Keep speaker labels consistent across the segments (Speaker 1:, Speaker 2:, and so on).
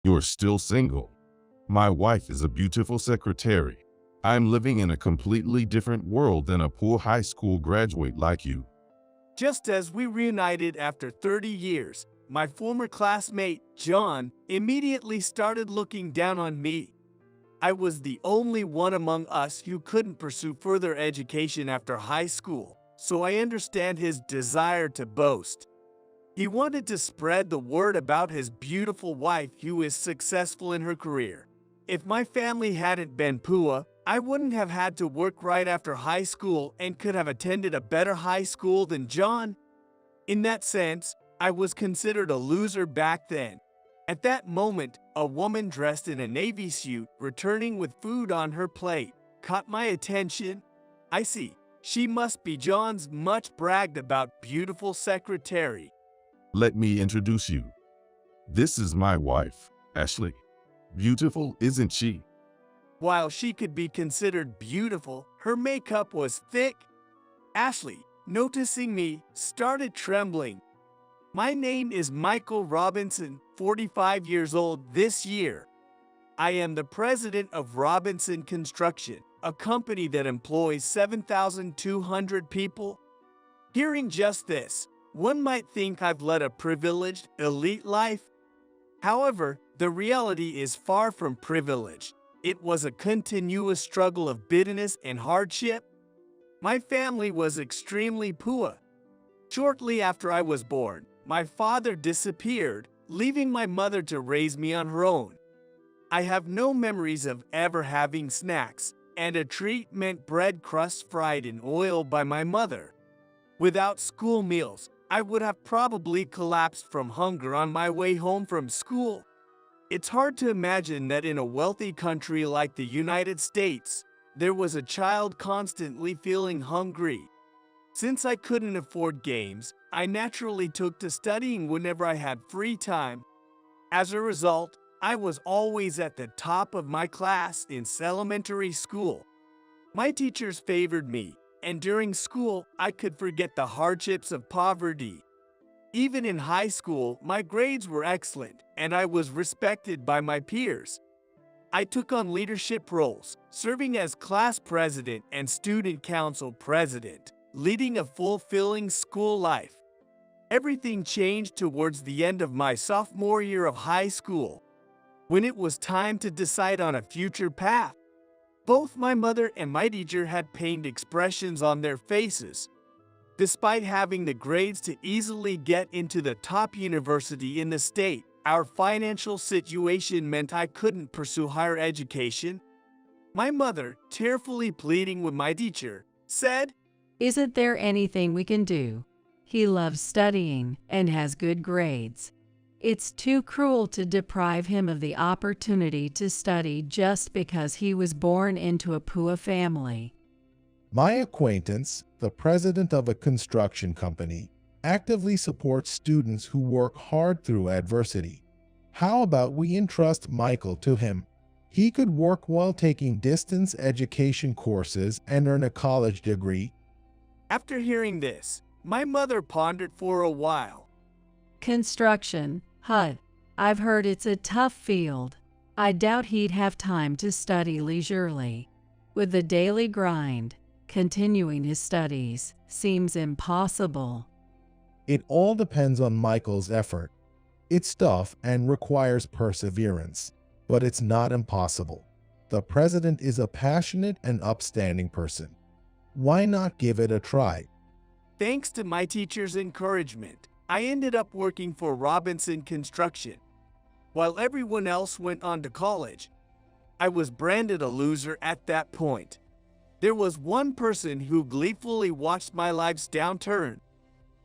Speaker 1: You're still single. My wife is a beautiful secretary. I'm living in a completely different world than a poor high school graduate like you.
Speaker 2: Just as we reunited after 30 years, my former classmate, John, immediately started looking down on me. I was the only one among us who couldn't pursue further education after high school, so I understand his desire to boast. He wanted to spread the word about his beautiful wife who is successful in her career. If my family hadn't been poor, I wouldn't have had to work right after high school and could have attended a better high school than John. In that sense, I was considered a loser back then. At that moment, a woman dressed in a navy suit, returning with food on her plate, caught my attention. I see, she must be John's much bragged about beautiful secretary.
Speaker 1: Let me introduce you. This is my wife, Ashley. Beautiful, isn't she?
Speaker 2: While she could be considered beautiful, her makeup was thick. Ashley, noticing me, started trembling. My name is Michael Robinson, 45 years old this year. I am the president of Robinson Construction, a company that employs 7,200 people. Hearing just this, one might think I've led a privileged, elite life. However, the reality is far from privilege. It was a continuous struggle of bitterness and hardship. My family was extremely poor. Shortly after I was born, my father disappeared, leaving my mother to raise me on her own. I have no memories of ever having snacks, and a treat meant bread crusts fried in oil by my mother. Without school meals, I would have probably collapsed from hunger on my way home from school. It's hard to imagine that in a wealthy country like the United States, there was a child constantly feeling hungry. Since I couldn't afford games, I naturally took to studying whenever I had free time. As a result, I was always at the top of my class in elementary school. My teachers favored me, and during school, I could forget the hardships of poverty. Even in high school, my grades were excellent, and I was respected by my peers. I took on leadership roles, serving as class president and student council president, leading a fulfilling school life. Everything changed towards the end of my sophomore year of high school, when it was time to decide on a future path. Both my mother and my teacher had pained expressions on their faces. Despite having the grades to easily get into the top university in the state, our financial situation meant I couldn't pursue higher education. My mother, tearfully pleading with my teacher, said,
Speaker 3: "Isn't there anything we can do? He loves studying and has good grades. It's too cruel to deprive him of the opportunity to study just because he was born into a poor family."
Speaker 4: My acquaintance, the president of a construction company, actively supports students who work hard through adversity. How about we entrust Michael to him? He could work while taking distance education courses and earn a college degree.
Speaker 2: After hearing this, my mother pondered for a while.
Speaker 3: Construction, huh? I've heard it's a tough field. I doubt he'd have time to study leisurely. With the daily grind, continuing his studies seems impossible.
Speaker 4: It all depends on Michael's effort. It's tough and requires perseverance, but it's not impossible. The president is a passionate and upstanding person. Why not give it a try?
Speaker 2: Thanks to my teacher's encouragement, I ended up working for Robinson Construction. While everyone else went on to college, I was branded a loser at that point. There was one person who gleefully watched my life's downturn.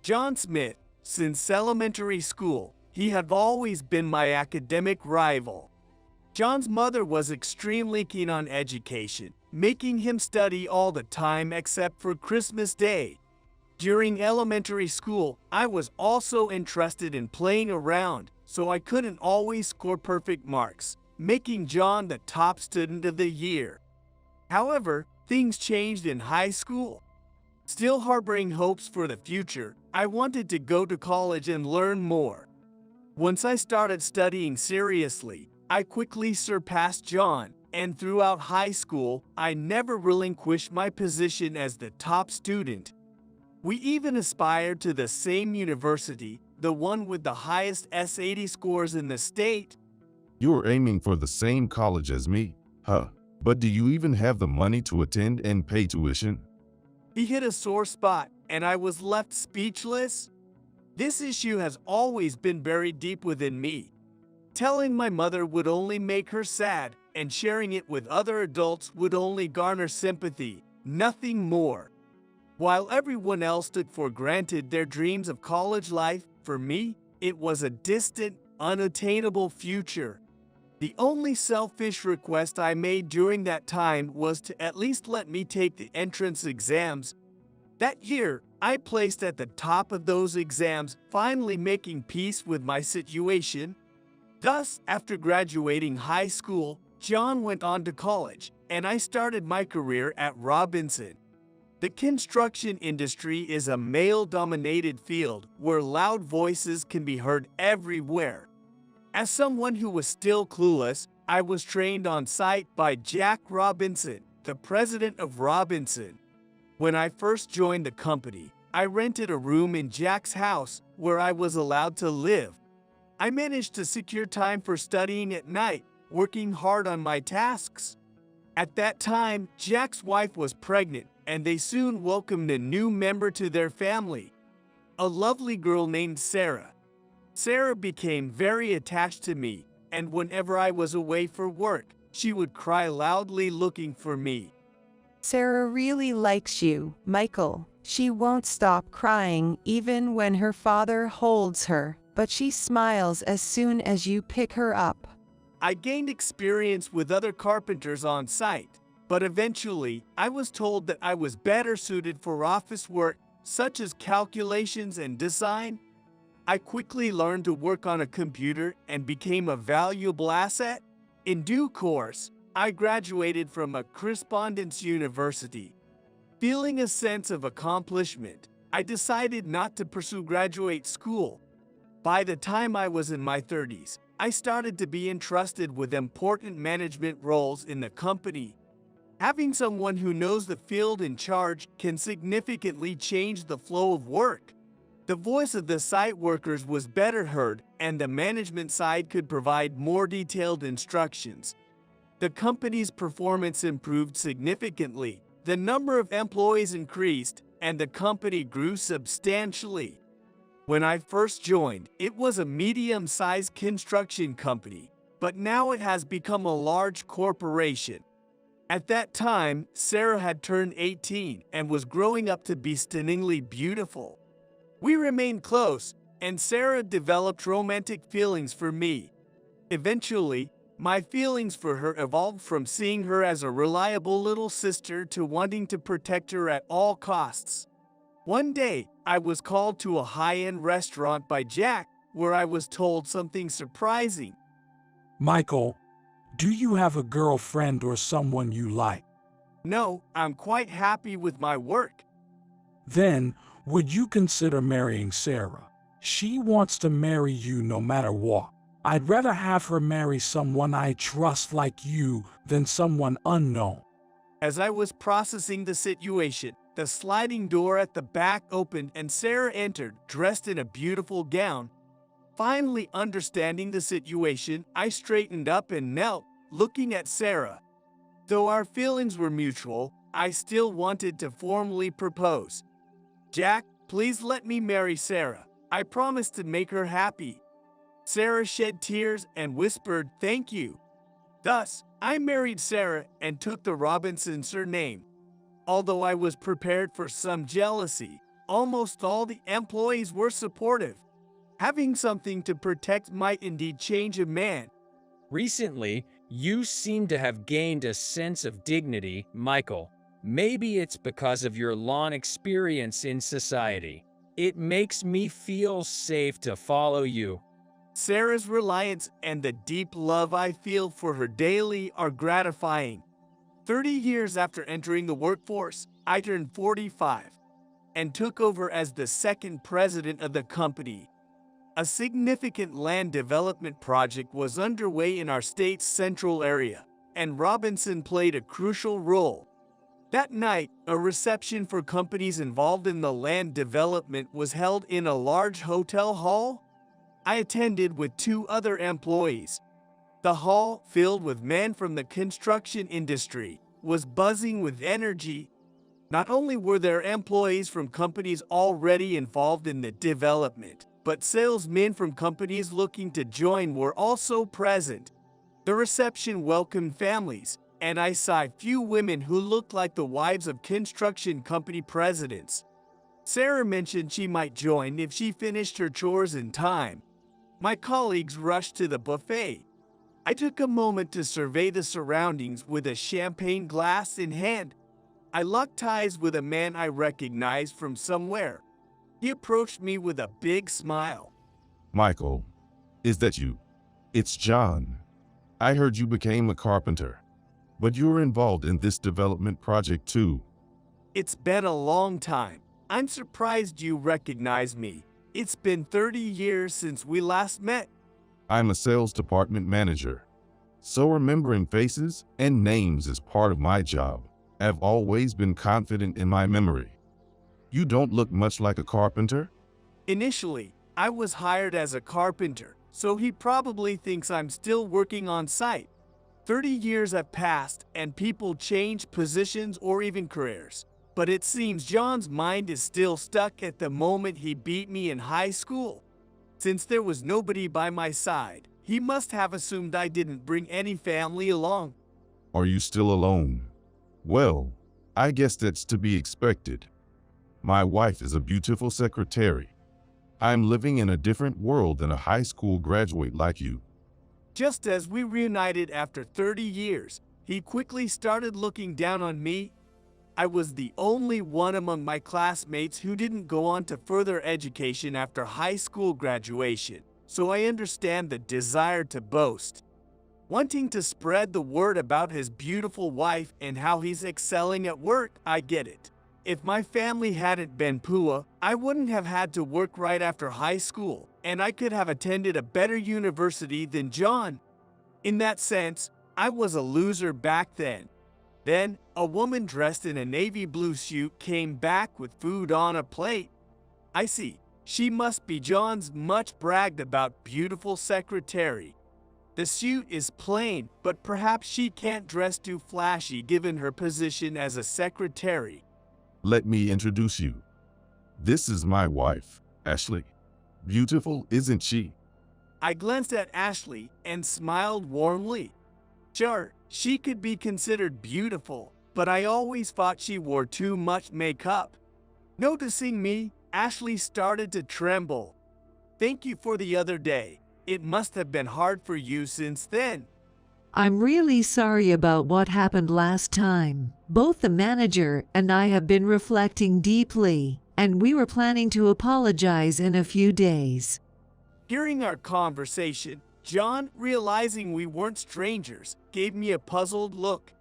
Speaker 2: John Smith. Since elementary school, he had always been my academic rival. John's mother was extremely keen on education, making him study all the time except for Christmas Day. During elementary school, I was also interested in playing around, so I couldn't always score perfect marks, making John the top student of the year. However, things changed in high school. Still harboring hopes for the future, I wanted to go to college and learn more. Once I started studying seriously, I quickly surpassed John, and throughout high school, I never relinquished my position as the top student. We even aspired to the same university, the one with the highest SAT scores in the state.
Speaker 1: You're aiming for the same college as me, huh? But do you even have the money to attend and pay tuition?
Speaker 2: He hit a sore spot, and I was left speechless. This issue has always been buried deep within me. Telling my mother would only make her sad, and sharing it with other adults would only garner sympathy, nothing more. While everyone else took for granted their dreams of college life, for me, it was a distant, unattainable future. The only selfish request I made during that time was to at least let me take the entrance exams. That year, I placed at the top of those exams, finally making peace with my situation. Thus, after graduating high school, John went on to college, and I started my career at Robinson. The construction industry is a male-dominated field where loud voices can be heard everywhere. As someone who was still clueless, I was trained on site by Jack Robinson, the president of Robinson. When I first joined the company, I rented a room in Jack's house where I was allowed to live. I managed to secure time for studying at night, working hard on my tasks. At that time, Jack's wife was pregnant, and they soon welcomed a new member to their family, a lovely girl named Sarah. Sarah became very attached to me, and whenever I was away for work, she would cry loudly looking for me.
Speaker 5: Sarah really likes you, Michael. She won't stop crying even when her father holds her, but she smiles as soon as you pick her up.
Speaker 2: I gained experience with other carpenters on site, but eventually I was told that I was better suited for office work, such as calculations and design. I quickly learned to work on a computer and became a valuable asset. In due course, I graduated from a correspondence university. Feeling a sense of accomplishment, I decided not to pursue graduate school. By the time I was in my 30s, I started to be entrusted with important management roles in the company. Having someone who knows the field in charge can significantly change the flow of work. The voice of the site workers was better heard, and the management side could provide more detailed instructions. The company's performance improved significantly, the number of employees increased, and the company grew substantially. When I first joined, it was a medium-sized construction company, but now it has become a large corporation. At that time, Sarah had turned 18 and was growing up to be stunningly beautiful. We remained close, and Sarah developed romantic feelings for me. Eventually, my feelings for her evolved from seeing her as a reliable little sister to wanting to protect her at all costs. One day, I was called to a high-end restaurant by Jack, where I was told something surprising.
Speaker 6: Michael, do you have a girlfriend or someone you like?
Speaker 2: No, I'm quite happy with my work.
Speaker 6: Then, would you consider marrying Sarah? She wants to marry you no matter what. I'd rather have her marry someone I trust like you than someone unknown.
Speaker 2: As I was processing the situation, the sliding door at the back opened and Sarah entered, dressed in a beautiful gown. Finally understanding the situation, I straightened up and knelt, looking at Sarah. Though our feelings were mutual, I still wanted to formally propose. Jack, please let me marry Sarah. I promise to make her happy. Sarah shed tears and whispered, "Thank you." Thus, I married Sarah and took the Robinson surname. Although I was prepared for some jealousy, almost all the employees were supportive. Having something to protect might indeed change a man.
Speaker 7: Recently, you seem to have gained a sense of dignity, Michael. Maybe it's because of your long experience in society. It makes me feel safe to follow you.
Speaker 2: Sarah's reliance and the deep love I feel for her daily are gratifying. 30 years after entering the workforce, I turned 45 and took over as the second president of the company. A significant land development project was underway in our state's central area, and Robinson played a crucial role. That night, a reception for companies involved in the land development was held in a large hotel hall. I attended with two other employees. The hall, filled with men from the construction industry, was buzzing with energy. Not only were there employees from companies already involved in the development, but salesmen from companies looking to join were also present. The reception welcomed families, and I saw few women who looked like the wives of construction company presidents. Sarah mentioned she might join if she finished her chores in time. My colleagues rushed to the buffet. I took a moment to survey the surroundings with a champagne glass in hand. I locked eyes with a man I recognized from somewhere. He approached me with a big smile.
Speaker 1: Michael, is that you? It's John. I heard you became a carpenter, but you're involved in this development project too.
Speaker 2: It's been a long time. I'm surprised you recognize me. It's been 30 years since we last met.
Speaker 1: I'm a sales department manager, so remembering faces and names is part of my job. I've always been confident in my memory. You don't look much like a carpenter.
Speaker 2: Initially, I was hired as a carpenter, so he probably thinks I'm still working on site. 30 years have passed and people change positions or even careers. But it seems John's mind is still stuck at the moment he beat me in high school. Since there was nobody by my side, he must have assumed I didn't bring any family along.
Speaker 1: Are you still alone? Well, I guess that's to be expected. My wife is a beautiful secretary. I'm living in a different world than a high school graduate like you.
Speaker 2: Just as we reunited after 30 years, he quickly started looking down on me. I was the only one among my classmates who didn't go on to further education after high school graduation, so I understand the desire to boast. Wanting to spread the word about his beautiful wife and how he's excelling at work, I get it. If my family hadn't been poor, I wouldn't have had to work right after high school, and I could have attended a better university than John. In that sense, I was a loser back then. Then, a woman dressed in a navy blue suit came back with food on a plate. I see, she must be John's much bragged about beautiful secretary. The suit is plain, but perhaps she can't dress too flashy given her position as a secretary.
Speaker 1: Let me introduce you. This is my wife, Ashley. Beautiful, isn't she?
Speaker 2: I glanced at Ashley and smiled warmly. Sure, she could be considered beautiful, but I always thought she wore too much makeup. Noticing me, Ashley started to tremble. Thank you for the other day. It must have been hard for you since then.
Speaker 3: I'm really sorry about what happened last time. Both the manager and I have been reflecting deeply, and we were planning to apologize in a few days.
Speaker 2: Hearing our conversation, John, realizing we weren't strangers, gave me a puzzled look.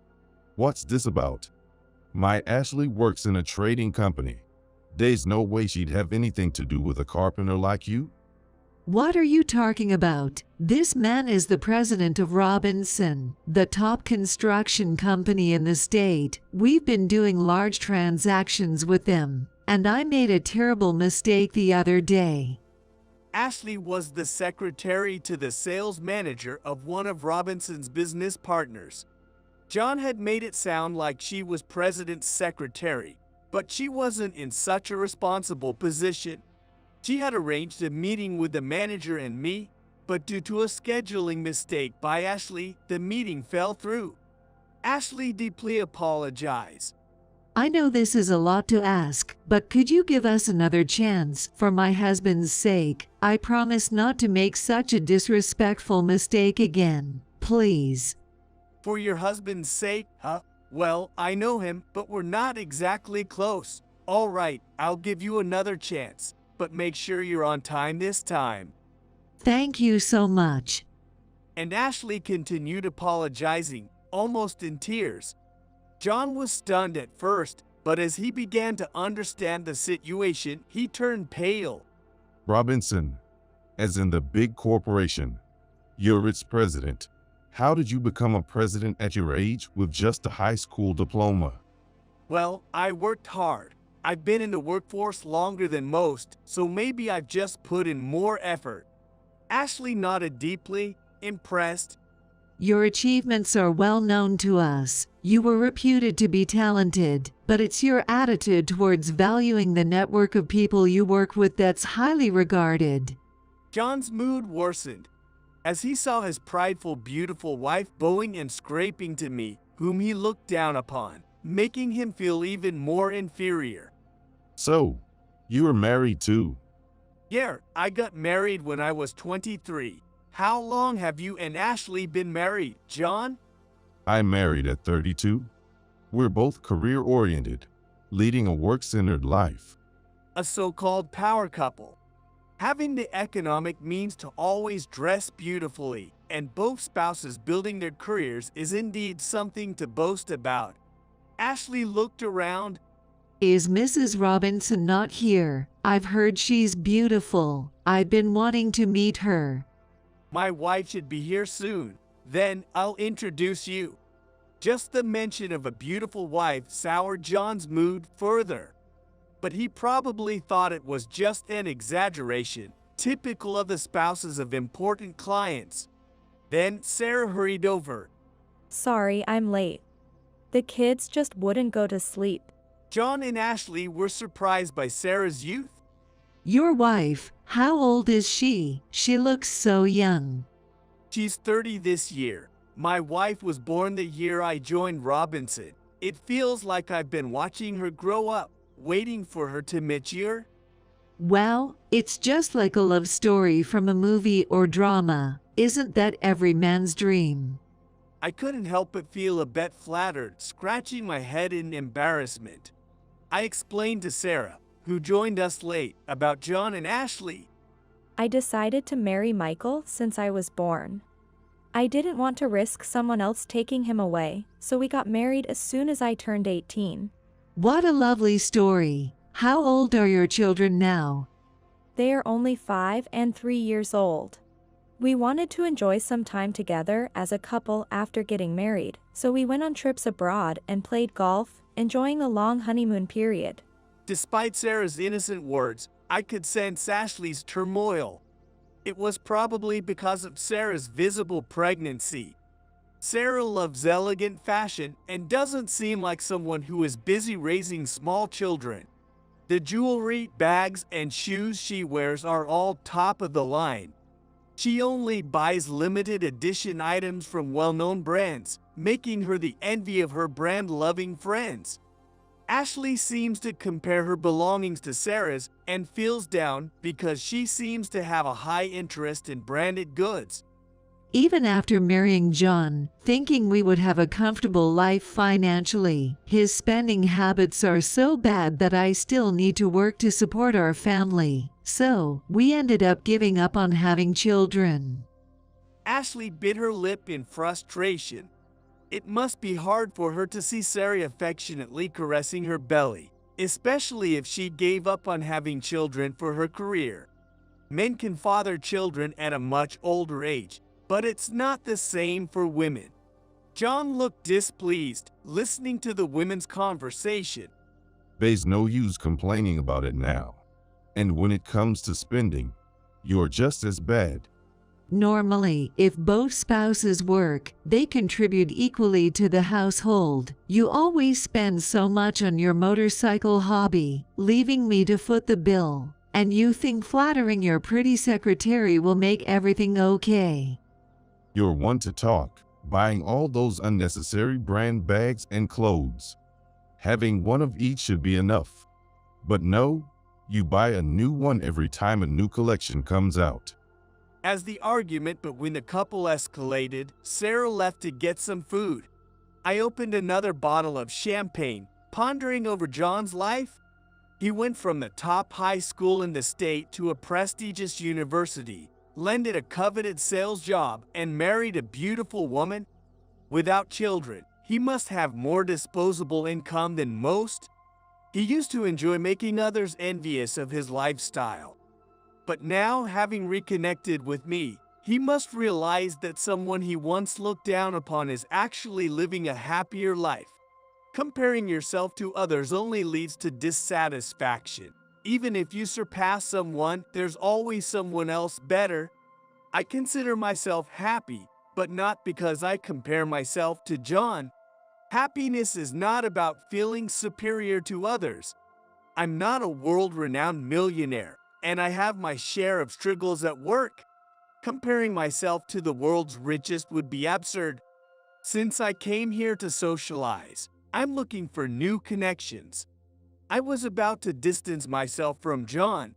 Speaker 1: What's this about? My Ashley works in a trading company. There's no way she'd have anything to do with a carpenter like you.
Speaker 3: What are you talking about? This man is the president of Robinson, the top construction company in the state. We've been doing large transactions with them, and I made a terrible mistake the other day.
Speaker 2: Ashley was the secretary to the sales manager of one of Robinson's business partners. John had made it sound like she was president's secretary, but she wasn't in such a responsible position. She had arranged a meeting with the manager and me, but due to a scheduling mistake by Ashley, the meeting fell through. Ashley deeply apologized.
Speaker 3: I know this is a lot to ask, but could you give us another chance? For my husband's sake, I promise not to make such a disrespectful mistake again. Please.
Speaker 2: For your husband's sake, huh? Well, I know him, but we're not exactly close. All right, I'll give you another chance, but make sure you're on time this time.
Speaker 3: Thank you so much.
Speaker 2: And Ashley continued apologizing, almost in tears. John was stunned at first, but as he began to understand the situation, he turned pale.
Speaker 1: Robinson, as in the big corporation. You're its president. How did you become a president at your age with just a high school diploma?
Speaker 2: Well, I worked hard. I've been in the workforce longer than most, so maybe I've just put in more effort. Ashley nodded deeply, impressed.
Speaker 3: Your achievements are well known to us. You were reputed to be talented, but it's your attitude towards valuing the network of people you work with that's highly regarded.
Speaker 2: John's mood worsened as he saw his prideful, beautiful wife bowing and scraping to me, whom he looked down upon, making him feel even more inferior.
Speaker 1: So, you were married too?
Speaker 2: Yeah, I got married when I was 23. How long have you and Ashley been married, John?
Speaker 1: I'm married at 32. We're both career-oriented, leading a work-centered life.
Speaker 2: A so-called power couple. Having the economic means to always dress beautifully and both spouses building their careers is indeed something to boast about. Ashley looked around.
Speaker 3: Is Mrs. Robinson not here? I've heard she's beautiful. I've been wanting to meet her.
Speaker 2: My wife should be here soon. Then I'll introduce you. Just the mention of a beautiful wife soured John's mood further. But he probably thought it was just an exaggeration, typical of the spouses of important clients. Then Sarah hurried over.
Speaker 8: Sorry, I'm late. The kids just wouldn't go to sleep.
Speaker 2: John and Ashley were surprised by Sarah's youth.
Speaker 3: Your wife, how old is she? She looks so young.
Speaker 2: She's 30 this year. My wife was born the year I joined Robinson. It feels like I've been watching her grow up, waiting for her to mature.
Speaker 3: Well, it's just like a love story from a movie or drama. Isn't that every man's dream?
Speaker 2: I couldn't help but feel a bit flattered, scratching my head in embarrassment. I explained to Sarah, who joined us late, about John and Ashley.
Speaker 8: I decided to marry Michael since I was born. I didn't want to risk someone else taking him away, so we got married as soon as I turned 18.
Speaker 3: What a lovely story. How old are your children now?
Speaker 8: They are only 5 and 3 years old. We wanted to enjoy some time together as a couple after getting married, so we went on trips abroad and played golf, enjoying a long honeymoon period.
Speaker 2: Despite Sarah's innocent words, I could sense Ashley's turmoil. It was probably because of Sarah's visible pregnancy. Sarah loves elegant fashion and doesn't seem like someone who is busy raising small children. The jewelry, bags, and shoes she wears are all top of the line. She only buys limited edition items from well-known brands, making her the envy of her brand-loving friends. Ashley seems to compare her belongings to Sarah's and feels down because she seems to have a high interest in branded goods.
Speaker 3: Even after marrying John, thinking we would have a comfortable life financially, his spending habits are so bad that I still need to work to support our family. So, we ended up giving up on having children.
Speaker 2: Ashley bit her lip in frustration. It must be hard for her to see Sarah affectionately caressing her belly, especially if she gave up on having children for her career. Men can father children at a much older age, but it's not the same for women. John looked displeased, listening to the women's conversation.
Speaker 1: There's no use complaining about it now. And when it comes to spending, you're just as bad.
Speaker 3: Normally, if both spouses work, they contribute equally to the household. You always spend so much on your motorcycle hobby, leaving me to foot the bill. And you think flattering your pretty secretary will make everything okay.
Speaker 1: You're one to talk, buying all those unnecessary brand bags and clothes. Having one of each should be enough. But no, you buy a new one every time a new collection comes out.
Speaker 2: As the argument between the couple escalated, Sarah left to get some food. I opened another bottle of champagne, pondering over John's life. He went from the top high school in the state to a prestigious university, landed a coveted sales job, and married a beautiful woman. Without children, he must have more disposable income than most. He used to enjoy making others envious of his lifestyle. But now, having reconnected with me, he must realize that someone he once looked down upon is actually living a happier life. Comparing yourself to others only leads to dissatisfaction. Even if you surpass someone, there's always someone else better. I consider myself happy, but not because I compare myself to John. Happiness is not about feeling superior to others. I'm not a world-renowned millionaire, and I have my share of struggles at work. Comparing myself to the world's richest would be absurd. Since I came here to socialize, I'm looking for new connections. I was about to distance myself from John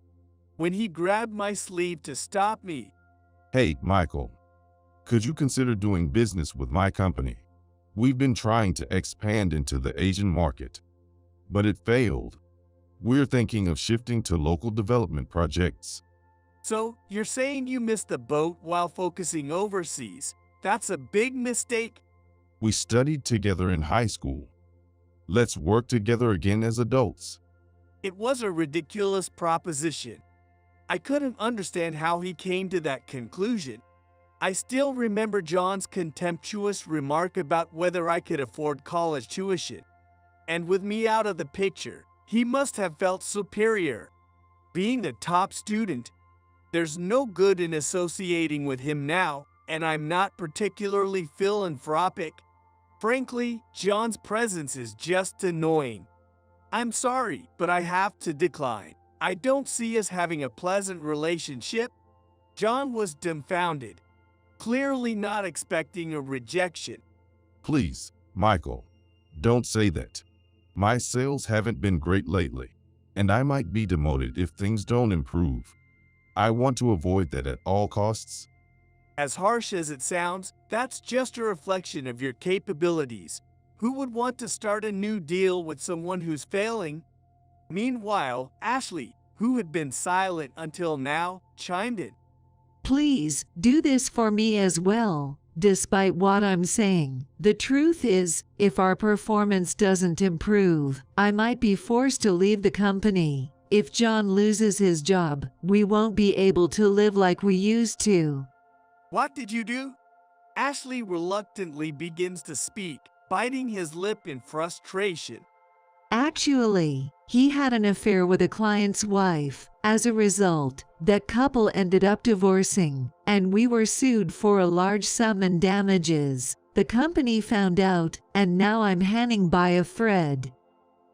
Speaker 2: when he grabbed my sleeve to stop me.
Speaker 1: Hey, Michael, could you consider doing business with my company? We've been trying to expand into the Asian market, but it failed. We're thinking of shifting to local development projects.
Speaker 2: So, you're saying you missed the boat while focusing overseas? That's a big mistake.
Speaker 1: We studied together in high school. Let's work together again as adults.
Speaker 2: It was a ridiculous proposition. I couldn't understand how he came to that conclusion. I still remember John's contemptuous remark about whether I could afford college tuition. And with me out of the picture, he must have felt superior. Being the top student, there's no good in associating with him now, and I'm not particularly philanthropic. Frankly, John's presence is just annoying. I'm sorry, but I have to decline. I don't see us having a pleasant relationship. John was dumbfounded, clearly not expecting a rejection.
Speaker 1: Please, Michael, don't say that. My sales haven't been great lately, and I might be demoted if things don't improve. I want to avoid that at all costs.
Speaker 2: As harsh as it sounds, that's just a reflection of your capabilities. Who would want to start a new deal with someone who's failing? Meanwhile, Ashley, who had been silent until now, chimed in.
Speaker 3: Please, do this for me as well. Despite what I'm saying, the truth is, if our performance doesn't improve, I might be forced to leave the company. If John loses his job, we won't be able to live like we used to.
Speaker 2: What did you do? Ashley reluctantly begins to speak, biting his lip in frustration.
Speaker 3: Actually, he had an affair with a client's wife. As a result, that couple ended up divorcing, and we were sued for a large sum in damages. The company found out, and now I'm hanging by a thread.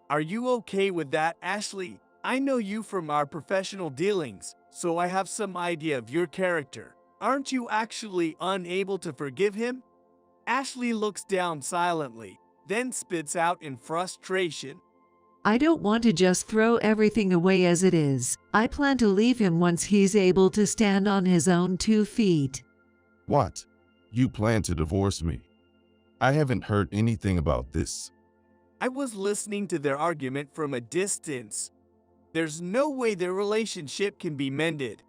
Speaker 2: Are you okay with that, Ashley? I know you from our professional dealings, so I have some idea of your character. Aren't you actually unable to forgive him? Ashley looks down silently, then spits out in frustration.
Speaker 3: I don't want to just throw everything away as it is. I plan to leave him once he's able to stand on his own 2 feet.
Speaker 1: What? You plan to divorce me? I haven't heard anything about this.
Speaker 2: I was listening to their argument from a distance. There's no way their relationship can be mended,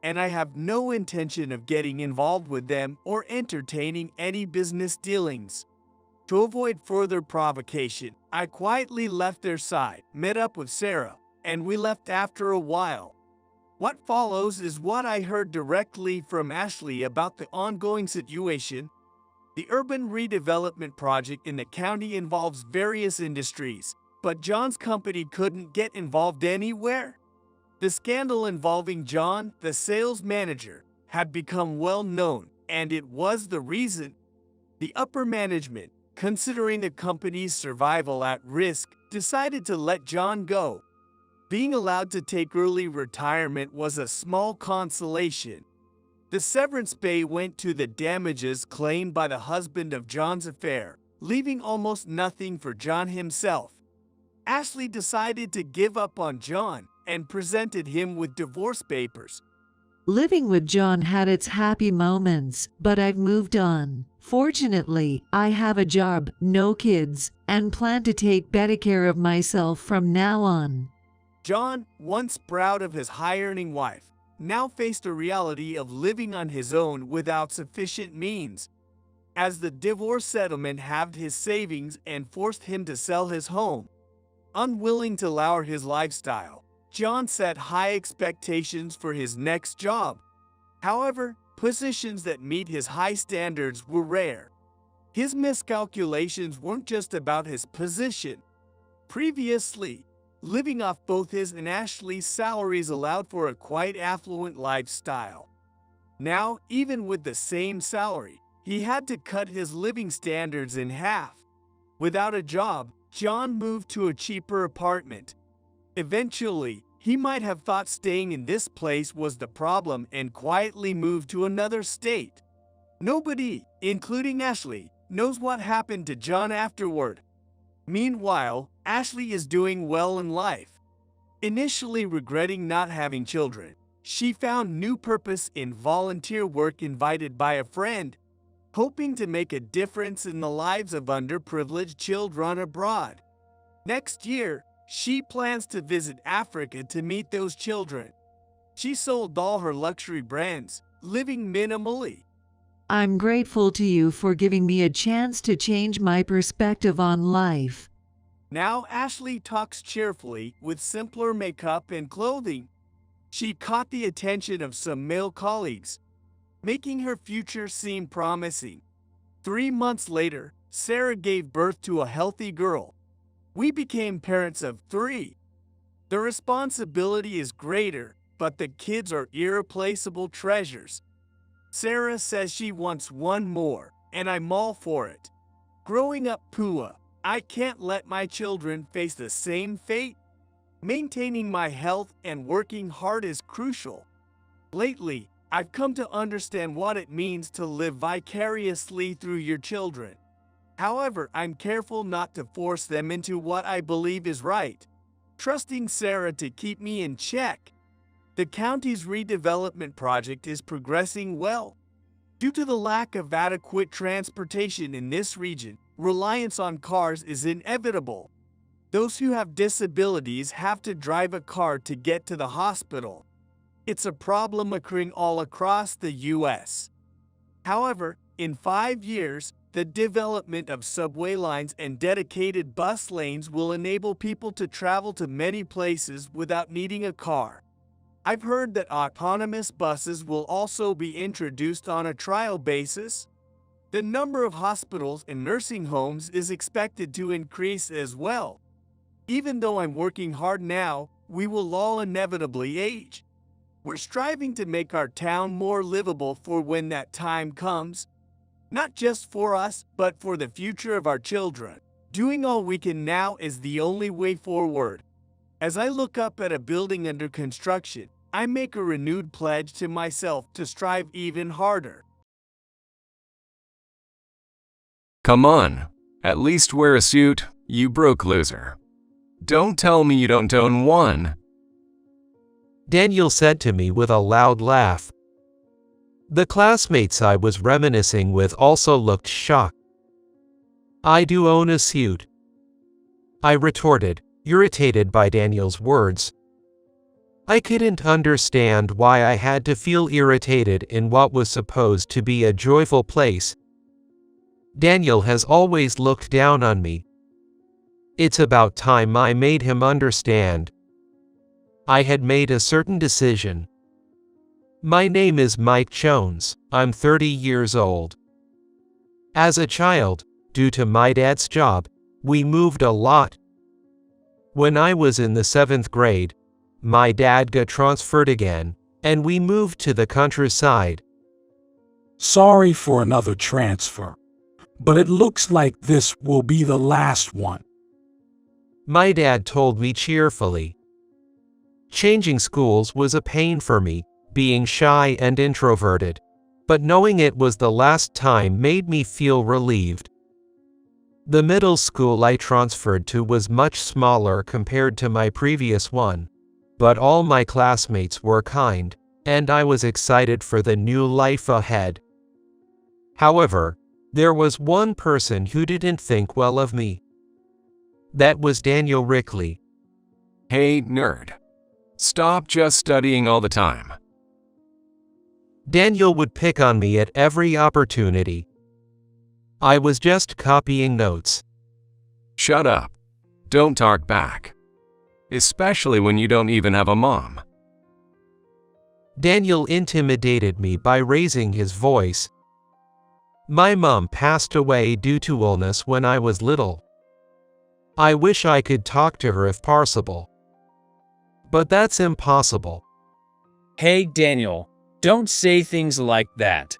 Speaker 2: and I have no intention of getting involved with them or entertaining any business dealings. To avoid further provocation, I quietly left their side, met up with Sarah, and we left after a while. What follows is what I heard directly from Ashley about the ongoing situation. The urban redevelopment project in the county involves various industries, but John's company couldn't get involved anywhere. The scandal involving John, the sales manager, had become well known, and it was the reason. The upper management, considering the company's survival at risk, decided to let John go. Being allowed to take early retirement was a small consolation. The severance pay went to the damages claimed by the husband of John's affair, leaving almost nothing for John himself. Ashley decided to give up on John and presented him with divorce papers.
Speaker 3: Living with John had its happy moments, but I've moved on. Fortunately, I have a job, no kids, and plan to take better care of myself from now on.
Speaker 2: John, once proud of his high-earning wife, now faced the reality of living on his own without sufficient means. As the divorce settlement halved his savings and forced him to sell his home, unwilling to lower his lifestyle, John set high expectations for his next job. However, positions that meet his high standards were rare. His miscalculations weren't just about his position. Previously, living off both his and Ashley's salaries allowed for a quite affluent lifestyle. Now, even with the same salary, he had to cut his living standards in half. Without a job, John moved to a cheaper apartment. Eventually, he might have thought staying in this place was the problem and quietly moved to another state. Nobody, including Ashley, knows what happened to John afterward. Meanwhile, Ashley is doing well in life. Initially regretting not having children, she found new purpose in volunteer work invited by a friend, hoping to make a difference in the lives of underprivileged children abroad. Next year, she plans to visit Africa to meet those children. She sold all her luxury brands, living minimally.
Speaker 9: I'm grateful to you for giving me a chance to change my perspective on life.
Speaker 2: Now Ashley talks cheerfully with simpler makeup and clothing. She caught the attention of some male colleagues, making her future seem promising. 3 months later, Sarah gave birth to a healthy girl. We became parents of 3. The responsibility is greater, but the kids are irreplaceable treasures. Sarah says she wants one more, and I'm all for it. Growing up poor, I can't let my children face the same fate. Maintaining my health and working hard is crucial. Lately, I've come to understand what it means to live vicariously through your children. However, I'm careful not to force them into what I believe is right, trusting Sarah to keep me in check. The county's redevelopment project is progressing well. Due to the lack of adequate transportation in this region, reliance on cars is inevitable. Those who have disabilities have to drive a car to get to the hospital. It's a problem occurring all across the U.S. However, in 5 years, the development of subway lines and dedicated bus lanes will enable people to travel to many places without needing a car. I've heard that autonomous buses will also be introduced on a trial basis. The number of hospitals and nursing homes is expected to increase as well. Even though I'm working hard now, we will all inevitably age. We're striving to make our town more livable for when that time comes. Not just for us, but for the future of our children. Doing all we can now is the only way forward. As I look up at a building under construction, I make a renewed pledge to myself to strive even harder.
Speaker 10: Come on, at least wear a suit, you broke loser. Don't tell me you don't own one.
Speaker 11: Daniel said to me with a loud laugh. The classmates I was reminiscing with also looked shocked. I do own a suit, I retorted, irritated by Daniel's words. I couldn't understand why I had to feel irritated in what was supposed to be a joyful place. Daniel has always looked down on me. It's about time I made him understand. I had made a certain decision. My name is Mike Jones. I'm 30 years old. As a child, due to my dad's job, we moved a lot. When I was in the 7th grade, my dad got transferred again, and we moved to the countryside.
Speaker 6: Sorry for another transfer, but it looks like this will be the last one.
Speaker 11: My dad told me cheerfully. Changing schools was a pain for me, being shy and introverted, but knowing it was the last time made me feel relieved. The middle school I transferred to was much smaller compared to my previous one, but all my classmates were kind, and I was excited for the new life ahead. However, there was one person who didn't think well of me. That was Daniel Rickley.
Speaker 10: Hey, nerd. Stop just studying all the time.
Speaker 11: Daniel would pick on me at every opportunity. I was just copying notes.
Speaker 10: Shut up. Don't talk back. especially when you don't even have a mom.
Speaker 11: Daniel intimidated me by raising his voice. My mom passed away due to illness when I was little. I wish I could talk to her if possible. But that's impossible.
Speaker 7: Hey, Daniel, don't say things like that.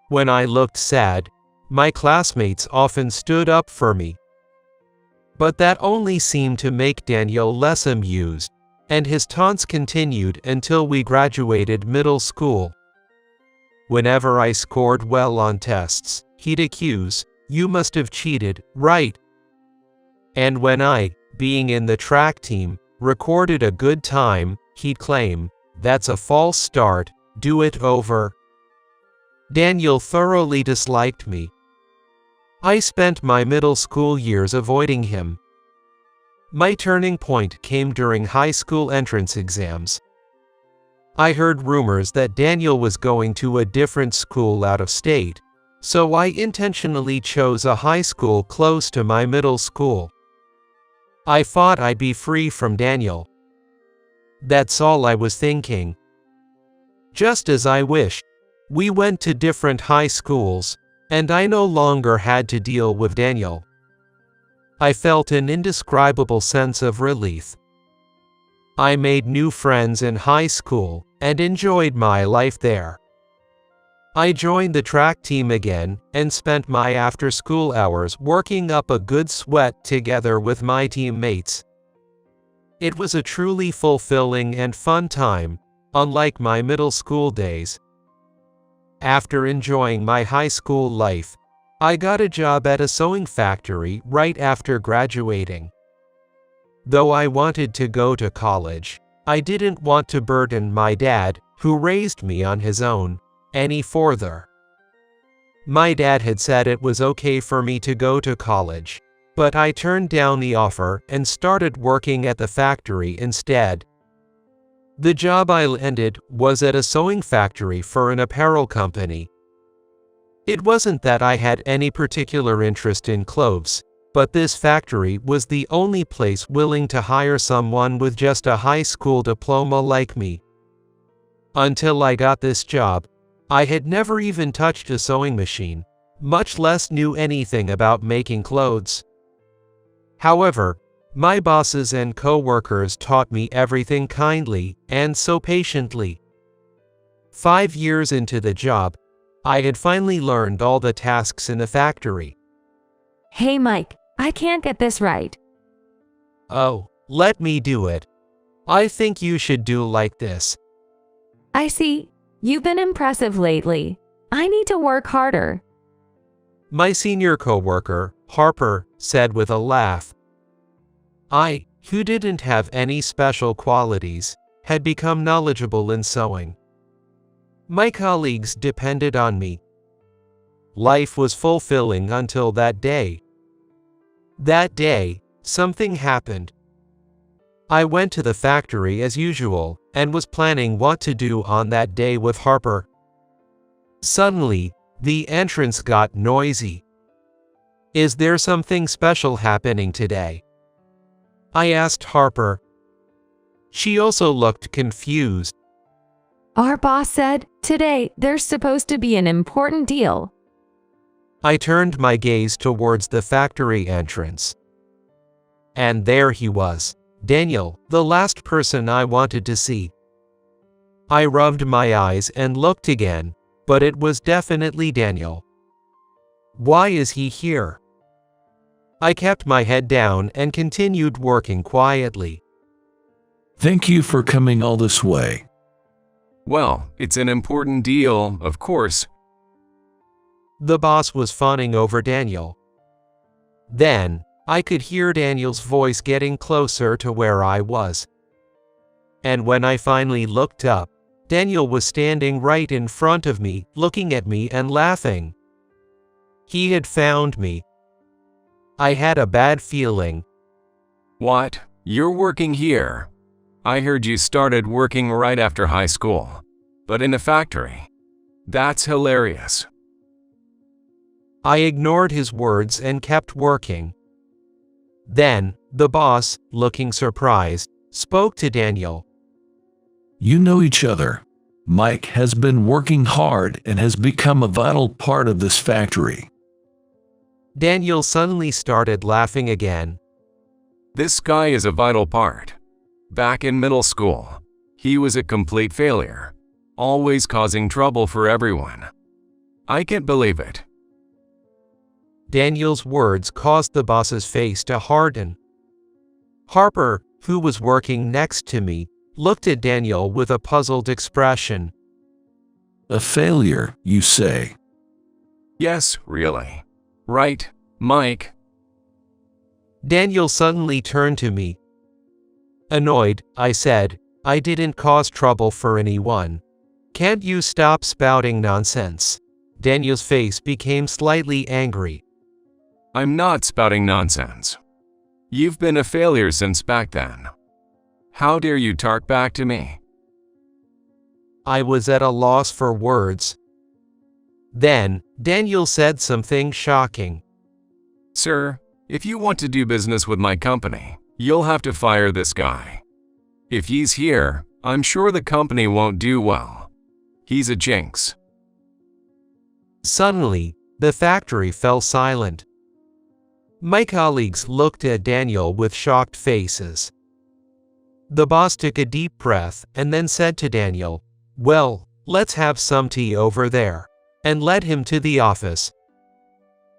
Speaker 11: When I looked sad, my classmates often stood up for me. But that only seemed to make Daniel less amused, and his taunts continued until we graduated middle school. Whenever I scored well on tests, he'd accuse, "You must have cheated, right?" And when I, being in the track team, recorded a good time, he'd claim, "That's a false start, do it over." Daniel thoroughly disliked me. I spent my middle school years avoiding him. My turning point came during high school entrance exams. I heard rumors that Daniel was going to a different school out of state, so I intentionally chose a high school close to my middle school. I thought I'd be free from Daniel. That's all I was thinking. Just as I wished, we went to different high schools, and I no longer had to deal with Daniel. I felt an indescribable sense of relief. I made new friends in high school and enjoyed my life there. I joined the track team again and spent my after-school hours working up a good sweat together with my teammates. It was a truly fulfilling and fun time, unlike my middle school days. After enjoying my high school life, I got a job at a sewing factory right after graduating. Though I wanted to go to college, I didn't want to burden my dad, who raised me on his own, any further. My dad had said it was okay for me to go to college, but I turned down the offer and started working at the factory instead. The job I landed was at a sewing factory for an apparel company. It wasn't that I had any particular interest in clothes, but this factory was the only place willing to hire someone with just a high school diploma like me. Until I got this job, I had never even touched a sewing machine, much less knew anything about making clothes. However, my bosses and co-workers taught me everything kindly and so patiently. 5 years into the job, I had finally learned all the tasks in the factory.
Speaker 12: Hey Mike, I can't get this right.
Speaker 11: Oh, let me do it. I think you should do like this.
Speaker 12: I see. You've been impressive lately. I need to work harder.
Speaker 11: My senior co-worker, Harper, said with a laugh. I, who didn't have any special qualities, had become knowledgeable in sewing. My colleagues depended on me. Life was fulfilling until that day. That day, something happened. I went to the factory as usual and was planning what to do on that day with Harper. Suddenly, the entrance got noisy. Is there something special happening today? I asked Harper. She also looked confused.
Speaker 12: Our boss said, today there's supposed to be an important deal.
Speaker 11: I turned my gaze towards the factory entrance. And there he was, Daniel, the last person I wanted to see. I rubbed my eyes and looked again, but it was definitely Daniel. Why is he here? I kept my head down and continued working quietly.
Speaker 6: Thank you for coming all this way.
Speaker 10: Well, it's an important deal, of course.
Speaker 11: The boss was fawning over Daniel. Then, I could hear Daniel's voice getting closer to where I was. And when I finally looked up, Daniel was standing right in front of me, looking at me and laughing. He had found me. I had a bad feeling.
Speaker 10: What? You're working here? I heard you started working right after high school, but in a factory. That's hilarious.
Speaker 11: I ignored his words and kept working. Then, the boss, looking surprised, spoke to Daniel.
Speaker 13: You know each other. Mike has been working hard and has become a vital part of this factory.
Speaker 11: Daniel suddenly started laughing again.
Speaker 10: This guy is a vital part. Back in middle school, he was a complete failure, always causing trouble for everyone. I can't believe it.
Speaker 11: Daniel's words caused the boss's face to harden. Harper, who was working next to me, looked at Daniel with a puzzled expression.
Speaker 13: A failure, you say?
Speaker 10: Yes, really. Right, Mike?
Speaker 11: Daniel suddenly turned to me. Annoyed, I said, I didn't cause trouble for anyone. Can't you stop spouting nonsense? Daniel's face became slightly angry.
Speaker 10: I'm not spouting nonsense. You've been a failure since back then. How dare you talk back to me?
Speaker 11: I was at a loss for words. Then, Daniel said something shocking.
Speaker 10: Sir, if you want to do business with my company, you'll have to fire this guy. If he's here, I'm sure the company won't do well. He's a jinx.
Speaker 11: Suddenly, the factory fell silent. My colleagues looked at Daniel with shocked faces. The boss took a deep breath and then said to Daniel, "Well, let's have some tea over there," and led him to the office.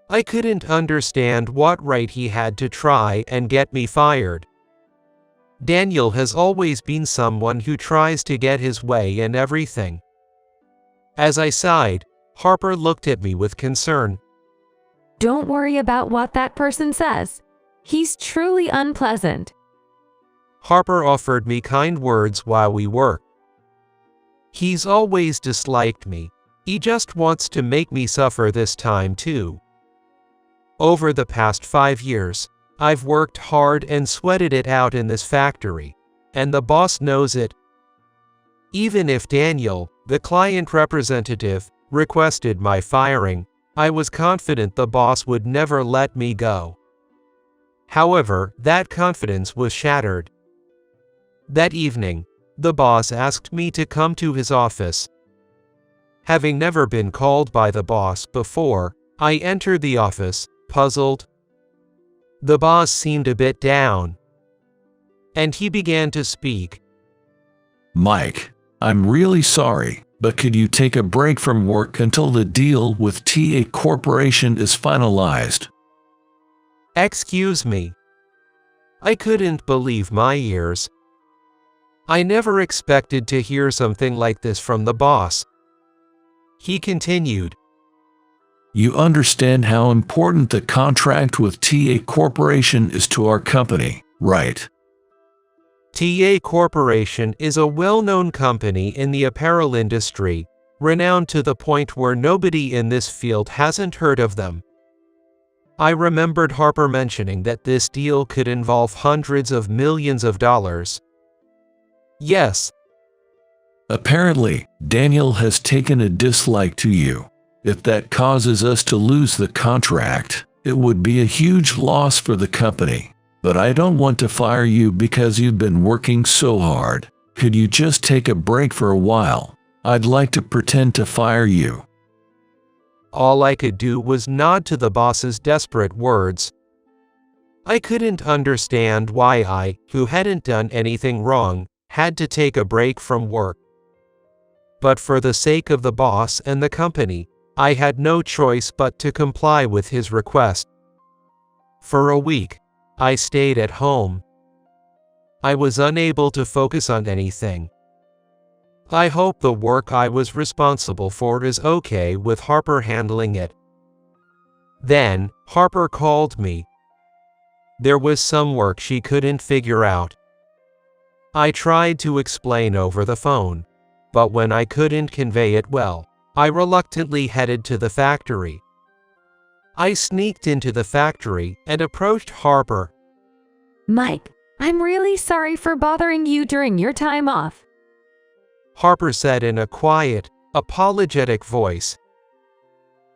Speaker 11: I couldn't understand what right he had to try and get me fired. Daniel has always been someone who tries to get his way in everything. As I sighed, Harper looked at me with concern.
Speaker 12: Don't worry about what that person says. He's truly unpleasant.
Speaker 11: Harper offered me kind words while we worked. He's always disliked me. He just wants to make me suffer this time too. Over the past 5 years, I've worked hard and sweated it out in this factory, and the boss knows it. Even if Daniel, the client representative, requested my firing, I was confident the boss would never let me go. However, that confidence was shattered. That evening, the boss asked me to come to his office. Having never been called by the boss before, I entered the office, puzzled. The boss seemed a bit down, and he began to speak.
Speaker 13: Mike, I'm really sorry, but could you take a break from work until the deal with TA Corporation is finalized?
Speaker 11: Excuse me. I couldn't believe my ears. I never expected to hear something like this from the boss. He continued.
Speaker 13: You understand how important the contract with TA Corporation is to our company, right?
Speaker 11: TA Corporation is a well-known company in the apparel industry, renowned to the point where nobody in this field hasn't heard of them. I remembered Harper mentioning that this deal could involve hundreds of millions of dollars. Yes.
Speaker 13: Apparently, Daniel has taken a dislike to you. If that causes us to lose the contract, it would be a huge loss for the company. But I don't want to fire you because you've been working so hard. Could you just take a break for a while? I'd like to pretend to fire you.
Speaker 11: All I could do was nod to the boss's desperate words. I couldn't understand why I, who hadn't done anything wrong, had to take a break from work. But for the sake of the boss and the company, I had no choice but to comply with his request. For a week, I stayed at home. I was unable to focus on anything. I hope the work I was responsible for is okay with Harper handling it. Then, Harper called me. There was some work she couldn't figure out. I tried to explain over the phone, but when I couldn't convey it well, I reluctantly headed to the factory. I sneaked into the factory and approached Harper.
Speaker 12: Mike, I'm really sorry for bothering you during your time off.
Speaker 11: Harper said in a quiet, apologetic voice.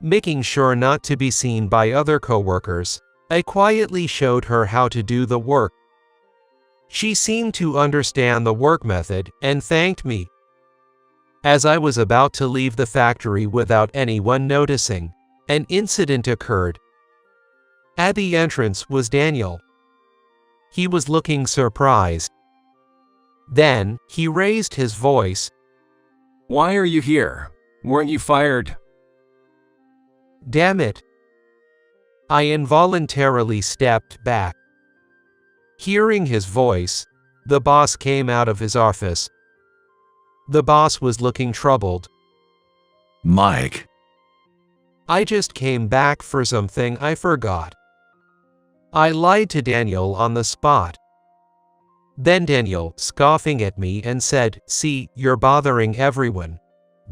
Speaker 11: Making sure not to be seen by other coworkers, I quietly showed her how to do the work. She seemed to understand the work method and thanked me. As I was about to leave the factory without anyone noticing, an incident occurred. At the entrance was Daniel. He was looking surprised. Then, he raised his voice.
Speaker 10: Why are you here? Weren't you fired?
Speaker 11: Damn it. I involuntarily stepped back. Hearing his voice, the boss came out of his office. The boss was looking troubled.
Speaker 13: Mike.
Speaker 11: I just came back for something I forgot. I lied to Daniel on the spot. Then Daniel, scoffing at me, and said, "See, you're bothering everyone.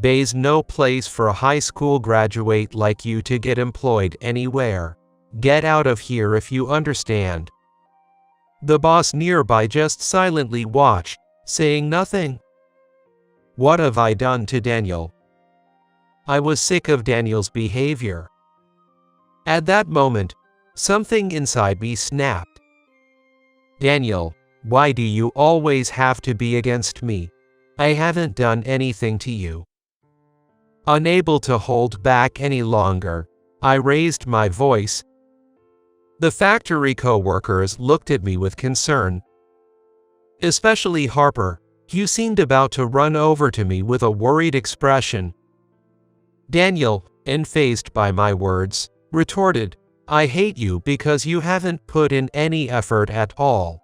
Speaker 11: Bay's no place for a high school graduate like you to get employed anywhere. Get out of here if you understand." The boss nearby just silently watched, saying nothing. What have I done to Daniel? I was sick of Daniel's behavior. At that moment, something inside me snapped. Daniel, why do you always have to be against me? I haven't done anything to you. Unable to hold back any longer, I raised my voice. The factory co-workers looked at me with concern. Especially Harper, who seemed about to run over to me with a worried expression. Daniel, unfazed by my words, retorted, "I hate you because you haven't put in any effort at all.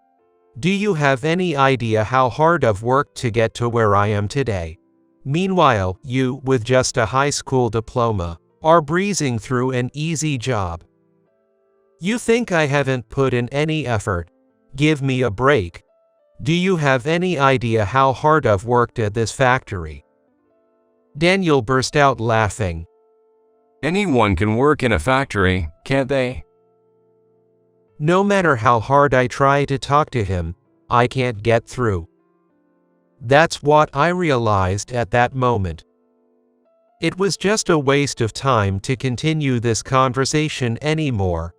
Speaker 11: Do you have any idea how hard I've worked to get to where I am today? Meanwhile, you, with just a high school diploma, are breezing through an easy job. You think I haven't put in any effort? Give me a break. Do you have any idea how hard I've worked at this factory?" Daniel burst out laughing.
Speaker 10: Anyone can work in a factory, can't they?
Speaker 11: No matter how hard I try to talk to him, I can't get through. That's what I realized at that moment. It was just a waste of time to continue this conversation anymore.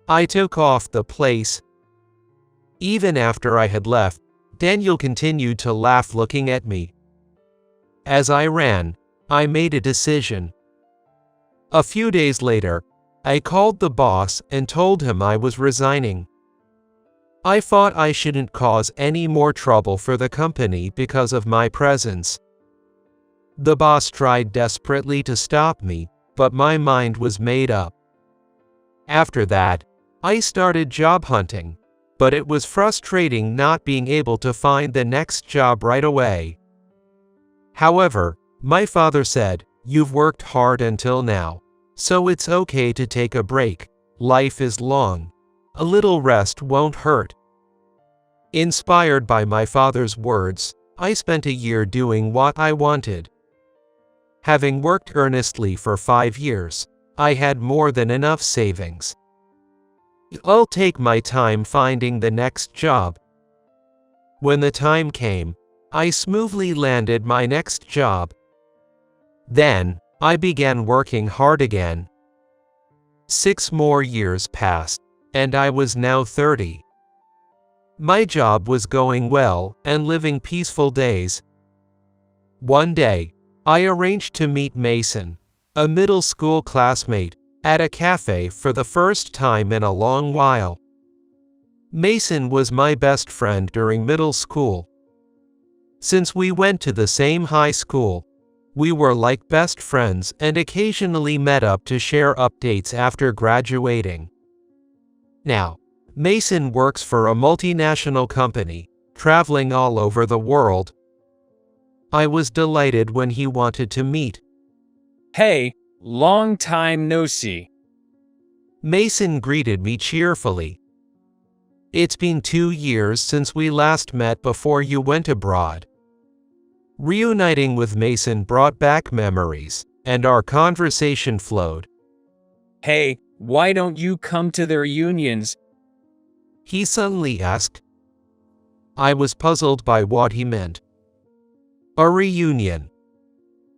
Speaker 11: I took off the place. Even after I had left, Daniel continued to laugh looking at me. As I ran, I made a decision. A few days later, I called the boss and told him I was resigning. I thought I shouldn't cause any more trouble for the company because of my presence. The boss tried desperately to stop me, but my mind was made up. After that, I started job hunting, but it was frustrating not being able to find the next job right away. However, my father said, "You've worked hard until now, so it's okay to take a break. Life is long. A little rest won't hurt." Inspired by my father's words, I spent a year doing what I wanted. Having worked earnestly for 5 years, I had more than enough savings. I'll take my time finding the next job. When the time came, I smoothly landed my next job. Then, I began working hard again. 6 more years passed, and I was now 30. My job was going well and living peaceful days. One day, I arranged to meet Mason, a middle school classmate, at a cafe for the first time in a long while. Mason was my best friend during middle school. Since we went to the same high school, we were like best friends and occasionally met up to share updates after graduating. Now, Mason works for a multinational company, traveling all over the world. I was delighted when he wanted to meet.
Speaker 7: Hey, long time no see.
Speaker 11: Mason greeted me cheerfully. It's been 2 years since we last met before you went abroad. Reuniting with Mason brought back memories, and our conversation flowed.
Speaker 7: Hey, why don't you come to the reunions?
Speaker 11: He suddenly asked. I was puzzled by what he meant. A reunion.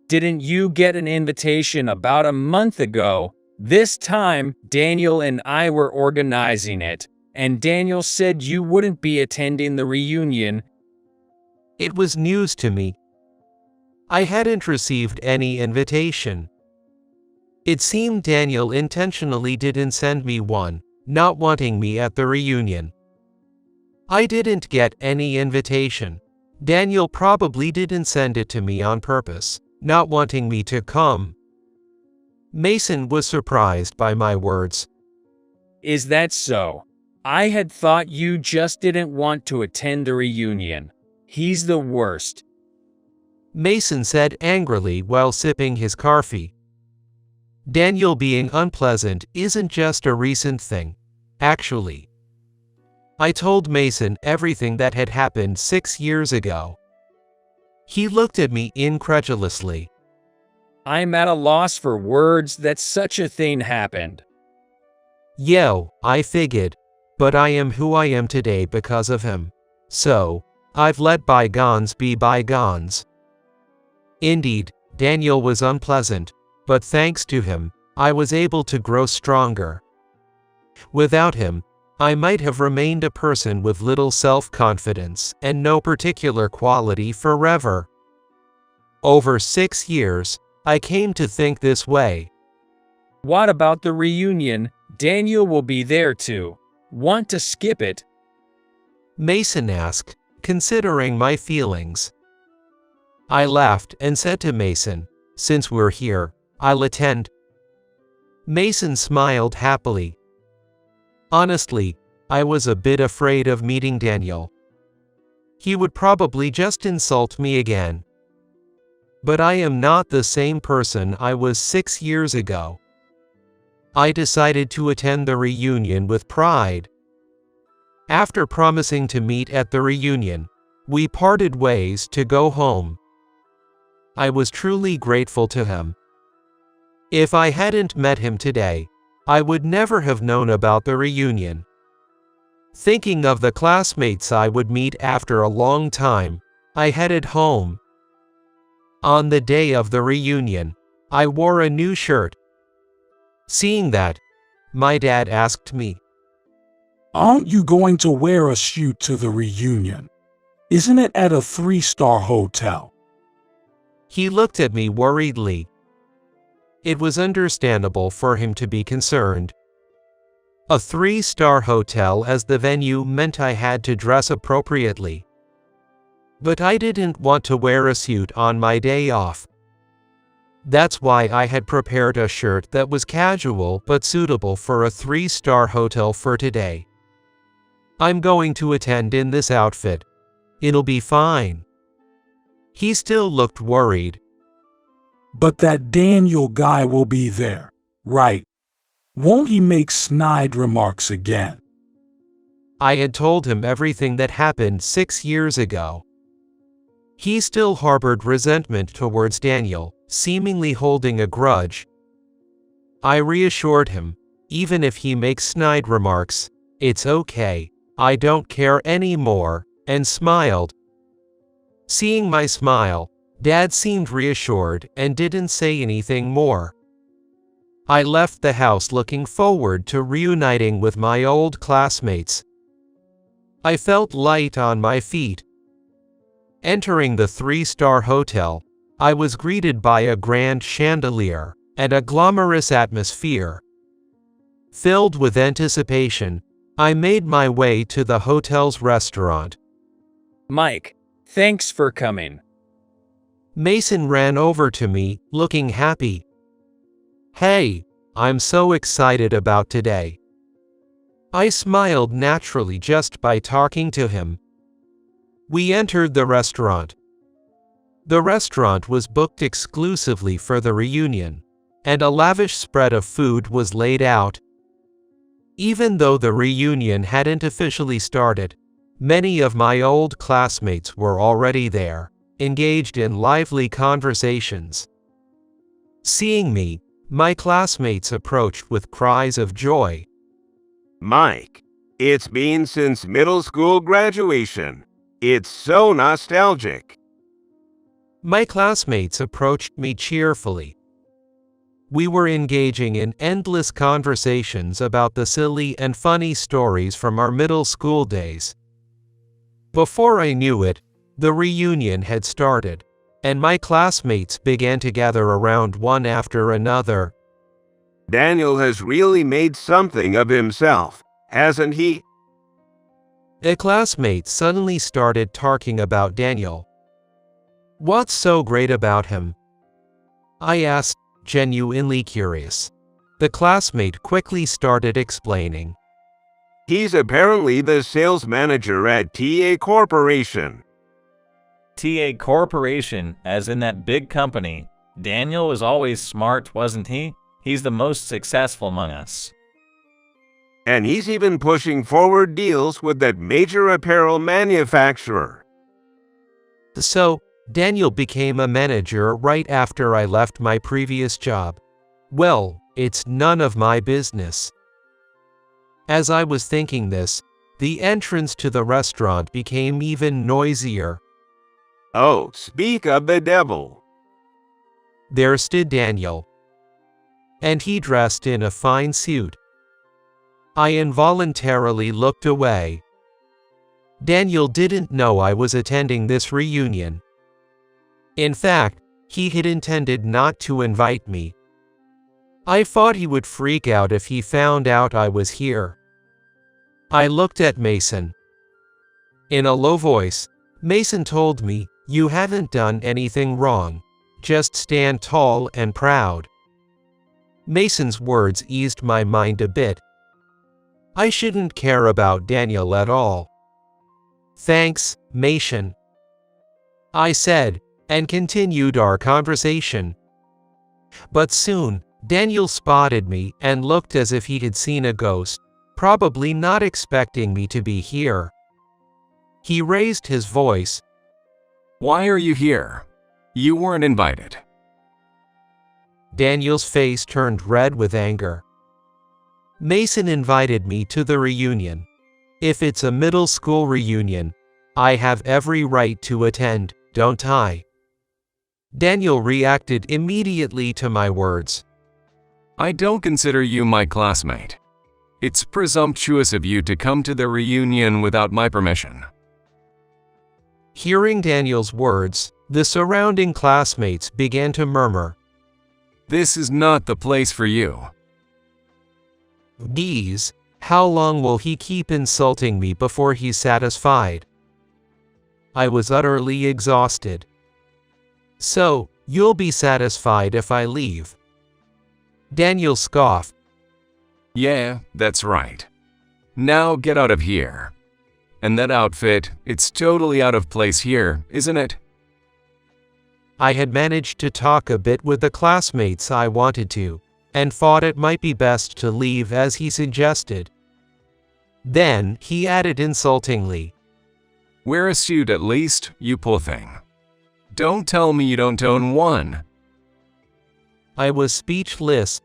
Speaker 7: Didn't you get an invitation about a month ago? This time, Daniel and I were organizing it, and Daniel said you wouldn't be attending the reunion.
Speaker 11: It was news to me. I hadn't received any invitation. It seemed Daniel intentionally didn't send me one, not wanting me at the reunion. I didn't get any invitation. Daniel probably didn't send it to me on purpose, not wanting me to come. Mason was surprised by my words.
Speaker 7: Is that so? I had thought you just didn't want to attend the reunion. He's the worst.
Speaker 11: Mason said angrily while sipping his coffee. Daniel being unpleasant isn't just a recent thing, actually. I told Mason everything that had happened 6 years ago. He looked at me incredulously.
Speaker 7: I'm at a loss for words that such a thing happened.
Speaker 11: Yo, I figured, but I am who I am today because of him. So, I've let bygones be bygones. Indeed, Daniel was unpleasant, but thanks to him, I was able to grow stronger. Without him, I might have remained a person with little self-confidence and no particular quality forever. Over 6 years, I came to think this way.
Speaker 7: What about the reunion? Daniel will be there too. Want to skip it?
Speaker 11: Mason asked, considering my feelings. I laughed and said to Mason, since we're here, I'll attend. Mason smiled happily. Honestly, I was a bit afraid of meeting Daniel. He would probably just insult me again. But I am not the same person I was 6 years ago. I decided to attend the reunion with pride. After promising to meet at the reunion, we parted ways to go home. I was truly grateful to him. If I hadn't met him today, I would never have known about the reunion. Thinking of the classmates I would meet after a long time, I headed home. On the day of the reunion, I wore a new shirt. Seeing that, my dad asked me,
Speaker 6: Aren't you going to wear a suit to the reunion? Isn't it at a 3-star hotel?
Speaker 11: He looked at me worriedly. It was understandable for him to be concerned. A 3-star hotel as the venue meant I had to dress appropriately. But I didn't want to wear a suit on my day off. That's why I had prepared a shirt that was casual but suitable for a 3-star hotel for today. I'm going to attend in this outfit. It'll be fine. He still looked worried.
Speaker 6: But that Daniel guy will be there, right? Won't he make snide remarks again?
Speaker 11: I had told him everything that happened 6 years ago. He still harbored resentment towards Daniel, seemingly holding a grudge. I reassured him, even if he makes snide remarks, it's okay, I don't care anymore, and smiled. Seeing my smile, Dad seemed reassured and didn't say anything more. I left the house looking forward to reuniting with my old classmates. I felt light on my feet. Entering the 3-star hotel, I was greeted by a grand chandelier and a glamorous atmosphere. Filled with anticipation, I made my way to the hotel's restaurant.
Speaker 7: Mike, thanks for coming.
Speaker 11: Mason ran over to me, looking happy. Hey, I'm so excited about today. I smiled naturally just by talking to him. We entered the restaurant. The restaurant was booked exclusively for the reunion, and a lavish spread of food was laid out. Even though the reunion hadn't officially started, many of my old classmates were already there, engaged in lively conversations. Seeing me, my classmates approached with cries of joy.
Speaker 14: Mike, it's been since middle school graduation. It's so nostalgic.
Speaker 11: My classmates approached me cheerfully. We were engaging in endless conversations about the silly and funny stories from our middle school days. Before I knew it, the reunion had started, and my classmates began to gather around one after another.
Speaker 14: Daniel has really made something of himself, hasn't he?
Speaker 11: A classmate suddenly started talking about Daniel. What's so great about him? I asked, genuinely curious. The classmate quickly started explaining.
Speaker 14: He's apparently the sales manager at TA Corporation.
Speaker 15: TA Corporation, as in that big company. Daniel was always smart, wasn't he? He's the most successful among us.
Speaker 14: And he's even pushing forward deals with that major apparel manufacturer.
Speaker 11: So, Daniel became a manager right after I left my previous job. Well, it's none of my business. As I was thinking this, the entrance to the restaurant became even noisier.
Speaker 14: Oh, speak of the devil.
Speaker 11: There stood Daniel. And he dressed in a fine suit. I involuntarily looked away. Daniel didn't know I was attending this reunion. In fact, he had intended not to invite me. I thought he would freak out if he found out I was here. I looked at Mason. In a low voice, Mason told me, "You haven't done anything wrong. Just stand tall and proud." Mason's words eased my mind a bit. I shouldn't care about Daniel at all. "Thanks, Mason," I said, and continued our conversation. But soon, Daniel spotted me and looked as if he had seen a ghost, probably not expecting me to be here. He raised his voice.
Speaker 10: Why are you here? You weren't invited.
Speaker 11: Daniel's face turned red with anger. Mason invited me to the reunion. If it's a middle school reunion, I have every right to attend, don't I? Daniel reacted immediately to my words.
Speaker 10: I don't consider you my classmate. It's presumptuous of you to come to the reunion without my permission.
Speaker 11: Hearing Daniel's words, the surrounding classmates began to murmur.
Speaker 10: This is not the place for you.
Speaker 11: Geez, how long will he keep insulting me before he's satisfied? I was utterly exhausted. So, you'll be satisfied if I leave? Daniel scoffed.
Speaker 10: Yeah, that's right. Now get out of here. And that outfit, it's totally out of place here, isn't it?
Speaker 11: I had managed to talk a bit with the classmates I wanted to, and thought it might be best to leave as he suggested. Then, he added insultingly.
Speaker 10: Wear a suit at least, you poor thing. Don't tell me you don't own one.
Speaker 11: I was speechless.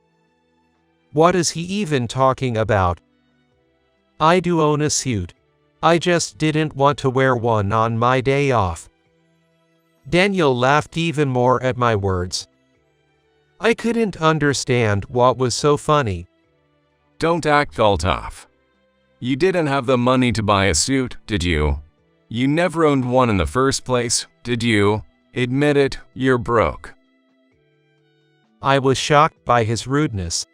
Speaker 11: What is he even talking about? I do own a suit. I just didn't want to wear one on my day off. Daniel laughed even more at my words. I couldn't understand what was so funny.
Speaker 10: Don't act all tough. You didn't have the money to buy a suit, did you? You never owned one in the first place, did you? Admit it, you're broke.
Speaker 11: I was shocked by his rudeness.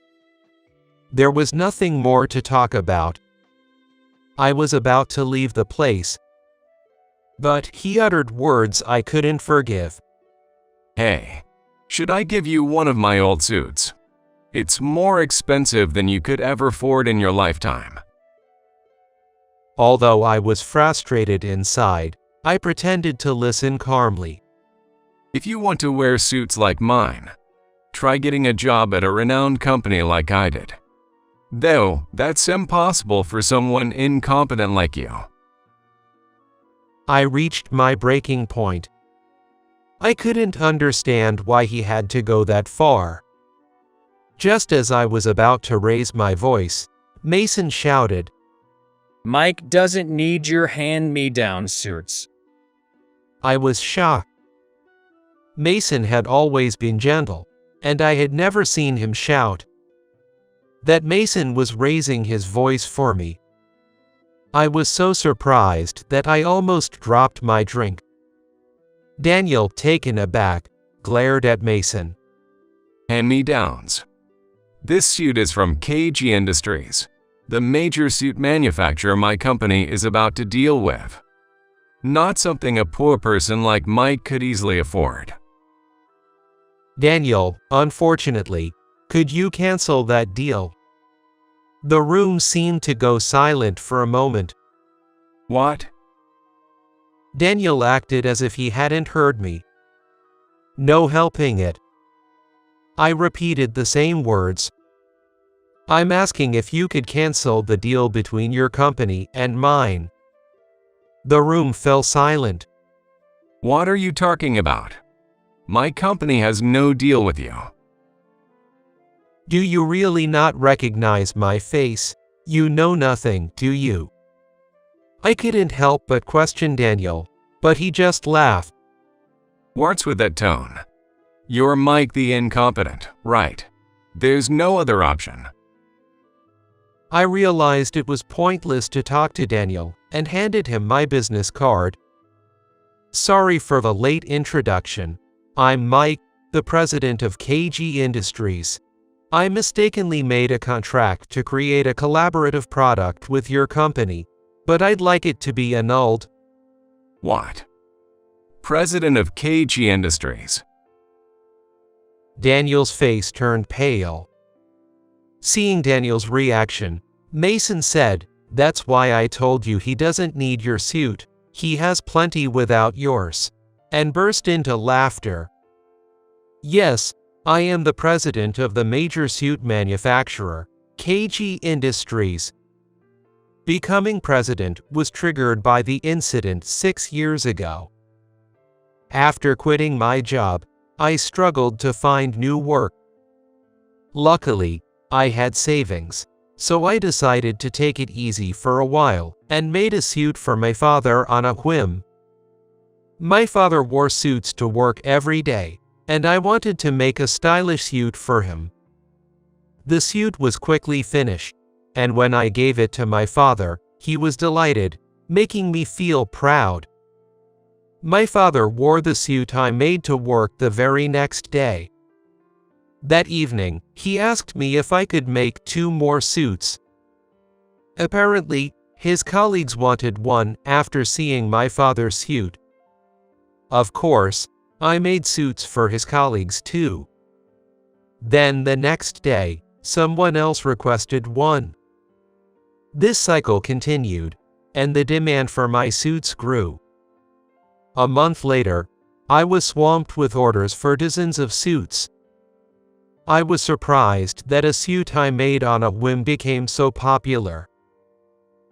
Speaker 11: There was nothing more to talk about. I was about to leave the place, but he uttered words I couldn't forgive.
Speaker 10: Hey, should I give you one of my old suits? It's more expensive than you could ever afford in your lifetime.
Speaker 11: Although I was frustrated inside, I pretended to listen calmly.
Speaker 10: If you want to wear suits like mine, try getting a job at a renowned company like I did. Though, that's impossible for someone incompetent like you.
Speaker 11: I reached my breaking point. I couldn't understand why he had to go that far. Just as I was about to raise my voice, Mason shouted,
Speaker 7: Mike doesn't need your hand-me-down suits.
Speaker 11: I was shocked. Mason had always been gentle, and I had never seen him shout. That Mason was raising his voice for me. I was so surprised that I almost dropped my drink. Daniel, taken aback, glared at Mason.
Speaker 10: Hand-me-downs. This suit is from KG Industries, the major suit manufacturer my company is about to deal with. Not something a poor person like Mike could easily afford.
Speaker 11: Daniel, unfortunately, could you cancel that deal? The room seemed to go silent for a moment.
Speaker 10: What?
Speaker 11: Daniel acted as if he hadn't heard me. No helping it. I repeated the same words. I'm asking if you could cancel the deal between your company and mine. The room fell silent.
Speaker 10: What are you talking about? My company has no deal with you.
Speaker 11: Do you really not recognize my face? You know nothing, do you? I couldn't help but question Daniel, but he just laughed.
Speaker 10: What's with that tone? You're Mike the incompetent, right? There's no other option.
Speaker 11: I realized it was pointless to talk to Daniel and handed him my business card. Sorry for the late introduction. I'm Mike, the president of KG Industries. I mistakenly made a contract to create a collaborative product with your company, but I'd like it to be annulled.
Speaker 10: What? President of KG Industries.
Speaker 11: Daniel's face turned pale. Seeing Daniel's reaction, Mason said, "That's why I told you he doesn't need your suit, he has plenty without yours," and burst into laughter. Yes, I am the president of the major suit manufacturer, KG Industries. Becoming president was triggered by the incident 6 years ago. After quitting my job, I struggled to find new work. Luckily, I had savings, so I decided to take it easy for a while and made a suit for my father on a whim. My father wore suits to work every day, and I wanted to make a stylish suit for him. The suit was quickly finished, and when I gave it to my father, he was delighted, making me feel proud. My father wore the suit I made to work the very next day. That evening, he asked me if I could make 2 more suits. Apparently, his colleagues wanted one after seeing my father's suit. Of course, I made suits for his colleagues too. Then the next day, someone else requested one. This cycle continued, and the demand for my suits grew. A month later, I was swamped with orders for dozens of suits. I was surprised that a suit I made on a whim became so popular.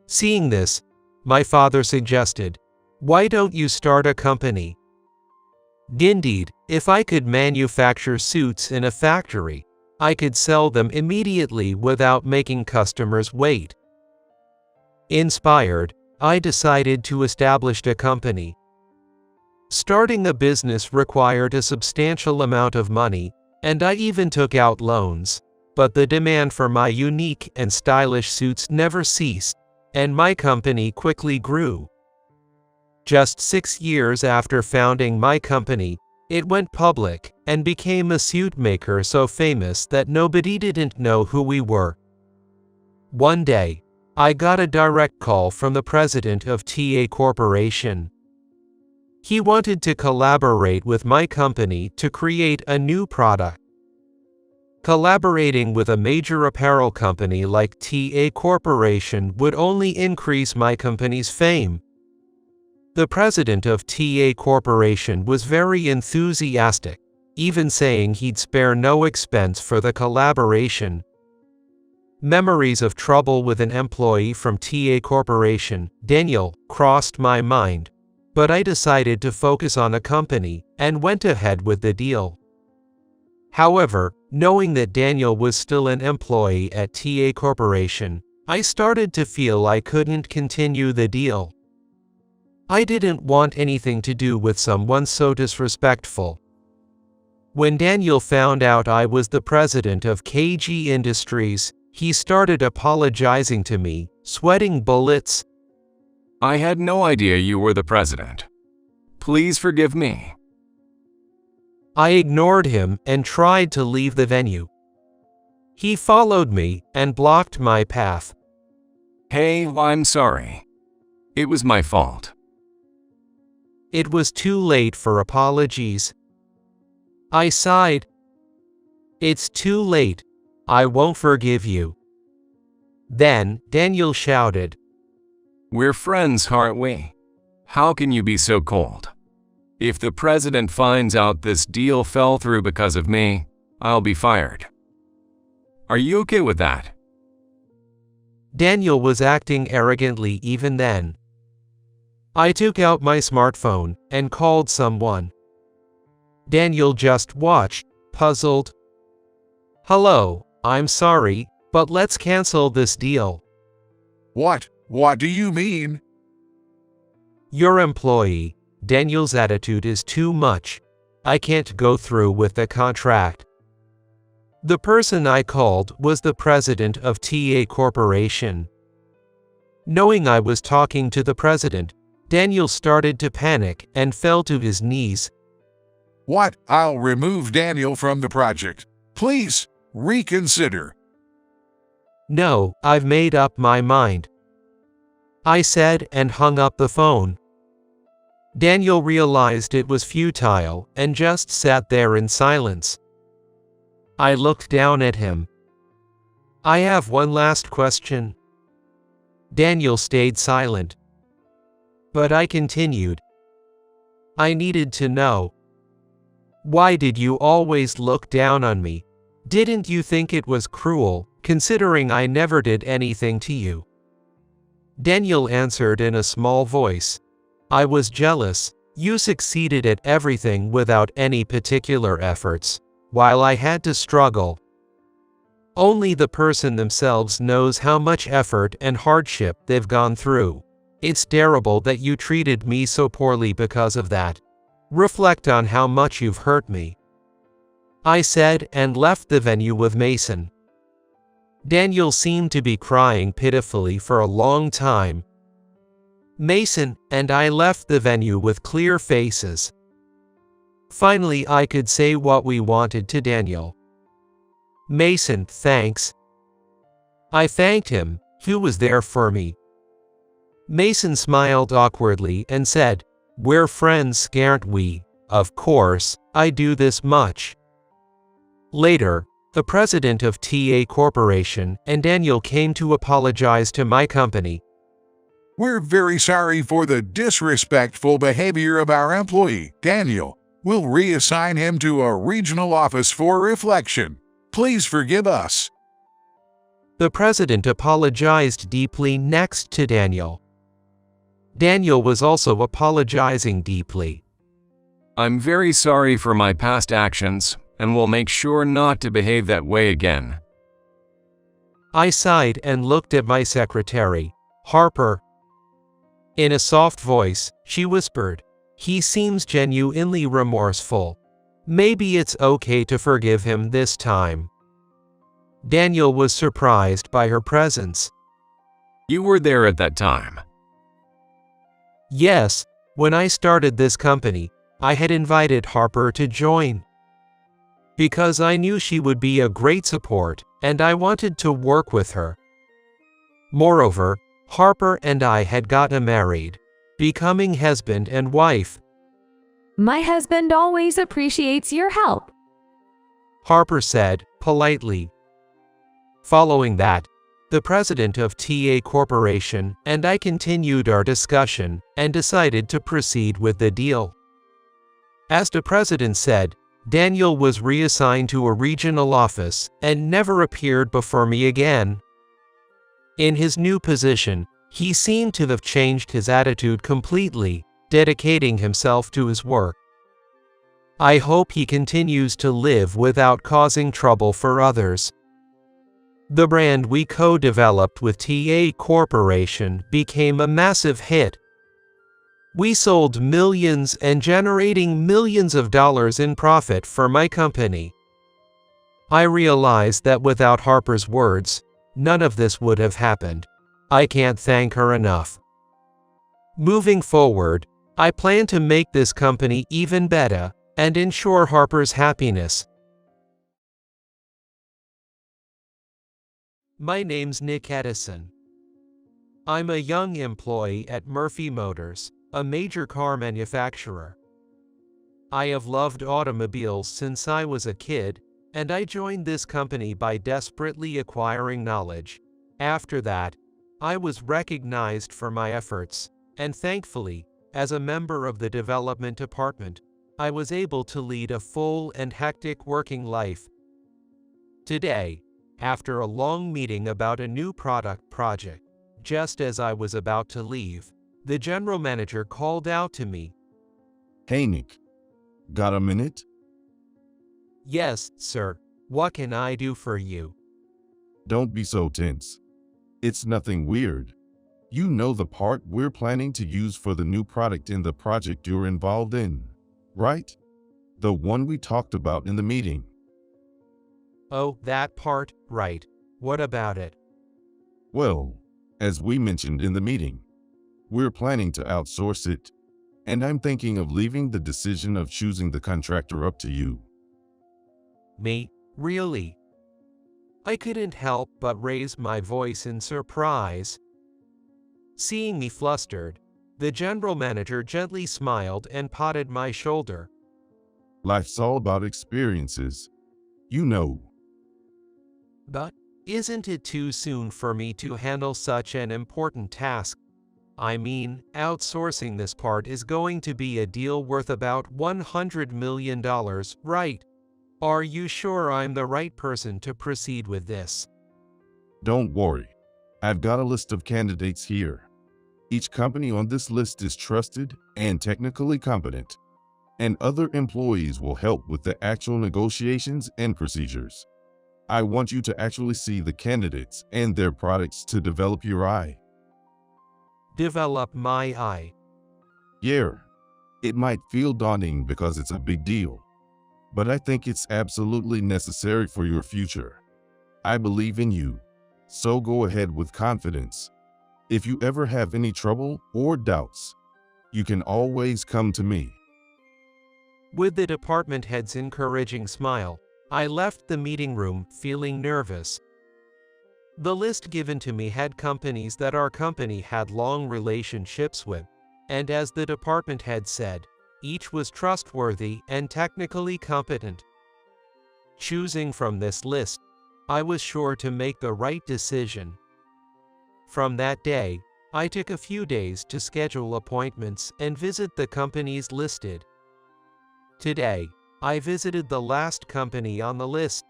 Speaker 11: Seeing this, my father suggested, "Why don't you start a company?" Indeed, if I could manufacture suits in a factory, I could sell them immediately without making customers wait. Inspired, I decided to establish a company. Starting a business required a substantial amount of money, and I even took out loans, but the demand for my unique and stylish suits never ceased, and my company quickly grew. Just 6 years after founding my company, it went public and became a suit maker so famous that nobody didn't know who we were. One day, I got a direct call from the president of TA Corporation. He wanted to collaborate with my company to create a new product. Collaborating with a major apparel company like TA Corporation would only increase my company's fame. The president of TA Corporation was very enthusiastic, even saying he'd spare no expense for the collaboration. Memories of trouble with an employee from TA Corporation, Daniel, crossed my mind, but I decided to focus on a company and went ahead with the deal. However, knowing that Daniel was still an employee at TA Corporation, I started to feel I couldn't continue the deal. I didn't want anything to do with someone so disrespectful. When Daniel found out I was the president of KG Industries, he started apologizing to me, sweating bullets.
Speaker 10: I had no idea you were the president. Please forgive me.
Speaker 11: I ignored him and tried to leave the venue. He followed me and blocked my path.
Speaker 10: Hey, I'm sorry. It was my fault.
Speaker 11: It was too late for apologies. I sighed. It's too late. I won't forgive you. Then Daniel shouted,
Speaker 10: We're friends, aren't we? How can you be so cold? If the president finds out this deal fell through because of me, I'll be fired. Are you okay with that?
Speaker 11: Daniel was acting arrogantly even then. I took out my smartphone and called someone. Daniel just watched, puzzled. Hello, I'm sorry, but let's cancel this deal.
Speaker 16: What? What do you mean?
Speaker 11: Your employee, Daniel's attitude is too much. I can't go through with the contract. The person I called was the president of TA Corporation. Knowing I was talking to the president, Daniel started to panic and fell to his knees.
Speaker 16: What? I'll remove Daniel from the project. Please, reconsider.
Speaker 11: No, I've made up my mind, I said and hung up the phone. Daniel realized it was futile and just sat there in silence. I looked down at him. I have one last question. Daniel stayed silent. But I continued. I needed to know. Why did you always look down on me? Didn't you think it was cruel, considering I never did anything to you? Daniel answered in a small voice. I was jealous. You succeeded at everything without any particular efforts, while I had to struggle. Only the person themselves knows how much effort and hardship they've gone through. It's terrible that you treated me so poorly because of that. Reflect on how much you've hurt me, I said and left the venue with Mason. Daniel seemed to be crying pitifully for a long time. Mason and I left the venue with clear faces. Finally, I could say what we wanted to Daniel. Mason, thanks. I thanked him. He was there for me. Mason smiled awkwardly and said, We're friends, aren't we? Of course, I do this much. Later, the president of TA Corporation and Daniel came to apologize to my company.
Speaker 16: We're very sorry for the disrespectful behavior of our employee, Daniel. We'll reassign him to a regional office for reflection. Please forgive us.
Speaker 11: The president apologized deeply next to Daniel. Daniel was also apologizing deeply.
Speaker 10: I'm very sorry for my past actions, and will make sure not to behave that way again.
Speaker 11: I sighed and looked at my secretary, Harper. In a soft voice, she whispered, He seems genuinely remorseful. Maybe it's okay to forgive him this time. Daniel was surprised by her presence.
Speaker 10: You were there at that time.
Speaker 11: Yes, when I started this company, I had invited Harper to join. Because I knew she would be a great support, and I wanted to work with her. Moreover, Harper and I had gotten married, becoming husband and wife.
Speaker 12: My husband always appreciates your help,
Speaker 11: Harper said, politely. Following that, the president of TA Corporation and I continued our discussion and decided to proceed with the deal. As the president said, Daniel was reassigned to a regional office and never appeared before me again. In his new position, he seemed to have changed his attitude completely, dedicating himself to his work. I hope he continues to live without causing trouble for others. The brand we co-developed with TA Corporation became a massive hit. We sold millions and generating millions of dollars in profit for my company. I realized that without Harper's words, none of this would have happened. I can't thank her enough. Moving forward, I plan to make this company even better and ensure Harper's happiness. My name's Nick Edison. I'm a young employee at Murphy Motors, a major car manufacturer. I have loved automobiles since I was a kid, and I joined this company by desperately acquiring knowledge. After that, I was recognized for my efforts, and thankfully, as a member of the development department, I was able to lead a full and hectic working life. Today, after a long meeting about a new product project, just as I was about to leave, the general manager called out to me.
Speaker 1: Hey Nick, got a minute?
Speaker 11: Yes, sir. What can I do for you?
Speaker 1: Don't be so tense. It's nothing weird. You know the part we're planning to use for the new product in the project you're involved in, right? The one we talked about in the meeting.
Speaker 11: Oh, that part, right. What about it?
Speaker 1: Well, as we mentioned in the meeting, we're planning to outsource it, and I'm thinking of leaving the decision of choosing the contractor up to you.
Speaker 11: Me? Really? I couldn't help but raise my voice in surprise. Seeing me flustered, the general manager gently smiled and patted my shoulder.
Speaker 1: Life's all about experiences, you know.
Speaker 11: But isn't it too soon for me to handle such an important task? I mean, outsourcing this part is going to be a deal worth about $100 million, right? Are you sure I'm the right person to proceed with this?
Speaker 1: Don't worry. I've got a list of candidates here. Each company on this list is trusted and technically competent, and other employees will help with the actual negotiations and procedures. I want you to actually see the candidates and their products to develop your eye.
Speaker 11: Develop my eye.
Speaker 1: Yeah, it might feel daunting because it's a big deal, but I think it's absolutely necessary for your future. I believe in you, so go ahead with confidence. If you ever have any trouble or doubts, you can always come to me.
Speaker 11: With the department head's encouraging smile, I left the meeting room feeling nervous. The list given to me had companies that our company had long relationships with, and as the department head said, each was trustworthy and technically competent. Choosing from this list, I was sure to make the right decision. From that day, I took a few days to schedule appointments and visit the companies listed. Today, I visited the last company on the list.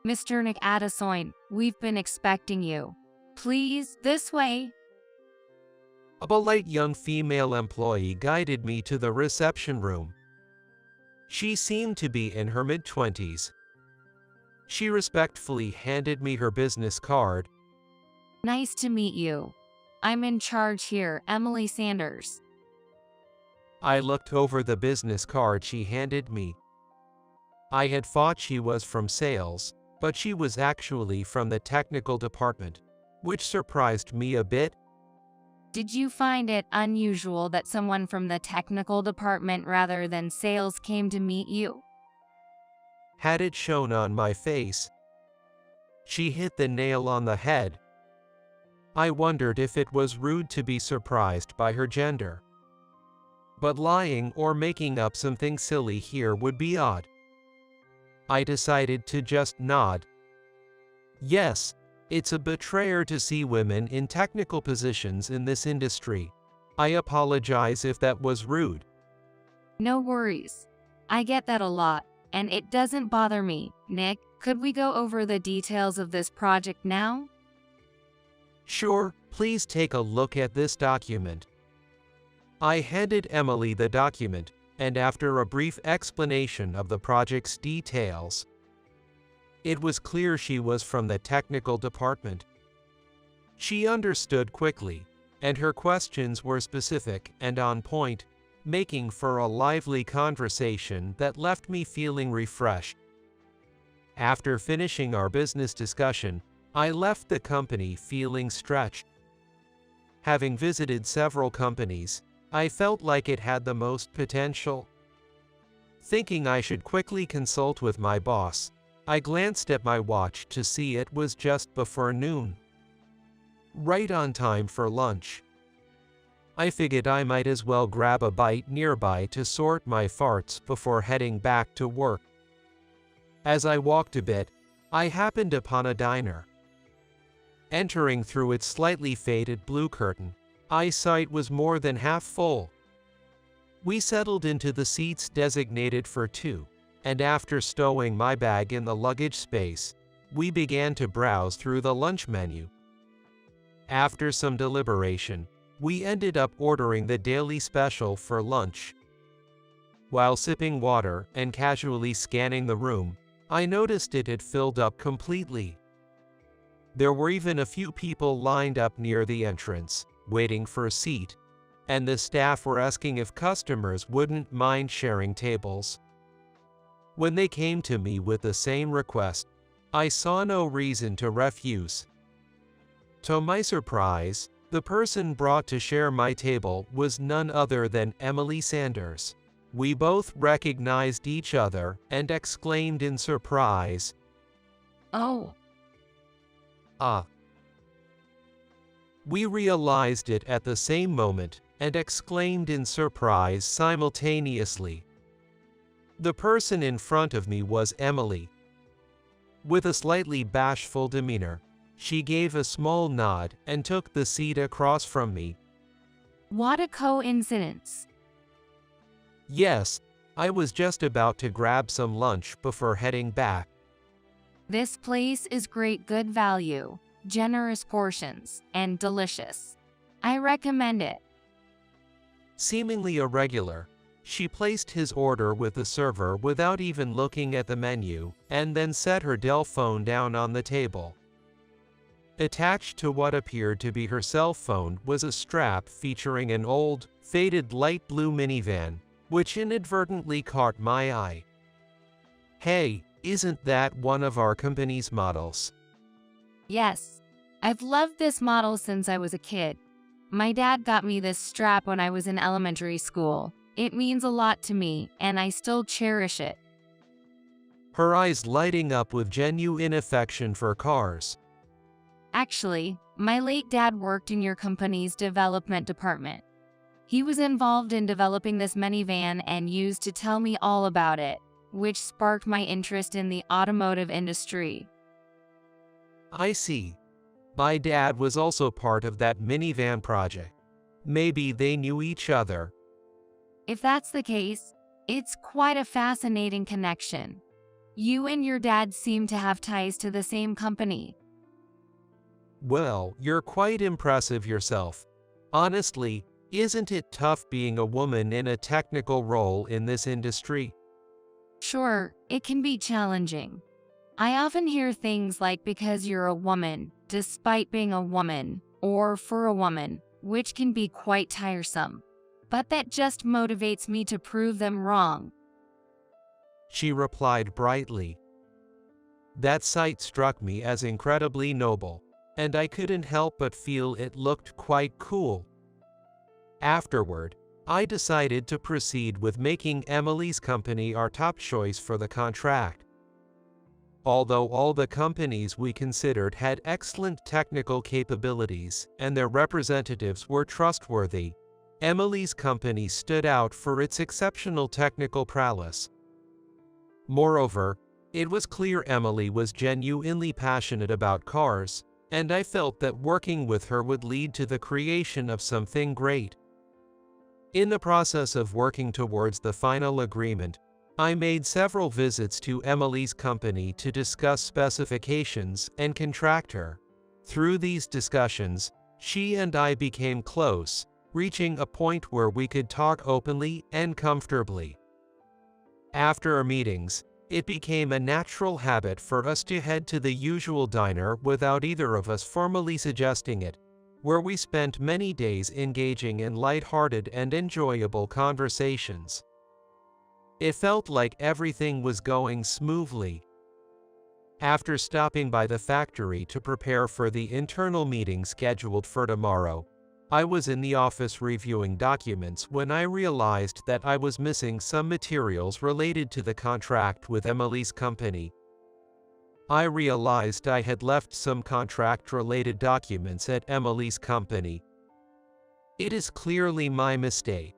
Speaker 17: Mr. Nick Edison, we've been expecting you. Please, this way.
Speaker 11: A polite young female employee guided me to the reception room. She seemed to be in her mid-20s. She respectfully handed me her business card.
Speaker 17: Nice to meet you. I'm in charge here, Emily Sanders.
Speaker 11: I looked over the business card she handed me. I had thought she was from sales, but she was actually from the technical department, which surprised me a bit.
Speaker 17: Did you find it unusual that someone from the technical department rather than sales came to meet you?
Speaker 11: Had it shown on my face? She hit the nail on the head. I wondered if it was rude to be surprised by her gender. But lying or making up something silly here would be odd. I decided to just nod. Yes, it's a betrayer to see women in technical positions in this industry. I apologize if that was rude.
Speaker 17: No worries. I get that a lot, and it doesn't bother me. Nick, could we go over the details of this project now?
Speaker 11: Sure, please take a look at this document. I handed Emily the document, and after a brief explanation of the project's details, it was clear she was from the technical department. She understood quickly, and her questions were specific and on point, making for a lively conversation that left me feeling refreshed. After finishing our business discussion, I left the company feeling stretched. Having visited several companies, I felt like it had the most potential. Thinking I should quickly consult with my boss, I glanced at my watch to see it was just before noon. Right on time for lunch. I figured I might as well grab a bite nearby to sort my farts before heading back to work. As I walked a bit, I happened upon a diner. Entering through its slightly faded blue curtain, eyesight was more than half full. We settled into the seats designated for two, and after stowing my bag in the luggage space, we began to browse through the lunch menu. After some deliberation, we ended up ordering the daily special for lunch. While sipping water and casually scanning the room, I noticed it had filled up completely. There were even a few people lined up near the entrance, waiting for a seat, and the staff were asking if customers wouldn't mind sharing tables. When they came to me with the same request, I saw no reason to refuse. To my surprise, the person brought to share my table was none other than Emily Sanders. We both recognized each other and exclaimed in surprise,
Speaker 17: "Oh."
Speaker 11: We realized it at the same moment and exclaimed in surprise simultaneously. The person in front of me was Emily. With a slightly bashful demeanor, she gave a small nod and took the seat across from me.
Speaker 17: What a coincidence.
Speaker 11: Yes, I was just about to grab some lunch before heading back.
Speaker 17: This place is great, good value, generous portions, and delicious. I recommend it.
Speaker 11: Seemingly a regular, she placed his order with the server without even looking at the menu, and then set her Dell phone down on the table. Attached to what appeared to be her cell phone was a strap featuring an old, faded light blue minivan, which inadvertently caught my eye. Hey, isn't that one of our company's models?
Speaker 17: Yes. I've loved this model since I was a kid. My dad got me this strap when I was in elementary school. It means a lot to me, and I still cherish it.
Speaker 11: Her eyes lighting up with genuine affection for cars.
Speaker 17: Actually, my late dad worked in your company's development department. He was involved in developing this minivan and used to tell me all about it, which sparked my interest in the automotive industry.
Speaker 11: I see. My dad was also part of that minivan project. Maybe they knew each other.
Speaker 17: If that's the case, it's quite a fascinating connection. You and your dad seem to have ties to the same company.
Speaker 11: Well, you're quite impressive yourself. Honestly, isn't it tough being a woman in a technical role in this industry?
Speaker 17: Sure, it can be challenging. I often hear things like because you're a woman, despite being a woman, or for a woman, which can be quite tiresome. But that just motivates me to prove them wrong.
Speaker 11: She replied brightly. That sight struck me as incredibly noble, and I couldn't help but feel it looked quite cool. Afterward, I decided to proceed with making Emily's company our top choice for the contract. Although all the companies we considered had excellent technical capabilities and their representatives were trustworthy, Emily's company stood out for its exceptional technical prowess. Moreover, it was clear Emily was genuinely passionate about cars, and I felt that working with her would lead to the creation of something great. In the process of working towards the final agreement, I made several visits to Emily's company to discuss specifications and contract her. Through these discussions, she and I became close, reaching a point where we could talk openly and comfortably. After our meetings, it became a natural habit for us to head to the usual diner without either of us formally suggesting it. where we spent many days engaging in light-hearted and enjoyable conversations. It felt like everything was going smoothly. After stopping by the factory to prepare for the internal meeting scheduled for tomorrow, I was in the office reviewing documents when I realized that I was missing some materials related to the contract with Emily's company. I realized I had left some contract-related documents at Emily's company. It is clearly my mistake.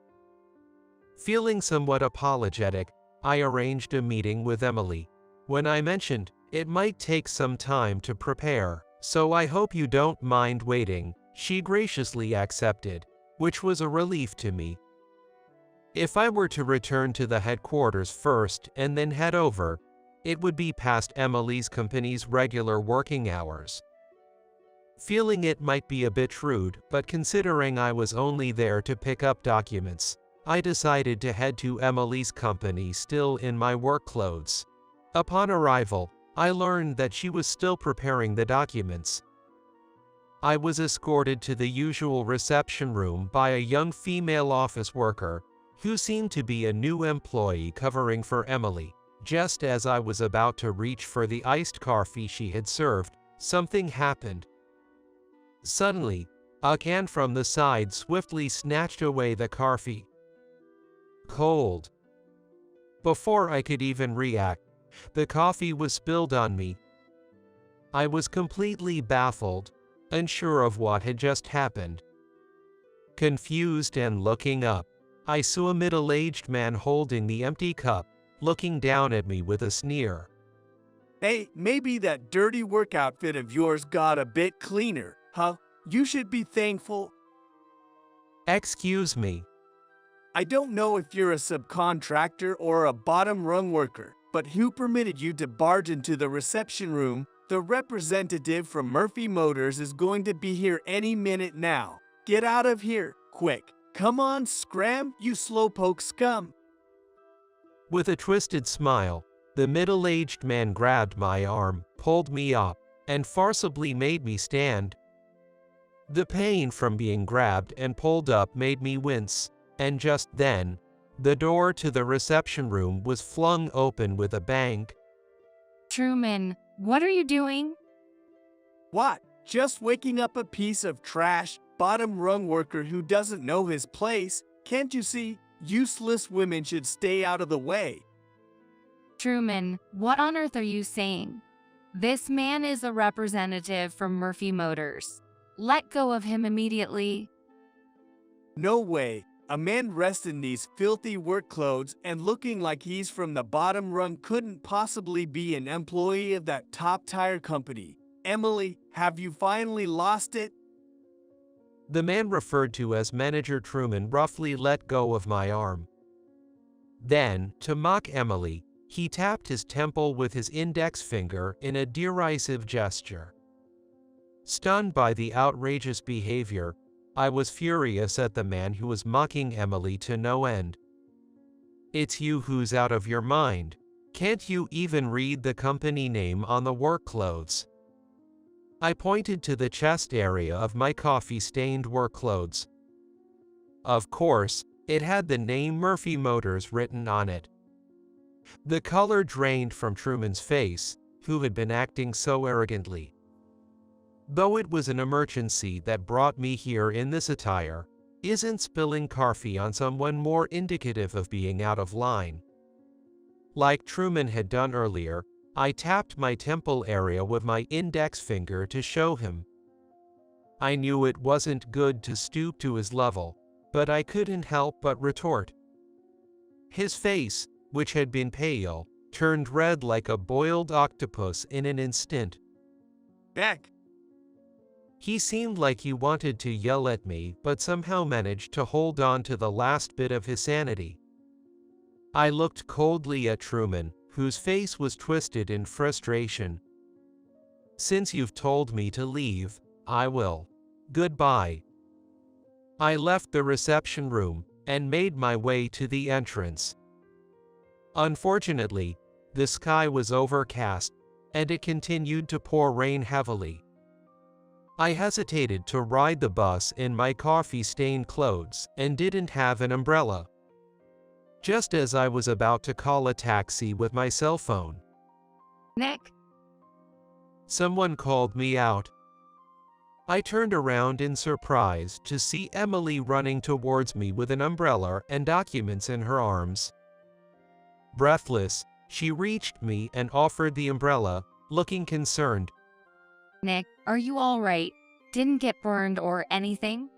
Speaker 11: Feeling somewhat apologetic, I arranged a meeting with Emily. When I mentioned it might take some time to prepare, so I hope you don't mind waiting, she graciously accepted, which was a relief to me. If I were to return to the headquarters first and then head over, it would be past Emily's company's regular working hours. Feeling it might be a bit rude, but considering I was only there to pick up documents, I decided to head to Emily's company still in my work clothes. Upon arrival, I learned that she was still preparing the documents. I was escorted to the usual reception room by a young female office worker, who seemed to be a new employee covering for Emily. Just as I was about to reach for the iced coffee she had served, something happened. Suddenly, a can from the side swiftly snatched away the coffee. Cold. Before I could even react, the coffee was spilled on me. I was completely baffled, unsure of what had just happened. Confused and looking up, I saw a middle-aged man holding the empty cup, looking down at me with a sneer.
Speaker 2: Hey, maybe that dirty work outfit of yours got a bit cleaner, huh? You should be thankful.
Speaker 11: Excuse me.
Speaker 2: I don't know if you're a subcontractor or a bottom-rung worker, but who permitted you to barge into the reception room? The representative from Murphy Motors is going to be here any minute now. Get out of here, quick. Come on, scram, you slowpoke scum.
Speaker 11: With a twisted smile, the middle-aged man grabbed my arm, pulled me up, and forcibly made me stand. The pain from being grabbed and pulled up made me wince, and just then, the door to the reception room was flung open with a bang.
Speaker 17: Truman, what are you doing?
Speaker 2: What? Just waking up a piece of trash, bottom-rung worker who doesn't know his place? Can't you see? Useless women should stay out of the way.
Speaker 17: Truman, what on earth are you saying? This man is a representative from Murphy Motors. Let go of him immediately.
Speaker 2: No way. A man dressed in these filthy work clothes and looking like he's from the bottom rung couldn't possibly be an employee of that top tire company. Emily, have you finally lost it?
Speaker 11: The man referred to as Manager Truman roughly let go of my arm. Then, to mock Emily, he tapped his temple with his index finger in a derisive gesture. Stunned by the outrageous behavior, I was furious at the man who was mocking Emily to no end. It's you who's out of your mind. Can't you even read the company name on the work clothes? I pointed to the chest area of my coffee-stained work clothes. Of course, it had the name Murphy Motors written on it. The color drained from Truman's face, who had been acting so arrogantly. Though it was an emergency that brought me here in this attire, isn't spilling coffee on someone more indicative of being out of line? Like Truman had done earlier, I tapped my temple area with my index finger to show him. I knew it wasn't good to stoop to his level, but I couldn't help but retort. His face, which had been pale, turned red like a boiled octopus in an instant.
Speaker 2: Back!
Speaker 11: He seemed like he wanted to yell at me, but somehow managed to hold on to the last bit of his sanity. I looked coldly at Truman, whose face was twisted in frustration. Since you've told me to leave, I will. Goodbye. I left the reception room and made my way to the entrance. Unfortunately, the sky was overcast, and it continued to pour rain heavily. I hesitated to ride the bus in my coffee-stained clothes and didn't have an umbrella. Just as I was about to call a taxi with my cell phone,
Speaker 17: Nick,
Speaker 11: someone called me out. I turned around in surprise to see Emily running towards me with an umbrella and documents in her arms. Breathless, she reached me and offered the umbrella, looking concerned.
Speaker 17: Nick, are you all right? Didn't get burned or anything?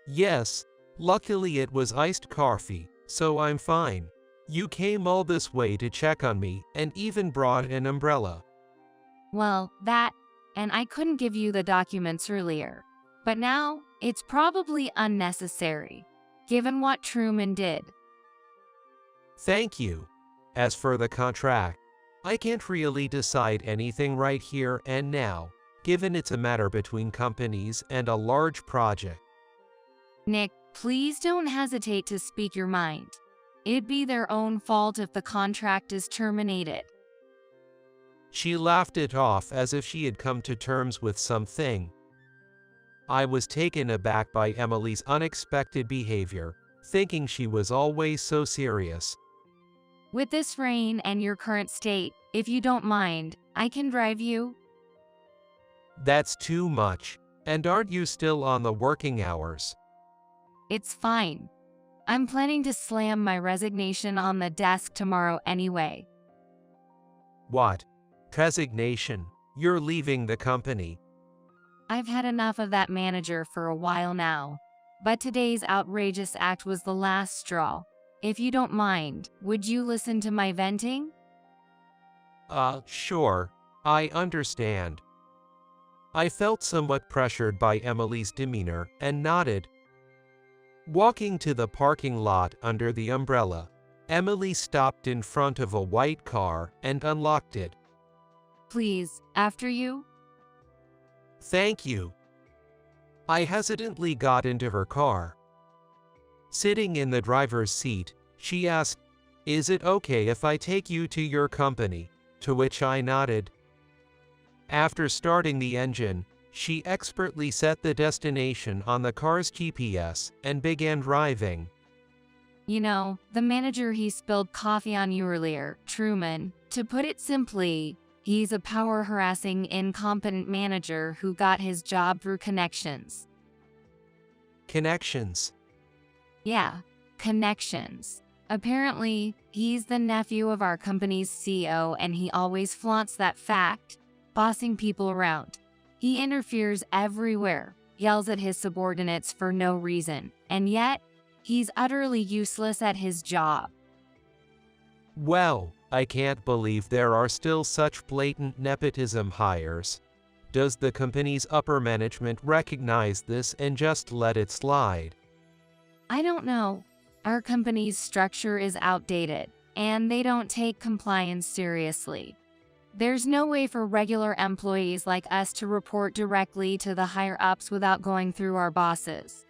Speaker 11: Yes, luckily it was iced coffee, so I'm fine. You came all this way to check on me and even brought an umbrella.
Speaker 17: Well, and I couldn't give you the documents earlier. But now, it's probably unnecessary, given what Truman did.
Speaker 11: Thank you. As for the contract, I can't really decide anything right here and now, given it's a matter between companies and a large project.
Speaker 17: Nick, please don't hesitate to speak your mind. It'd be their own fault if the contract is terminated.
Speaker 11: She laughed it off as if she had come to terms with something. I was taken aback by Emily's unexpected behavior, thinking she was always so serious.
Speaker 17: With this rain and your current state, if you don't mind, I can drive you.
Speaker 11: That's too much. And aren't you still on the working hours?
Speaker 17: It's fine. I'm planning to slam my resignation on the desk tomorrow anyway.
Speaker 11: What? Resignation? You're leaving the company?
Speaker 17: I've had enough of that manager for a while now. But today's outrageous act was the last straw. If you don't mind, would you listen to my venting?
Speaker 11: Sure. I understand. I felt somewhat pressured by Emily's demeanor and nodded. Walking to the parking lot under the umbrella, Emily stopped in front of a white car and unlocked it.
Speaker 17: Please, after you?
Speaker 11: Thank you. I hesitantly got into her car. Sitting in the driver's seat, she asked, "Is it okay if I take you to your company?" To which I nodded. After starting the engine, she expertly set the destination on the car's GPS and began driving.
Speaker 17: You know, the manager he spilled coffee on you earlier, Truman, to put it simply, he's a power-harassing, incompetent manager who got his job through connections.
Speaker 11: Connections?
Speaker 17: Yeah, connections. Apparently, he's the nephew of our company's CEO and he always flaunts that fact, bossing people around. He interferes everywhere, yells at his subordinates for no reason, and yet, he's utterly useless at his job.
Speaker 11: Well, I can't believe there are still such blatant nepotism hires. Does the company's upper management recognize this and just let it slide?
Speaker 17: I don't know. Our company's structure is outdated, and they don't take compliance seriously. There's no way for regular employees like us to report directly to the higher-ups without going through our bosses.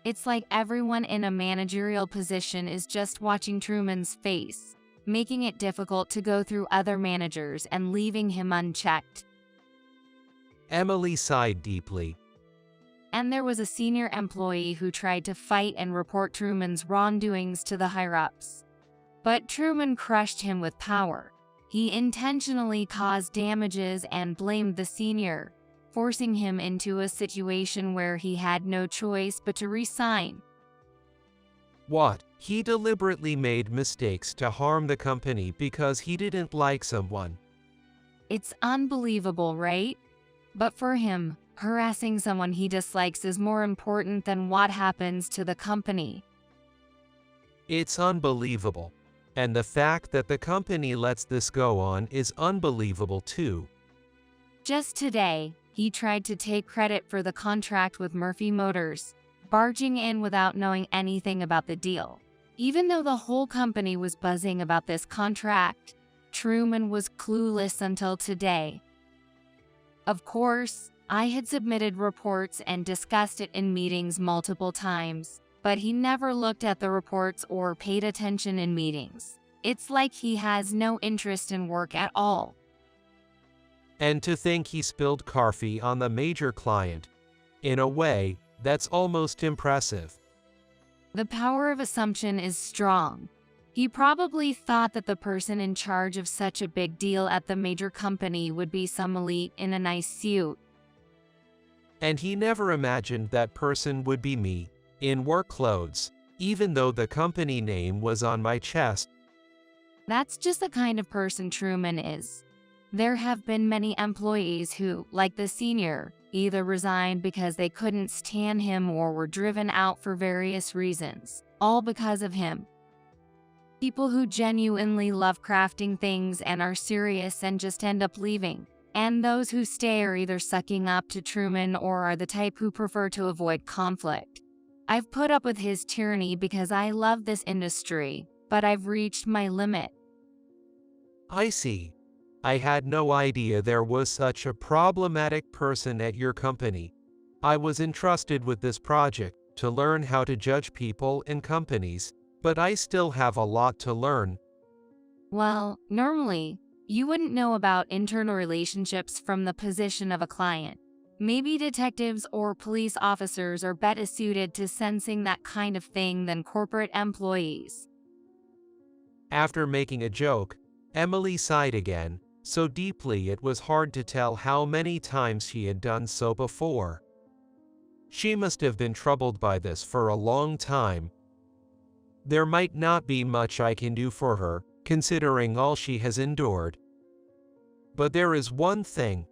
Speaker 17: It's like everyone in a managerial position is just watching Truman's face, making it difficult to go through other managers and leaving him unchecked.
Speaker 11: Emily sighed deeply.
Speaker 17: And there was a senior employee who tried to fight and report Truman's wrongdoings to the higher-ups. But Truman crushed him with power. He intentionally caused damages and blamed the senior, forcing him into a situation where he had no choice but to resign.
Speaker 11: What? He deliberately made mistakes to harm the company because he didn't like someone.
Speaker 17: It's unbelievable, right? But for him, harassing someone he dislikes is more important than what happens to the company.
Speaker 11: It's unbelievable. And the fact that the company lets this go on is unbelievable too.
Speaker 17: Just today, he tried to take credit for the contract with Murphy Motors, barging in without knowing anything about the deal. Even though the whole company was buzzing about this contract, Truman was clueless until today. Of course, I had submitted reports and discussed it in meetings multiple times, but he never looked at the reports or paid attention in meetings. It's like he has no interest in work at all.
Speaker 11: And to think he spilled coffee on the major client. In a way, that's almost impressive.
Speaker 17: The power of assumption is strong. He probably thought that the person in charge of such a big deal at the major company would be some elite in a nice suit.
Speaker 11: And he never imagined that person would be me, in work clothes, even though the company name was on my chest.
Speaker 17: That's just the kind of person Truman is. There have been many employees who, like the senior, either resigned because they couldn't stand him or were driven out for various reasons, all because of him. People who genuinely love crafting things and are serious and just end up leaving. And those who stay are either sucking up to Truman or are the type who prefer to avoid conflict. I've put up with his tyranny because I love this industry, but I've reached my limit.
Speaker 11: I see. I had no idea there was such a problematic person at your company. I was entrusted with this project to learn how to judge people and companies, but I still have a lot to learn.
Speaker 17: Well, normally, you wouldn't know about internal relationships from the position of a client. Maybe detectives or police officers are better suited to sensing that kind of thing than corporate employees.
Speaker 11: After making a joke, Emily sighed again, so deeply it was hard to tell how many times she had done so before. She must have been troubled by this for a long time. There might not be much I can do for her, considering all she has endured. But there is one thing.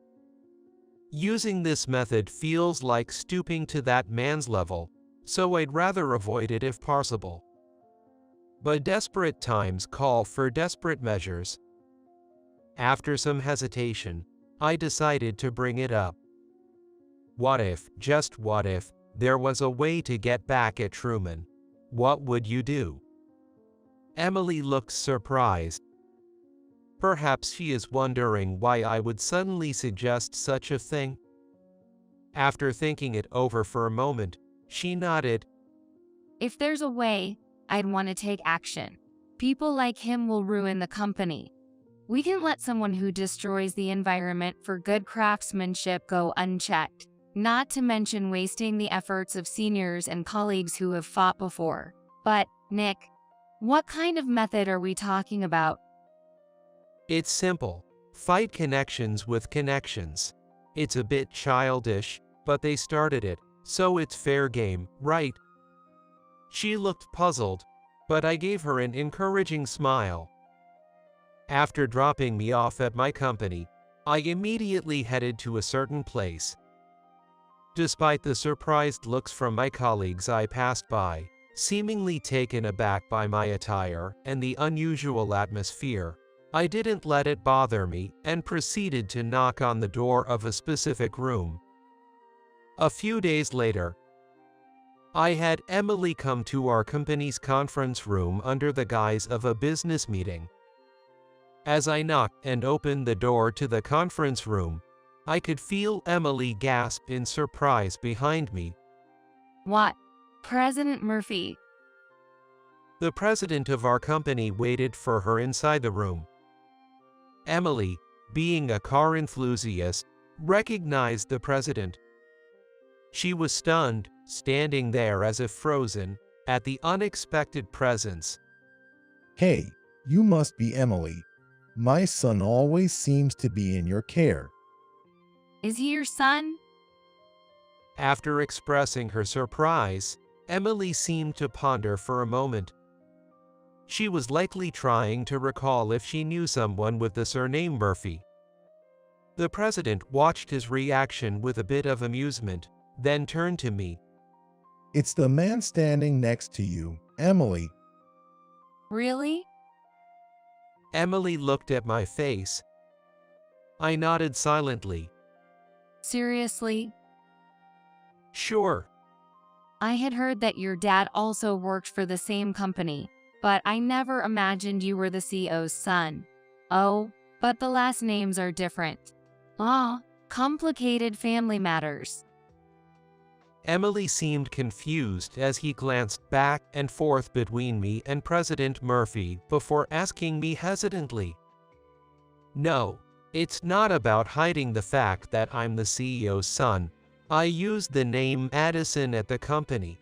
Speaker 11: Using this method feels like stooping to that man's level, so I'd rather avoid it if possible. But desperate times call for desperate measures. After some hesitation, I decided to bring it up. What if, just what if, there was a way to get back at Truman? What would you do? Emily looked surprised. Perhaps she is wondering why I would suddenly suggest such a thing. After thinking it over for a moment, she nodded.
Speaker 17: If there's a way, I'd want to take action. People like him will ruin the company. We can't let someone who destroys the environment for good craftsmanship go unchecked, not to mention wasting the efforts of seniors and colleagues who have fought before. But, Nick, what kind of method are we talking about?
Speaker 11: It's simple. Fight connections with connections. It's a bit childish, but they started it, so it's fair game, right? She looked puzzled, but I gave her an encouraging smile. After dropping me off at my company, I immediately headed to a certain place. Despite the surprised looks from my colleagues I passed by, seemingly taken aback by my attire and the unusual atmosphere, I didn't let it bother me and proceeded to knock on the door of a specific room. A few days later, I had Emily come to our company's conference room under the guise of a business meeting. As I knocked and opened the door to the conference room, I could feel Emily gasp in surprise behind me.
Speaker 17: What? President Murphy.
Speaker 11: The president of our company waited for her inside the room. Emily, being a car enthusiast, recognized the president. She was stunned, standing there as if frozen, at the unexpected presence.
Speaker 4: Hey, you must be Emily. My son always seems to be in your care.
Speaker 17: Is he your son?
Speaker 11: After expressing her surprise, Emily seemed to ponder for a moment. She was likely trying to recall if she knew someone with the surname Murphy. The president watched his reaction with a bit of amusement, then turned to me.
Speaker 4: It's the man standing next to you, Emily.
Speaker 17: Really?
Speaker 11: Emily looked at my face. I nodded silently.
Speaker 17: Seriously?
Speaker 11: Sure.
Speaker 17: I had heard that your dad also worked for the same company, but I never imagined you were the CEO's son. Oh, but the last names are different. Ah, complicated family matters.
Speaker 11: Emily seemed confused as he glanced back and forth between me and President Murphy before asking me hesitantly. No, It's not about hiding the fact that I'm the CEO's son. I use the name Addison at the company.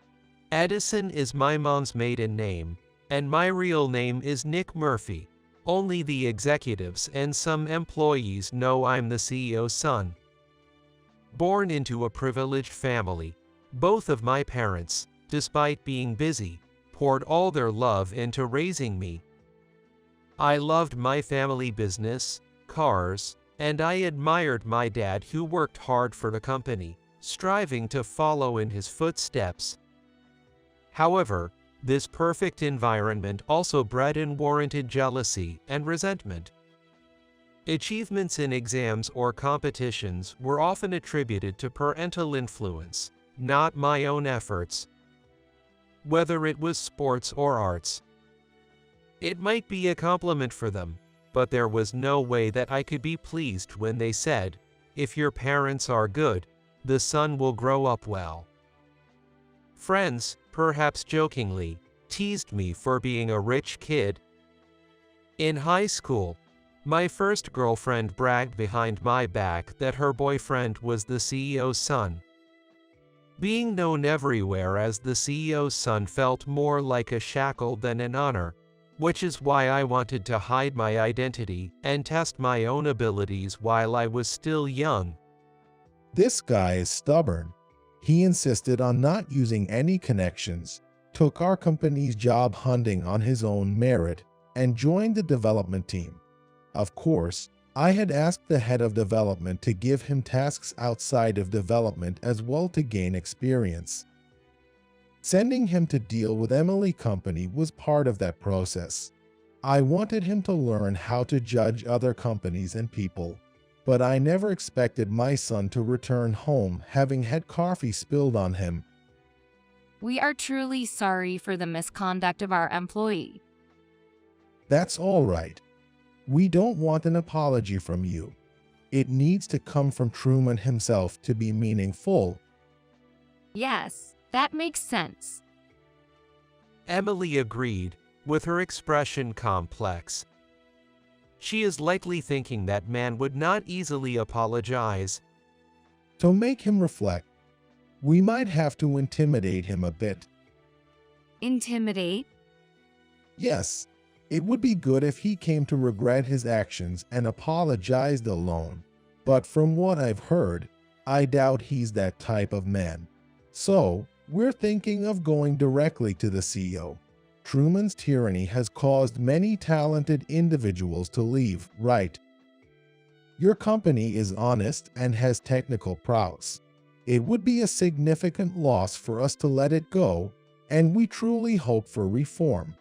Speaker 11: Addison is my mom's maiden name, and my real name is Nick Murphy. Only the executives and some employees know I'm the CEO's son. Born into a privileged family, both of my parents, despite being busy, poured all their love into raising me. I loved my family business, cars, and I admired my dad who worked hard for the company, striving to follow in his footsteps. However, this perfect environment also bred unwarranted jealousy and resentment. Achievements in exams or competitions were often attributed to parental influence, not my own efforts. Whether it was sports or arts, it might be a compliment for them, but there was no way that I could be pleased when they said, "If your parents are good, the son will grow up well." Friends, perhaps jokingly, teased me for being a rich kid. In high school, my first girlfriend bragged behind my back that her boyfriend was the CEO's son. Being known everywhere as the CEO's son felt more like a shackle than an honor, which is why I wanted to hide my identity and test my own abilities while I was still young.
Speaker 4: This guy is stubborn. He insisted on not using any connections, took our company's job hunting on his own merit, and joined the development team. Of course, I had asked the head of development to give him tasks outside of development as well to gain experience. Sending him to deal with Emily Company was part of that process. I wanted him to learn how to judge other companies and people. But I never expected my son to return home having had coffee spilled on him.
Speaker 17: We are truly sorry for the misconduct of our employee.
Speaker 4: That's all right. We don't want an apology from you. It needs to come from Truman himself to be meaningful.
Speaker 17: Yes, that makes sense.
Speaker 11: Emily agreed, with her expression complex. She is likely thinking that man would not easily apologize.
Speaker 4: To make him reflect, we might have to intimidate him a bit.
Speaker 17: Intimidate?
Speaker 4: Yes, it would be good if he came to regret his actions and apologized alone. But from what I've heard, I doubt he's that type of man. So, we're thinking of going directly to the CEO. Truman's tyranny has caused many talented individuals to leave, right? Your company is honest and has technical prowess. It would be a significant loss for us to let it go, and we truly hope for reform.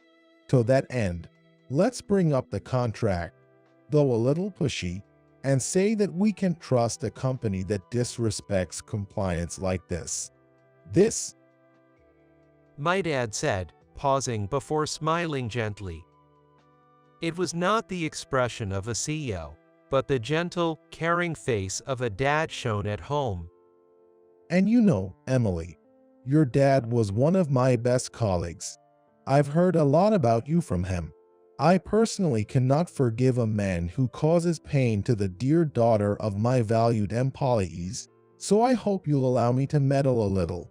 Speaker 4: To that end, let's bring up the contract, though a little pushy, and say that we can trust a company that disrespects compliance like this.
Speaker 11: My dad said, pausing before smiling gently. It was not the expression of a CEO, but the gentle, caring face of a dad shown at home.
Speaker 4: And you know, Emily, your dad was one of my best colleagues. I've heard a lot about you from him. I personally cannot forgive a man who causes pain to the dear daughter of my valued employees, so I hope you'll allow me to meddle a little.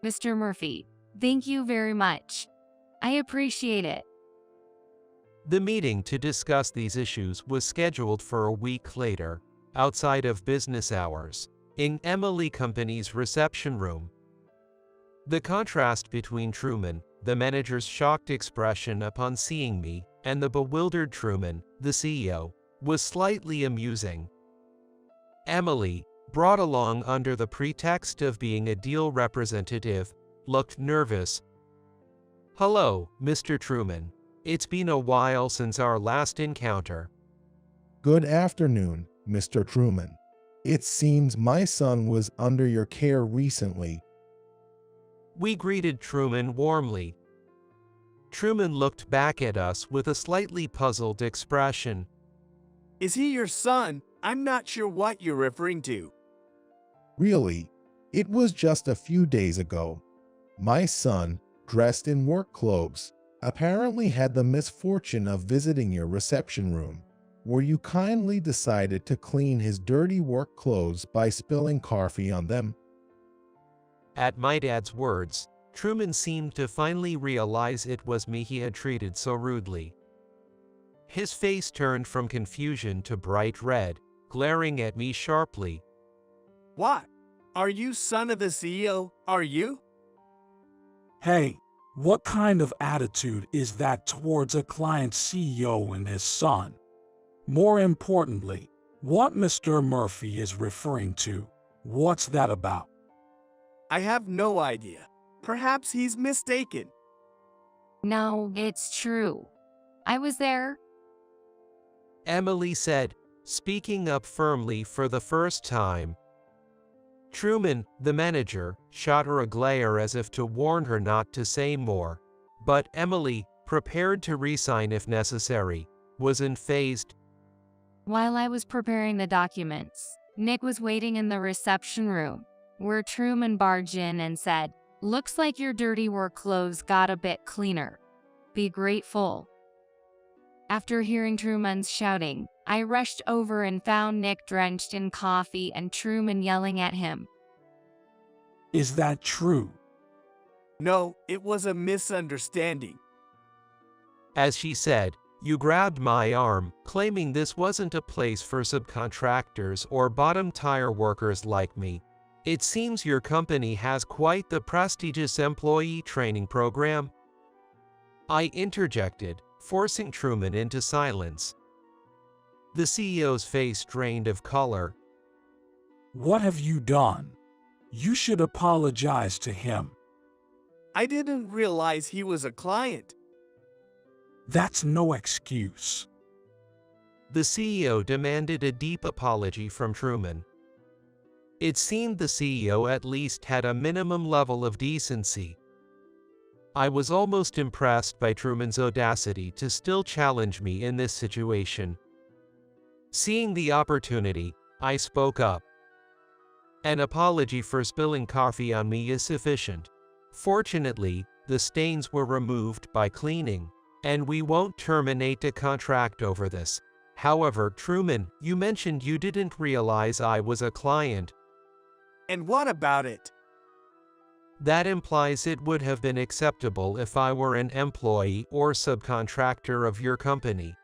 Speaker 17: Mr. Murphy, thank you very much. I appreciate it.
Speaker 11: The meeting to discuss these issues was scheduled for a week later, outside of business hours, in Emily Company's reception room. The contrast between Truman, the manager's shocked expression upon seeing me, and the bewildered Truman, the CEO, was slightly amusing. Emily, brought along under the pretext of being a deal representative, looked nervous. "Hello, Mr. Truman. It's been a while since our last encounter."
Speaker 4: Good afternoon, Mr. Truman. It seems my son was under your care recently.
Speaker 11: We greeted Truman warmly. Truman looked back at us with a slightly puzzled expression.
Speaker 2: Is he your son? I'm not sure what you're referring to.
Speaker 4: Really? It was just a few days ago. My son, dressed in work clothes, apparently had the misfortune of visiting your reception room. where you kindly decided to clean his dirty work clothes by spilling coffee on them.
Speaker 11: At my dad's words, Truman seemed to finally realize it was me he had treated so rudely. His face turned from confusion to bright red, glaring at me sharply.
Speaker 2: What? Are you son of the CEO? Are you?
Speaker 6: Hey, what kind of attitude is that towards a client CEO and his son? More importantly, what Mr. Murphy is referring to, what's that about?
Speaker 2: I have no idea. Perhaps he's mistaken.
Speaker 17: No, it's true. I was there.
Speaker 11: Emily said, speaking up firmly for the first time. Truman, the manager, shot her a glare as if to warn her not to say more, but Emily, prepared to resign if necessary, was unfazed.
Speaker 17: While I was preparing the documents, Nick was waiting in the reception room, where Truman barged in and said, "Looks like your dirty work clothes got a bit cleaner. Be grateful." After hearing Truman's shouting, I rushed over and found Nick drenched in coffee and Truman yelling at him.
Speaker 6: Is that true?
Speaker 2: No, it was a misunderstanding.
Speaker 11: As she said, you grabbed my arm, claiming this wasn't a place for subcontractors or bottom-tier workers like me. It seems your company has quite the prestigious employee training program. I interjected, forcing Truman into silence. The CEO's face drained of color.
Speaker 6: What have you done? You should apologize to him.
Speaker 2: I didn't realize he was a client.
Speaker 6: That's no excuse.
Speaker 11: The CEO demanded a deep apology from Truman. It seemed the CEO at least had a minimum level of decency. I was almost impressed by Truman's audacity to still challenge me in this situation. Seeing the opportunity, I spoke up. An apology for spilling coffee on me is sufficient. Fortunately, the stains were removed by cleaning, and we won't terminate a contract over this. However, Truman, you mentioned you didn't realize I was a client.
Speaker 2: And what about it?
Speaker 11: That implies it would have been acceptable if I were an employee or subcontractor of your company.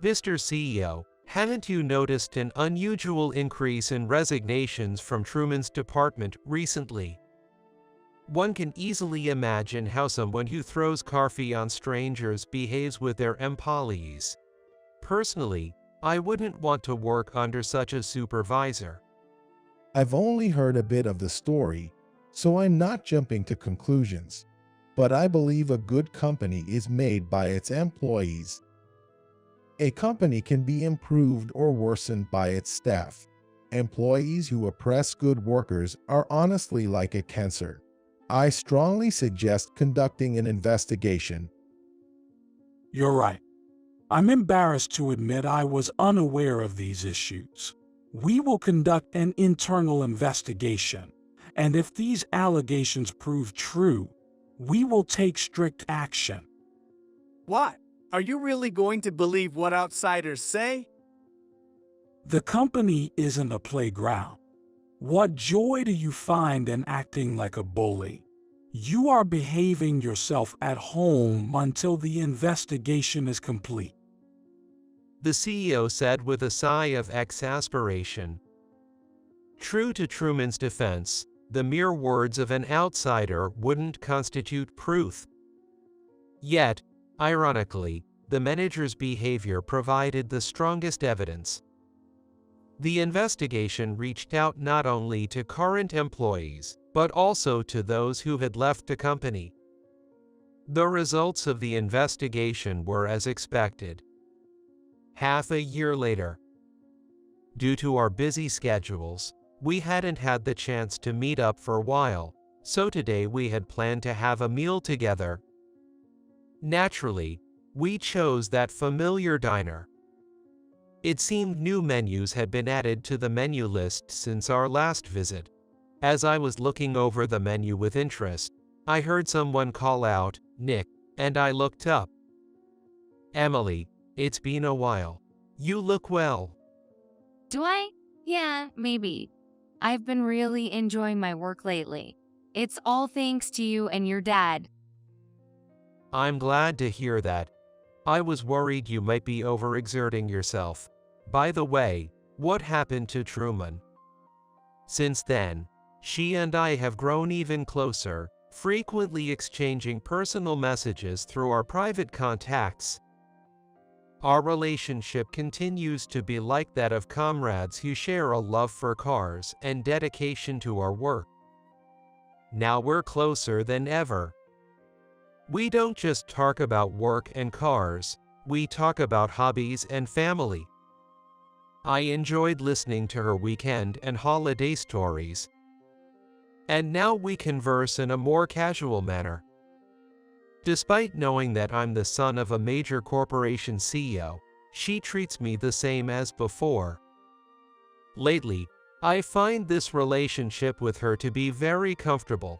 Speaker 11: Mr. CEO, haven't you noticed an unusual increase in resignations from Truman's department recently? One can easily imagine how someone who throws coffee on strangers behaves with their employees. Personally, I wouldn't want to work under such a supervisor.
Speaker 4: I've only heard a bit of the story, so I'm not jumping to conclusions. But I believe a good company is made by its employees. A company can be improved or worsened by its staff. Employees who oppress good workers are honestly like a cancer. I strongly suggest conducting an investigation.
Speaker 6: You're right. I'm embarrassed to admit I was unaware of these issues. We will conduct an internal investigation, and if these allegations prove true, we will take strict action.
Speaker 2: What? Are you really going to believe what outsiders say?
Speaker 6: The company isn't a playground. What joy do you find in acting like a bully? You are behaving yourself at home until the investigation is complete.
Speaker 11: The CEO said with a sigh of exasperation. True to Truman's defense, the mere words of an outsider wouldn't constitute proof. Yet, ironically, the manager's behavior provided the strongest evidence. The investigation reached out not only to current employees, but also to those who had left the company. The results of the investigation were as expected. Half a year later, due to our busy schedules, we hadn't had the chance to meet up for a while, so today we had planned to have a meal together. Naturally, we chose that familiar diner. It seemed new menus had been added to the menu list since our last visit. As I was looking over the menu with interest, I heard someone call out, "Nick," and I looked up. "Emily, it's been a while. You look well.
Speaker 17: Do I? Yeah, maybe. I've been really enjoying my work lately. It's all thanks to you and your dad.
Speaker 11: I'm glad to hear that. I was worried you might be overexerting yourself. By the way, what happened to Truman? Since then, she and I have grown even closer, frequently exchanging personal messages through our private contacts. Our relationship continues to be like that of comrades who share a love for cars and dedication to our work. Now we're closer than ever. We don't just talk about work and cars, we talk about hobbies and family. I enjoyed listening to her weekend and holiday stories. And now we converse in a more casual manner. Despite knowing that I'm the son of a major corporation CEO, she treats me the same as before. Lately, I find this relationship with her to be very comfortable.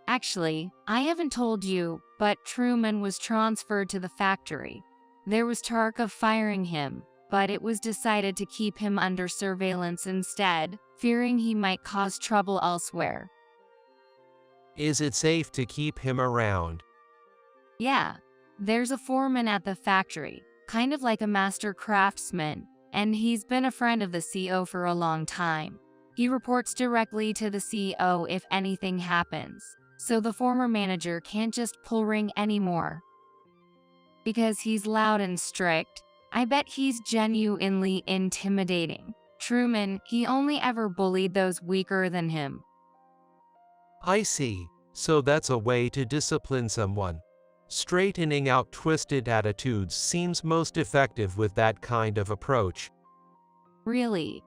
Speaker 17: Actually, I haven't told you, but Truman was transferred to the factory. There was talk of firing him, but it was decided to keep him under surveillance instead, fearing he might cause trouble elsewhere.
Speaker 11: Is it safe to keep him around?
Speaker 17: Yeah, there's a foreman at the factory, kind of like a master craftsman, and he's been a friend of the CEO for a long time. He reports directly to the CEO if anything happens, so the former manager can't just pull ring anymore. Because he's loud and strict, I bet he's genuinely intimidating. Truman, he only ever bullied those weaker than him.
Speaker 11: I see, so that's a way to discipline someone. Straightening out twisted attitudes seems most effective with that kind of approach.
Speaker 17: Really?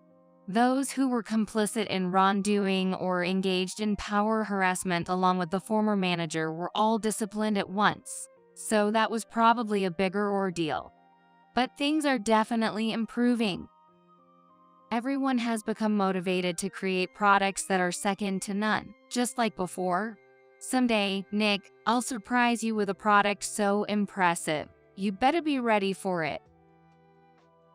Speaker 17: Those who were complicit in wrongdoing or engaged in power harassment along with the former manager were all disciplined at once, so that was probably a bigger ordeal. But things are definitely improving. Everyone has become motivated to create products that are second to none, just like before. Someday, Nick, I'll surprise you with a product so impressive. You better be ready for it.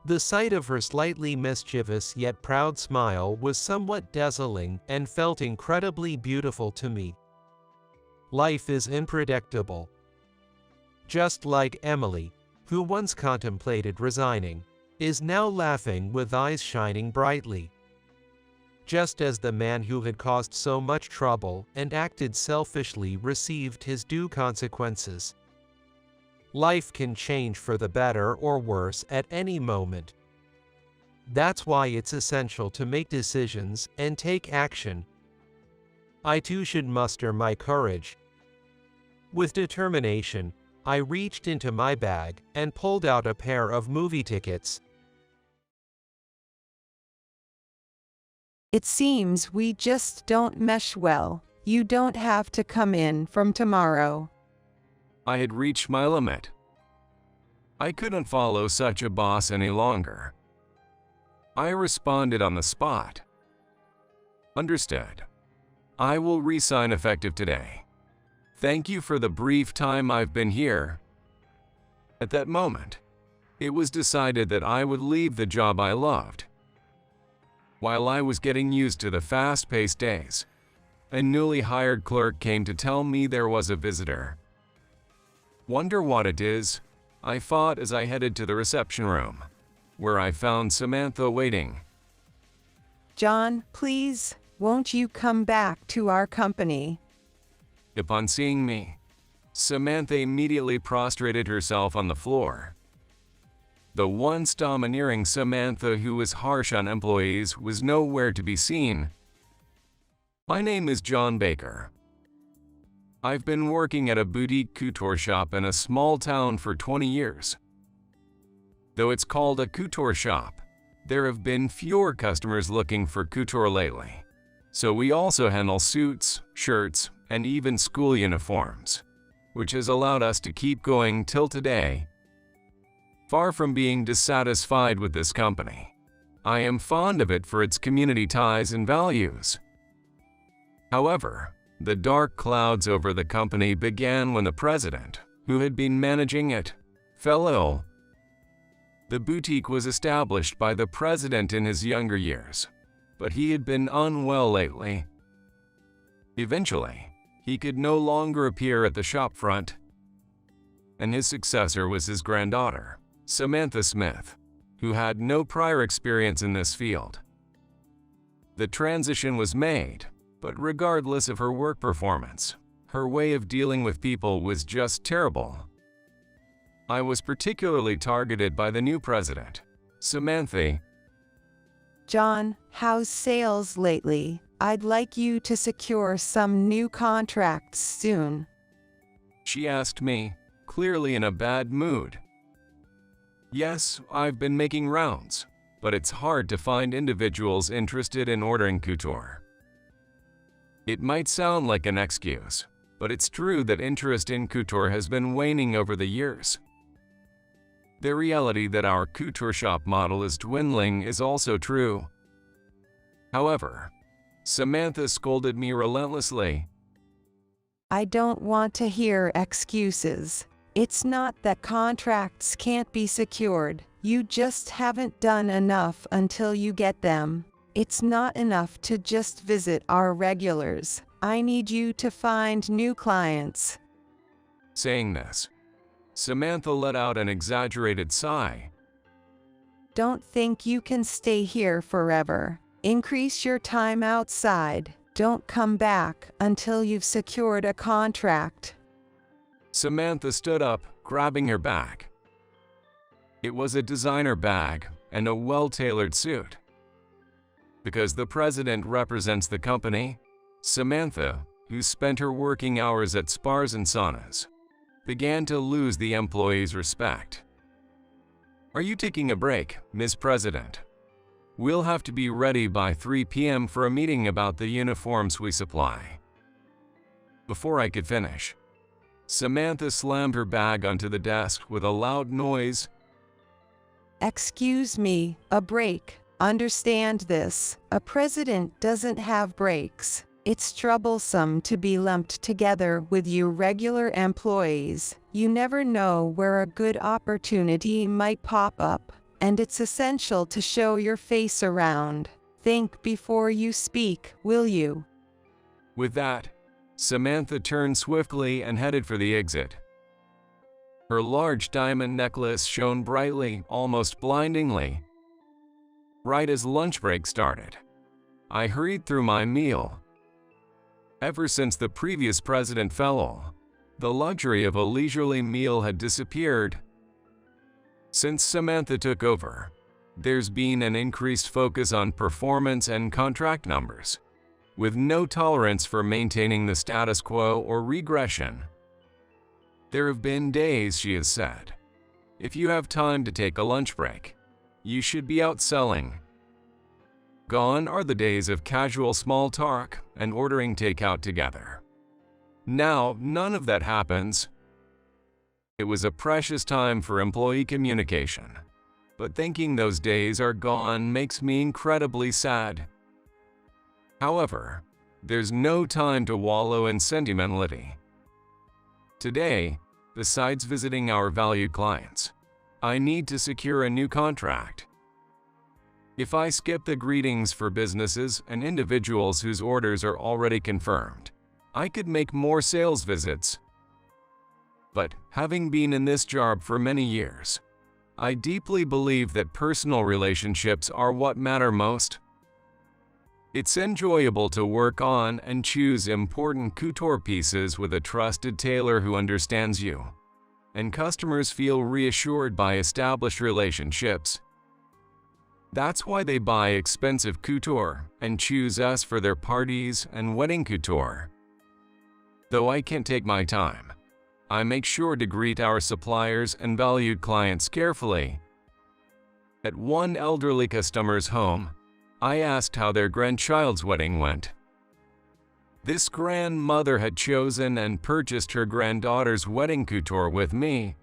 Speaker 11: The sight of her slightly mischievous yet proud smile was somewhat dazzling and felt incredibly beautiful to me. Life is unpredictable. Just like Emily, who once contemplated resigning, is now laughing with eyes shining brightly. Just as the man who had caused so much trouble and acted selfishly received his due consequences. Life can change for the better or worse at any moment. That's why it's essential to make decisions and take action. I too should muster my courage. With determination, I reached into my bag and pulled out a pair of movie tickets.
Speaker 5: It seems we just don't mesh well. You don't have to come in from tomorrow.
Speaker 10: I had reached my limit. I couldn't follow such a boss any longer. I responded on the spot. Understood. I will resign effective today. Thank you for the brief time I've been here. At that moment, it was decided that I would leave the job I loved. While I was getting used to the fast-paced days, a newly hired clerk came to tell me there was a visitor. Wonder what it is, I thought as I headed to the reception room, where I found Samantha waiting.
Speaker 5: John, please, won't you come back to our company?
Speaker 10: Upon seeing me, Samantha immediately prostrated herself on the floor. The once domineering Samantha who was harsh on employees was nowhere to be seen. My name is John Baker. I've been working at a boutique couture shop in a small town for 20 years. Though it's called a couture shop, there have been fewer customers looking for couture lately. So we also handle suits, shirts, and even school uniforms, which has allowed us to keep going till today. Far from being dissatisfied with this company, I am fond of it for its community ties and values. However, the dark clouds over the company began when the president, who had been managing it, fell ill. The boutique was established by the president in his younger years, but he had been unwell lately. Eventually, he could no longer appear at the shop front, and his successor was his granddaughter, Samantha Smith, who had no prior experience in this field. The transition was made, but regardless of her work performance, her way of dealing with people was just terrible. I was particularly targeted by the new president, Samantha.
Speaker 5: John, how's sales lately? I'd like you to secure some new contracts soon.
Speaker 10: She asked me, clearly in a bad mood. Yes, I've been making rounds, but it's hard to find individuals interested in ordering couture. It might sound like an excuse, but it's true that interest in couture has been waning over the years. The reality that our couture shop model is dwindling is also true. However, Samantha scolded me relentlessly.
Speaker 5: I don't want to hear excuses. It's not that contracts can't be secured. You just haven't done enough until you get them. It's not enough to just visit our regulars. I need you to find new clients.
Speaker 10: Saying this, Samantha let out an exaggerated sigh.
Speaker 5: Don't think you can stay here forever. Increase your time outside. Don't come back until you've secured a contract.
Speaker 10: Samantha stood up, grabbing her bag. It was a designer bag and a well-tailored suit. Because the president represents the company, Samantha, who spent her working hours at spas and saunas, began to lose the employees' respect. Are you taking a break, Ms. President? We'll have to be ready by 3 p.m. for a meeting about the uniforms we supply. Before I could finish, Samantha slammed her bag onto the desk with a loud noise.
Speaker 5: Excuse me, a break. Understand this. A president doesn't have breaks. It's troublesome to be lumped together with your regular employees. You never know where a good opportunity might pop up, and it's essential to show your face around. Think before you speak, will you?
Speaker 10: With that, Samantha turned swiftly and headed for the exit. Her large diamond necklace shone brightly, almost blindingly. Right as lunch break started, I hurried through my meal. Ever since the previous president fell, the luxury of a leisurely meal had disappeared. Since Samantha took over, there's been an increased focus on performance and contract numbers, with no tolerance for maintaining the status quo or regression. There have been days, she has said, if you have time to take a lunch break, you should be out selling. Gone are the days of casual small talk and ordering takeout together. Now, none of that happens. It was a precious time for employee communication, but thinking those days are gone makes me incredibly sad. However, there's no time to wallow in sentimentality. Today, besides visiting our valued clients, I need to secure a new contract. If I skip the greetings for businesses and individuals whose orders are already confirmed, I could make more sales visits. But having been in this job for many years, I deeply believe that personal relationships are what matter most. It's enjoyable to work on and choose important couture pieces with a trusted tailor who understands you, and customers feel reassured by established relationships. That's why they buy expensive couture and choose us for their parties and wedding couture. Though I can't take my time, I make sure to greet our suppliers and valued clients carefully. At one elderly customer's home, I asked how their grandchild's wedding went. This grandmother had chosen and purchased her granddaughter's wedding couture with me.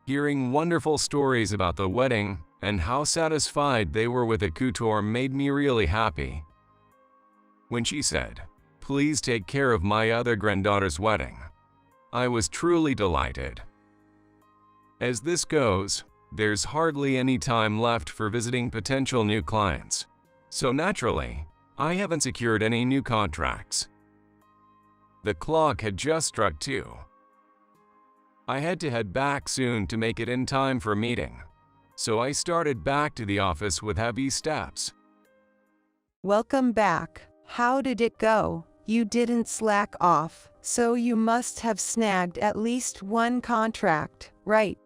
Speaker 10: Hearing wonderful stories about the wedding and how satisfied they were with the couture made me really happy. When she said, "Please take care of my other granddaughter's wedding," I was truly delighted. As this goes, there's hardly any time left for visiting potential new clients. So naturally, I haven't secured any new contracts. The clock had just struck 2. I had to head back soon to make it in time for a meeting, so I started back to the office with heavy steps.
Speaker 5: Welcome back. How did it go? You didn't slack off, so you must have snagged at least one contract, right?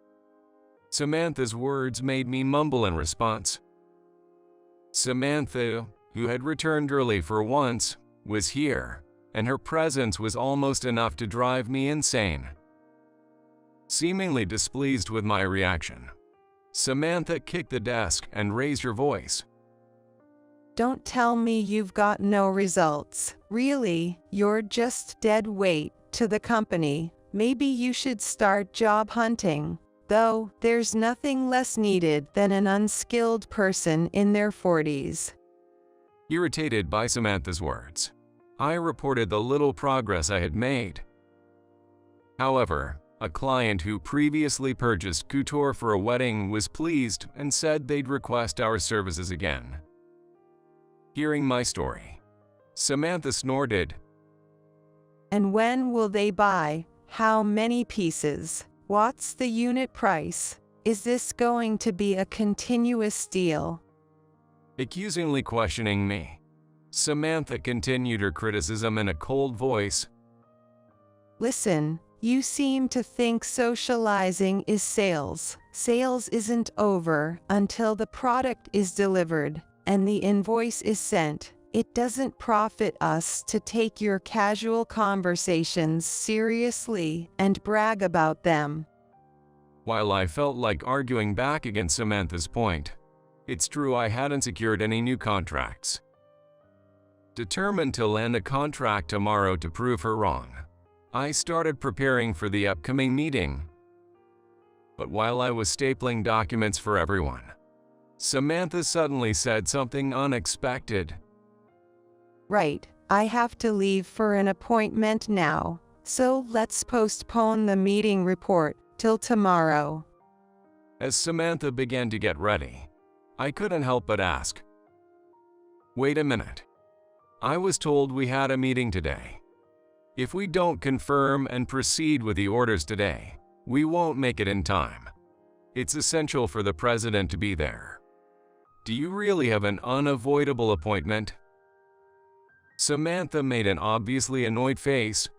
Speaker 10: Samantha's words made me mumble in response. Samantha, who had returned early for once, was here, and her presence was almost enough to drive me insane. Seemingly displeased with my reaction, Samantha kicked the desk and raised her voice.
Speaker 5: Don't tell me you've got no results. Really, you're just dead weight to the company. Maybe you should start job hunting. Though, there's nothing less needed than an unskilled person in their 40s.
Speaker 10: Irritated by Samantha's words, I reported the little progress I had made. However, a client who previously purchased couture for a wedding was pleased and said they'd request our services again. Hearing my story, Samantha snorted.
Speaker 5: And when will they buy? How many pieces? What's the unit price? Is this going to be a continuous deal?
Speaker 10: Accusingly questioning me, Samantha continued her criticism in a cold voice.
Speaker 5: Listen, you seem to think socializing is sales. Sales isn't over until the product is delivered and the invoice is sent. It doesn't profit us to take your casual conversations seriously and brag about them.
Speaker 10: While I felt like arguing back against Samantha's point, it's true I hadn't secured any new contracts. Determined to land a contract tomorrow to prove her wrong, I started preparing for the upcoming meeting. But while I was stapling documents for everyone, Samantha suddenly said something unexpected.
Speaker 5: Right, I have to leave for an appointment now, so let's postpone the meeting report till tomorrow.
Speaker 10: As Samantha began to get ready, I couldn't help but ask, wait a minute. I was told we had a meeting today. If we don't confirm and proceed with the orders today, we won't make it in time. It's essential for the president to be there. Do you really have an unavoidable appointment? Samantha made an obviously annoyed face.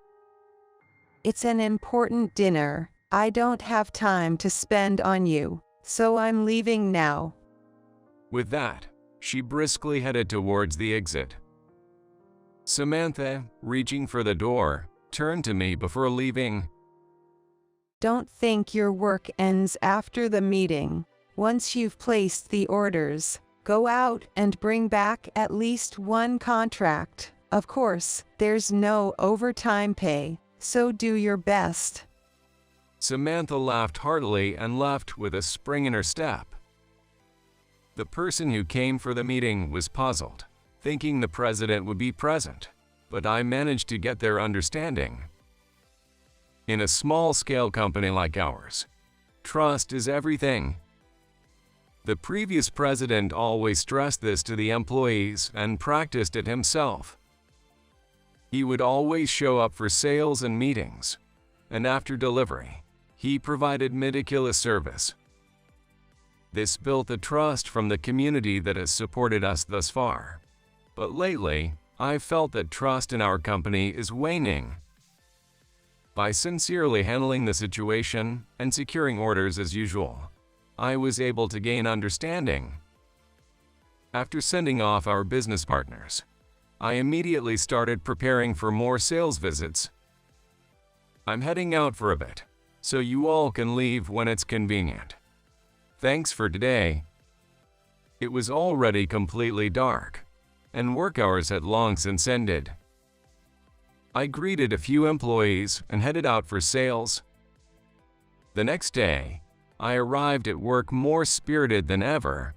Speaker 5: It's an important dinner. I don't have time to spend on you, so I'm leaving now.
Speaker 10: With that, she briskly headed towards the exit. Samantha, reaching for the door, turned to me before leaving.
Speaker 5: Don't think your work ends after the meeting. Once you've placed the orders, go out and bring back at least one contract. Of course, there's no overtime pay, so do your best.
Speaker 10: Samantha laughed heartily and left with a spring in her step. The person who came for the meeting was puzzled, thinking the president would be present, but I managed to get their understanding. In a small-scale company like ours, trust is everything. The previous president always stressed this to the employees and practiced it himself. He would always show up for sales and meetings, and after delivery, he provided meticulous service. This built the trust from the community that has supported us thus far. But lately, I've felt that trust in our company is waning. By sincerely handling the situation and securing orders as usual, I was able to gain understanding. After sending off our business partners, I immediately started preparing for more sales visits. I'm heading out for a bit, so you all can leave when it's convenient. Thanks for today. It was already completely dark, and work hours had long since ended. I greeted a few employees and headed out for sales. The next day, I arrived at work more spirited than ever.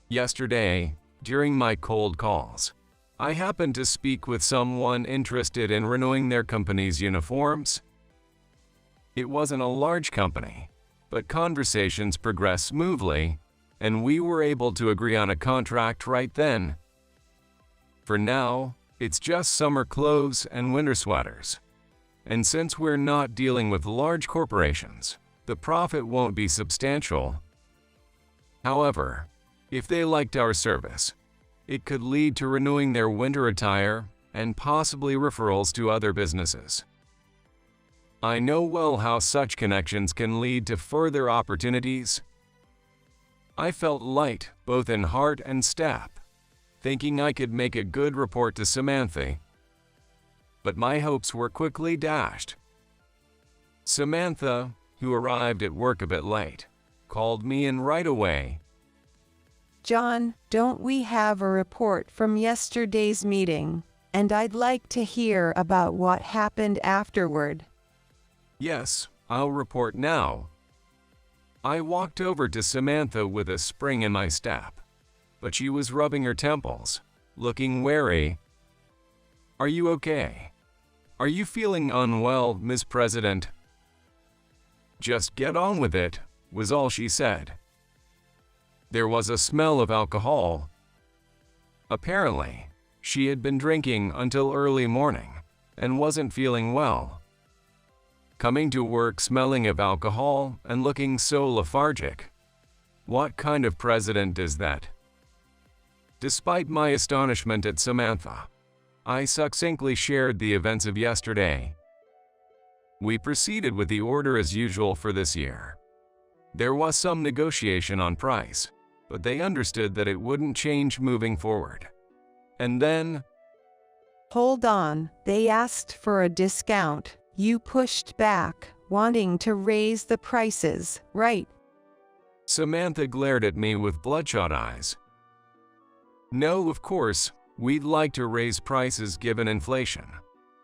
Speaker 10: Yesterday, during my cold calls, I happened to speak with someone interested in renewing their company's uniforms. It wasn't a large company, but conversations progressed smoothly, and we were able to agree on a contract right then. For now, it's just summer clothes and winter sweaters. And since we're not dealing with large corporations, the profit won't be substantial. However, if they liked our service, it could lead to renewing their winter attire and possibly referrals to other businesses. I know well how such connections can lead to further opportunities. I felt light both in heart and step, thinking I could make a good report to Samantha. But my hopes were quickly dashed. Samantha, who arrived at work a bit late, called me in right away.
Speaker 5: John, don't we have a report from yesterday's meeting? And I'd like to hear about what happened afterward.
Speaker 10: Yes, I'll report now. I walked over to Samantha with a spring in my step, but she was rubbing her temples, looking wary. Are you okay? Are you feeling unwell, Miss President? Just get on with it, was all she said. There was a smell of alcohol. Apparently, she had been drinking until early morning and wasn't feeling well. Coming to work smelling of alcohol and looking so lethargic. What kind of president is that? Despite my astonishment at Samantha, I succinctly shared the events of yesterday. We proceeded with the order as usual for this year. There was some negotiation on price, but they understood that it wouldn't change moving forward. And then…
Speaker 5: Hold on, they asked for a discount. You pushed back, wanting to raise the prices, right?
Speaker 10: Samantha glared at me with bloodshot eyes. No, of course, we'd like to raise prices given inflation.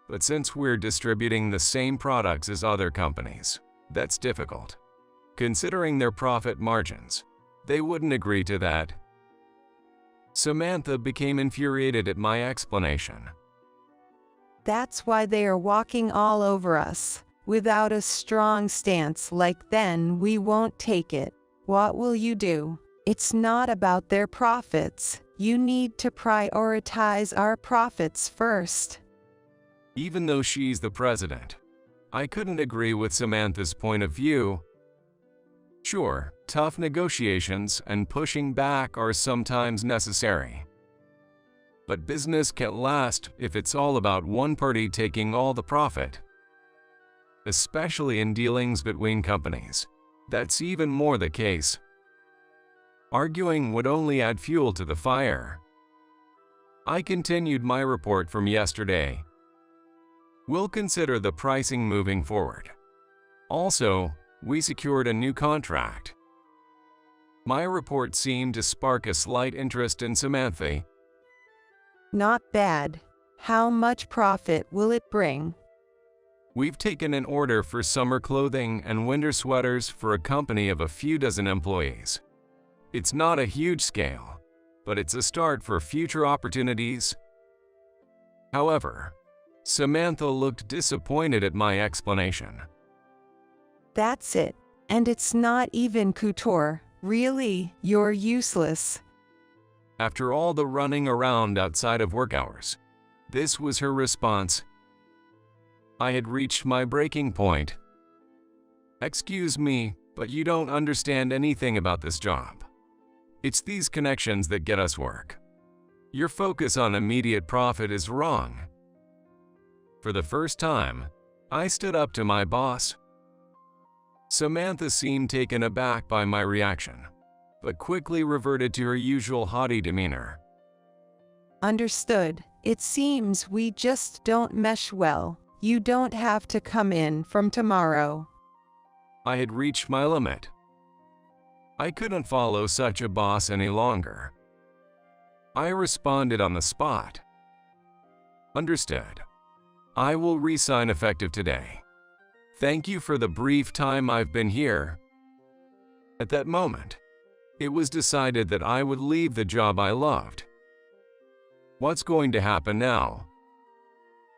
Speaker 10: But since we're distributing the same products as other companies, that's difficult. Considering their profit margins, they wouldn't agree to that. Samantha became infuriated at my explanation.
Speaker 5: That's why they are walking all over us. Without a strong stance like then we won't take it. What will you do? It's not about their profits. You need to prioritize our profits first.
Speaker 10: Even though she's the president, I couldn't agree with Samantha's point of view. Sure, tough negotiations and pushing back are sometimes necessary. But business can't last if it's all about one party taking all the profit. Especially in dealings between companies, that's even more the case. Arguing would only add fuel to the fire. I continued my report from yesterday. We'll consider the pricing moving forward. Also, we secured a new contract. My report seemed to spark a slight interest in Samantha.
Speaker 5: Not bad. How much profit will it bring?
Speaker 10: We've taken an order for summer clothing and winter sweaters for a company of a few dozen employees. It's not a huge scale, but it's a start for future opportunities. However, Samantha looked disappointed at my explanation.
Speaker 5: That's it. And it's not even couture. Really, you're useless.
Speaker 10: After all the running around outside of work hours, this was her response. I had reached my breaking point. Excuse me, but you don't understand anything about this job. It's these connections that get us work. Your focus on immediate profit is wrong. For the first time, I stood up to my boss. Samantha seemed taken aback by my reaction, but quickly reverted to her usual haughty demeanor.
Speaker 5: Understood. It seems we just don't mesh well. You don't have to come in from tomorrow.
Speaker 10: I had reached my limit. I couldn't follow such a boss any longer. I responded on the spot. Understood. I will resign effective today. Thank you for the brief time I've been here. At that moment, it was decided that I would leave the job I loved. What's going to happen now?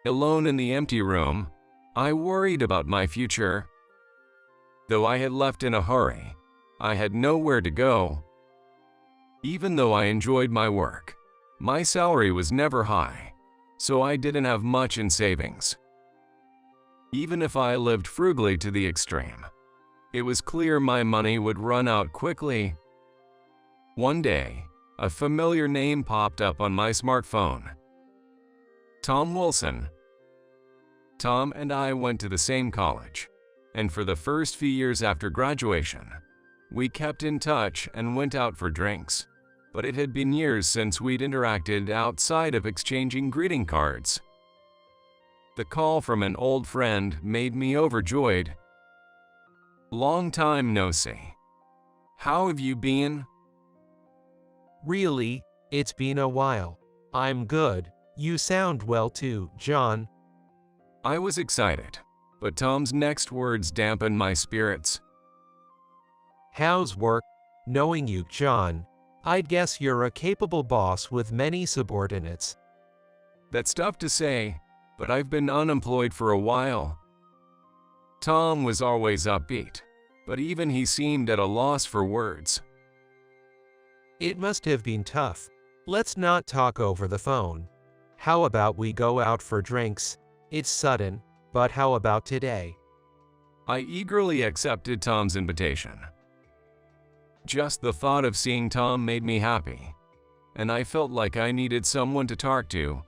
Speaker 10: Alone in the empty room, I worried about my future. Though I had left in a hurry, I had nowhere to go. Even though I enjoyed my work, my salary was never high, so I didn't have much in savings. Even if I lived frugally to the extreme, it was clear my money would run out quickly. One day, a familiar name popped up on my smartphone. Tom Wilson. Tom and I went to the same college, and for the first few years after graduation, we kept in touch and went out for drinks. But it had been years since we'd interacted outside of exchanging greeting cards. The call from an old friend made me overjoyed. "Long time no see. How have you been?"
Speaker 11: Really, it's been a while. I'm good. You sound well too, John.
Speaker 10: I was excited, but Tom's next words dampened my spirits.
Speaker 11: How's work? Knowing you, John, I'd guess you're a capable boss with many subordinates.
Speaker 10: That's tough to say, but I've been unemployed for a while. Tom was always upbeat, but even he seemed at a loss for words.
Speaker 11: It must have been tough. Let's not talk over the phone. How about we go out for drinks? It's sudden, but how about today?
Speaker 10: I eagerly accepted Tom's invitation. Just the thought of seeing Tom made me happy, and I felt like I needed someone to talk to.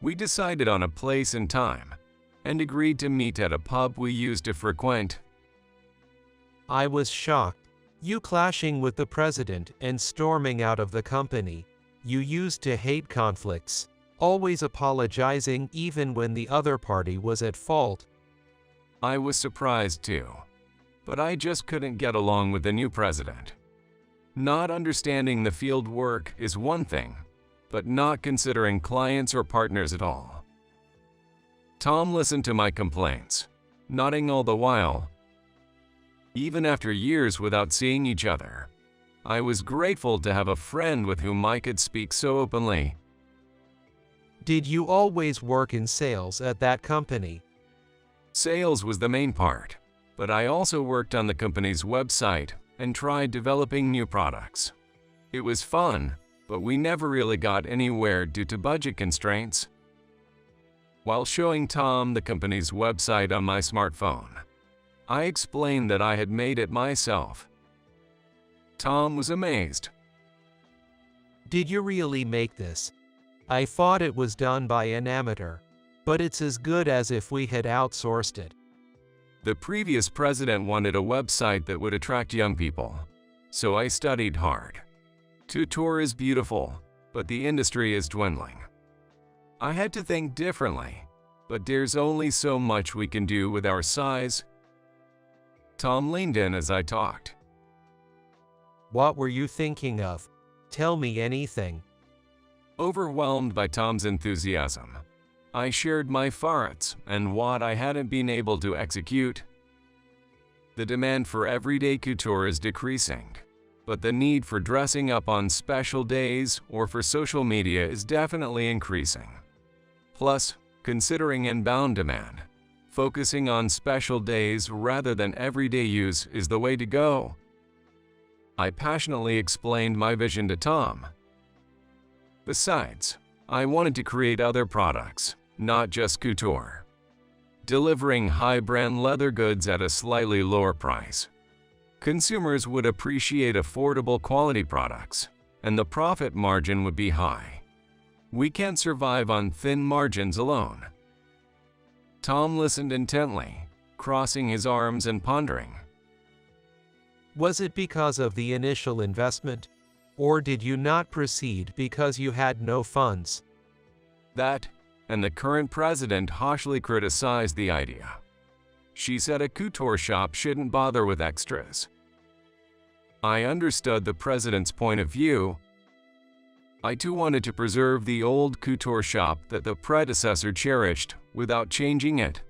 Speaker 10: We decided on a place and time, and agreed to meet at a pub we used to frequent.
Speaker 11: I was shocked. You clashing with the president and storming out of the company. You used to hate conflicts, always apologizing even when the other party was at fault.
Speaker 10: I was surprised too, but I just couldn't get along with the new president. Not understanding the field work is one thing, but not considering clients or partners at all. Tom listened to my complaints, nodding all the while. Even after years without seeing each other, I was grateful to have a friend with whom I could speak so openly.
Speaker 11: Did you always work in sales at that company?
Speaker 10: Sales was the main part, but I also worked on the company's website and tried developing new products. It was fun, but we never really got anywhere due to budget constraints. While showing Tom the company's website on my smartphone, I explained that I had made it myself. Tom was amazed.
Speaker 11: Did you really make this? I thought it was done by an amateur, but it's as good as if we had outsourced it.
Speaker 10: The previous president wanted a website that would attract young people, so I studied hard. Tutor is beautiful, but the industry is dwindling. I had to think differently, but there's only so much we can do with our size. Tom leaned in as I talked.
Speaker 11: What were you thinking of? Tell me anything.
Speaker 10: Overwhelmed by Tom's enthusiasm, I shared my thoughts and what I hadn't been able to execute. The demand for everyday couture is decreasing, but the need for dressing up on special days or for social media is definitely increasing. Plus, considering inbound demand, focusing on special days rather than everyday use is the way to go. I passionately explained my vision to Tom. Besides, I wanted to create other products, not just couture, delivering high-brand leather goods at a slightly lower price. Consumers would appreciate affordable quality products, and the profit margin would be high. We can't survive on thin margins alone. Tom listened intently, crossing his arms and pondering.
Speaker 11: Was it because of the initial investment? Or did you not proceed because you had no funds?
Speaker 10: That, and the current president harshly criticized the idea. She said a couture shop shouldn't bother with extras. I understood the president's point of view. I too wanted to preserve the old couture shop that the predecessor cherished without changing it.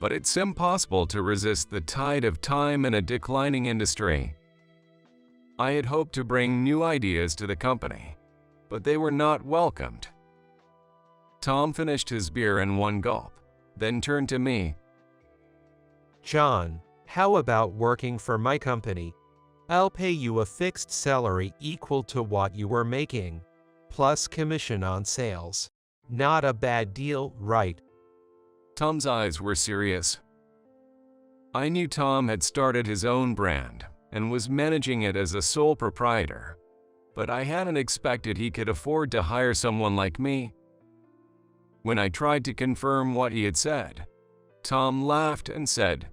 Speaker 10: But it's impossible to resist the tide of time in a declining industry. I had hoped to bring new ideas to the company, but they were not welcomed. Tom finished his beer in one gulp, then turned to me.
Speaker 11: John, how about working for my company? I'll pay you a fixed salary equal to what you were making, plus commission on sales. Not a bad deal, right?
Speaker 10: Tom's eyes were serious. I knew Tom had started his own brand and was managing it as a sole proprietor, but I hadn't expected he could afford to hire someone like me. When I tried to confirm what he had said, Tom laughed and said,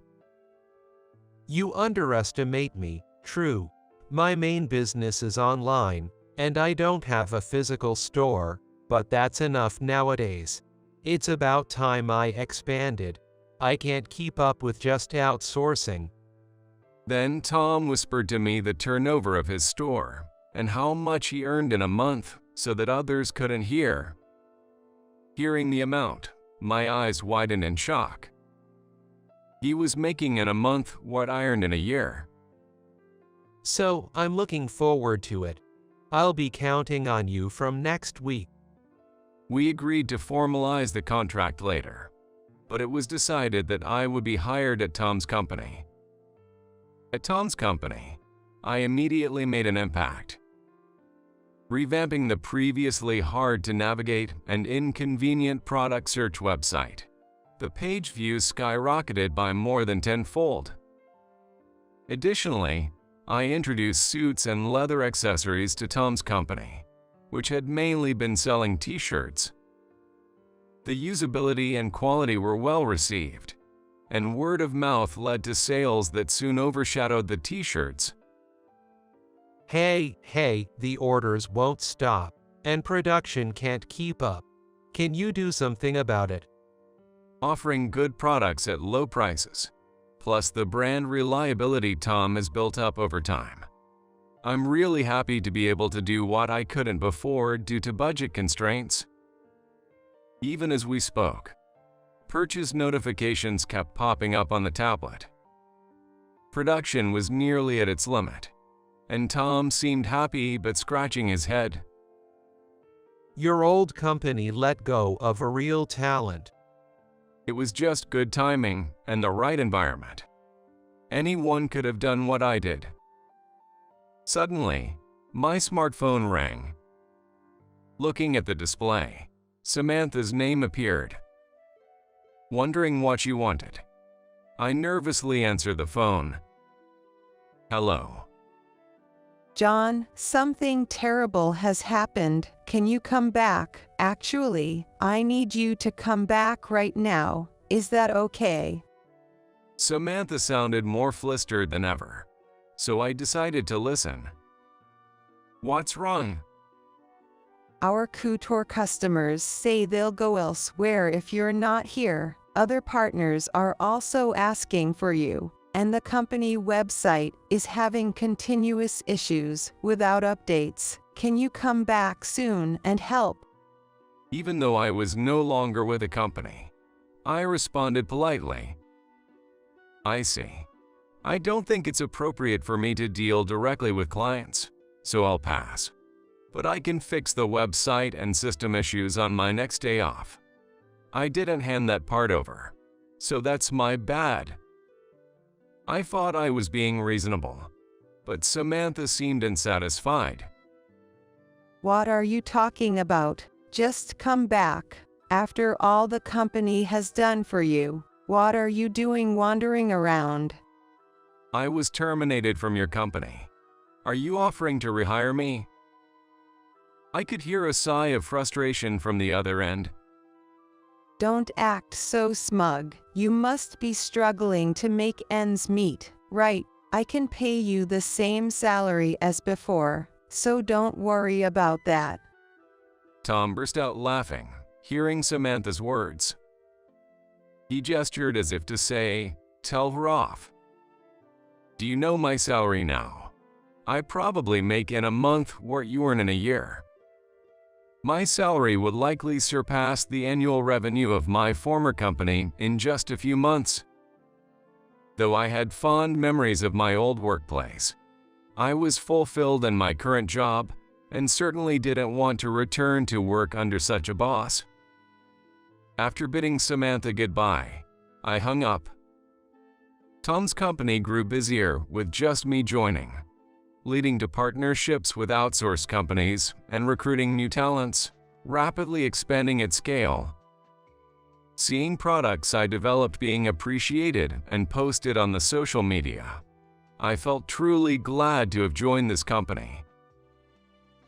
Speaker 11: "You underestimate me, true. My main business is online, and I don't have a physical store, but that's enough nowadays. It's about time I expanded. I can't keep up with just outsourcing."
Speaker 10: Then Tom whispered to me the turnover of his store and how much he earned in a month so that others couldn't hear. Hearing the amount, my eyes widened in shock. He was making in a month what I earned in a year.
Speaker 11: So, I'm looking forward to it. I'll be counting on you from next week.
Speaker 10: We agreed to formalize the contract later, but it was decided that I would be hired at Tom's company. At Tom's company, I immediately made an impact. Revamping the previously hard-to-navigate and inconvenient product search website, the page views skyrocketed by more than tenfold. Additionally, I introduced suits and leather accessories to Tom's company, which had mainly been selling t-shirts. The usability and quality were well received, and word of mouth led to sales that soon overshadowed the t-shirts.
Speaker 11: Hey, the orders won't stop, and production can't keep up. Can you do something about it?
Speaker 10: Offering good products at low prices, plus the brand reliability Tom has built up over time. I'm really happy to be able to do what I couldn't before due to budget constraints. Even as we spoke, purchase notifications kept popping up on the tablet. Production was nearly at its limit, and Tom seemed happy but scratching his head.
Speaker 11: Your old company let go of a real talent.
Speaker 10: It was just good timing and the right environment. Anyone could have done what I did. Suddenly, my smartphone rang. Looking at the display, Samantha's name appeared. Wondering what she wanted, I nervously answered the phone. Hello.
Speaker 5: John, something terrible has happened. Can you come back? Actually, I need you to come back right now. Is that okay?
Speaker 10: Samantha sounded more flustered than ever, so I decided to listen. What's wrong?
Speaker 5: Our couture customers say they'll go elsewhere if you're not here. Other partners are also asking for you, and the company website is having continuous issues without updates. Can you come back soon and help?
Speaker 10: Even though I was no longer with the company, I responded politely. I see. I don't think it's appropriate for me to deal directly with clients, so I'll pass. But I can fix the website and system issues on my next day off. I didn't hand that part over, so that's my bad. I thought I was being reasonable, but Samantha seemed unsatisfied.
Speaker 5: What are you talking about? Just come back. After all the company has done for you, what are you doing wandering around?
Speaker 10: I was terminated from your company. Are you offering to rehire me? I could hear a sigh of frustration from the other end.
Speaker 5: Don't act so smug. You must be struggling to make ends meet, right? I can pay you the same salary as before, so don't worry about that.
Speaker 10: Tom burst out laughing, hearing Samantha's words. He gestured as if to say, "Tell her off." Do you know my salary now? I probably make in a month what you earn in a year. My salary would likely surpass the annual revenue of my former company in just a few months. Though I had fond memories of my old workplace, I was fulfilled in my current job and certainly didn't want to return to work under such a boss. After bidding Samantha goodbye, I hung up. Tom's company grew busier with just me joining, leading to partnerships with outsourced companies and recruiting new talents, rapidly expanding at scale. Seeing products I developed being appreciated and posted on the social media, I felt truly glad to have joined this company.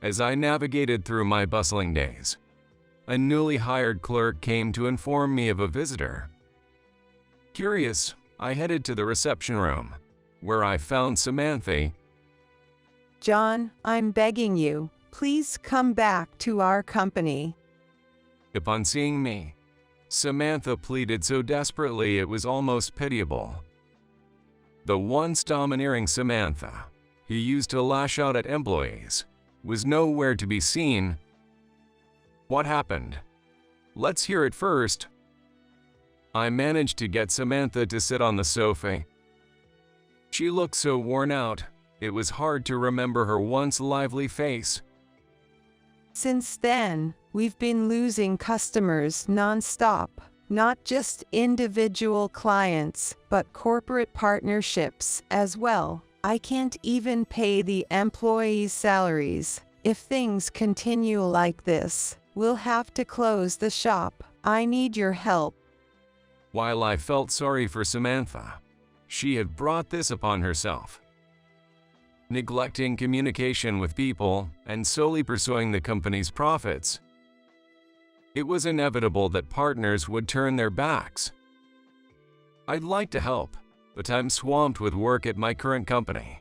Speaker 10: As I navigated through my bustling days, a newly hired clerk came to inform me of a visitor. Curious, I headed to the reception room, where I found Samantha.
Speaker 5: John, I'm begging you, please come back to our company.
Speaker 10: Upon seeing me, Samantha pleaded so desperately it was almost pitiable. The once domineering Samantha, who used to lash out at employees, was nowhere to be seen. What happened? Let's hear it first. I managed to get Samantha to sit on the sofa. She looked so worn out, it was hard to remember her once lively face.
Speaker 5: Since then, we've been losing customers non-stop, not just individual clients, but corporate partnerships as well. I can't even pay the employees' salaries. If things continue like this, we'll have to close the shop. I need your help.
Speaker 10: While I felt sorry for Samantha, she had brought this upon herself. Neglecting communication with people and solely pursuing the company's profits, it was inevitable that partners would turn their backs. I'd like to help, but I'm swamped with work at my current company.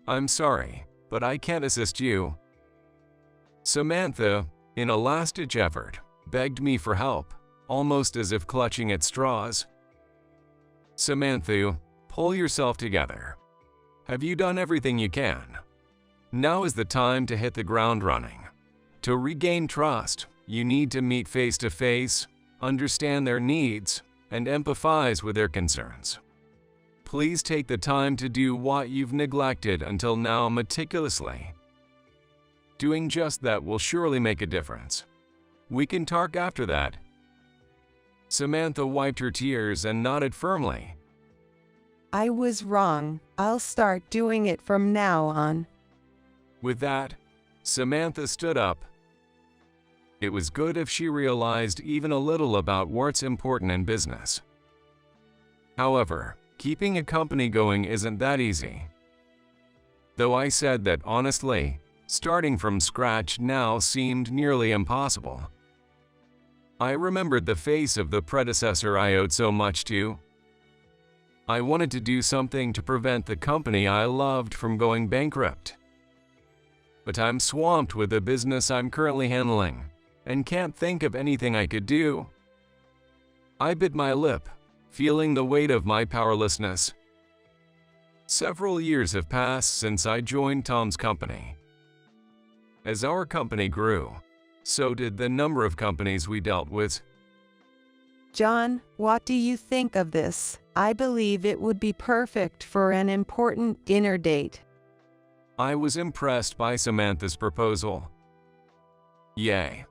Speaker 10: I'm sorry, but I can't assist you. Samantha, in a last-ditch effort, begged me for help, almost as if clutching at straws. Samantha, pull yourself together. Have you done everything you can? Now is the time to hit the ground running. To regain trust, you need to meet face to face, understand their needs, and empathize with their concerns. Please take the time to do what you've neglected until now meticulously. Doing just that will surely make a difference. We can talk after that. Samantha wiped her tears and nodded firmly.
Speaker 5: I was wrong. I'll start doing it from now on.
Speaker 10: With that, Samantha stood up. It was good if she realized even a little about what's important in business. However, keeping a company going isn't that easy. Though I said that honestly, starting from scratch now seemed nearly impossible. I remembered the face of the predecessor I owed so much to. I wanted to do something to prevent the company I loved from going bankrupt. But I'm swamped with the business I'm currently handling and can't think of anything I could do. I bit my lip, feeling the weight of my powerlessness. Several years have passed since I joined Tom's company. As our company grew, so did the number of companies we dealt with.
Speaker 5: John, what do you think of this? I believe it would be perfect for an important dinner date.
Speaker 10: I was impressed by Samantha's proposal. Yay,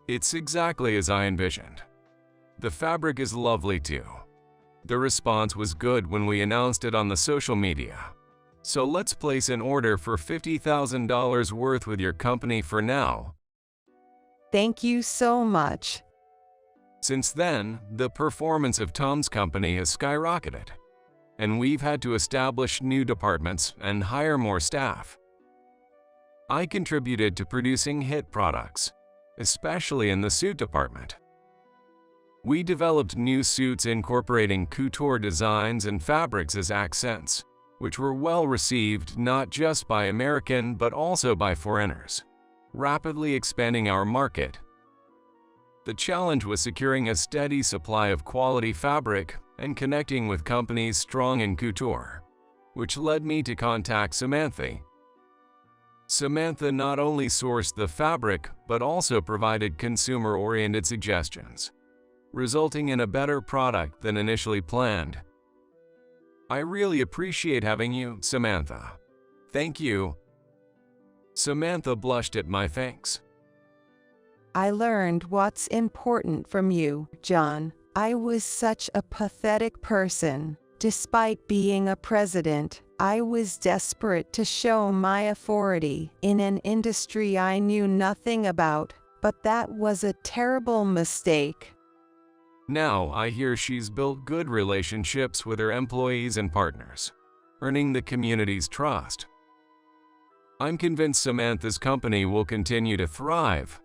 Speaker 10: it's exactly as I envisioned. The fabric is lovely too. The response was good when we announced it on the social media. So let's place an order for $50,000 worth with your company for now.
Speaker 5: Thank you so much.
Speaker 10: Since then, the performance of Tom's company has skyrocketed, and we've had to establish new departments and hire more staff. I contributed to producing hit products, especially in the suit department. We developed new suits incorporating couture designs and fabrics as accents, which were well received not just by American but also by foreigners, rapidly expanding our market. The challenge was securing a steady supply of quality fabric and connecting with companies strong in couture, which led me to contact Samantha. Samantha not only sourced the fabric but also provided consumer-oriented suggestions, resulting in a better product than initially planned. I really appreciate having you, Samantha. Thank you. Samantha blushed at my thanks.
Speaker 5: I learned what's important from you, John. I was such a pathetic person, Despite being a president, I was desperate to show my authority in an industry I knew nothing about, but that was a terrible mistake.
Speaker 10: Now I hear she's built good relationships with her employees and partners, earning the community's trust. I'm convinced Samantha's company will continue to thrive.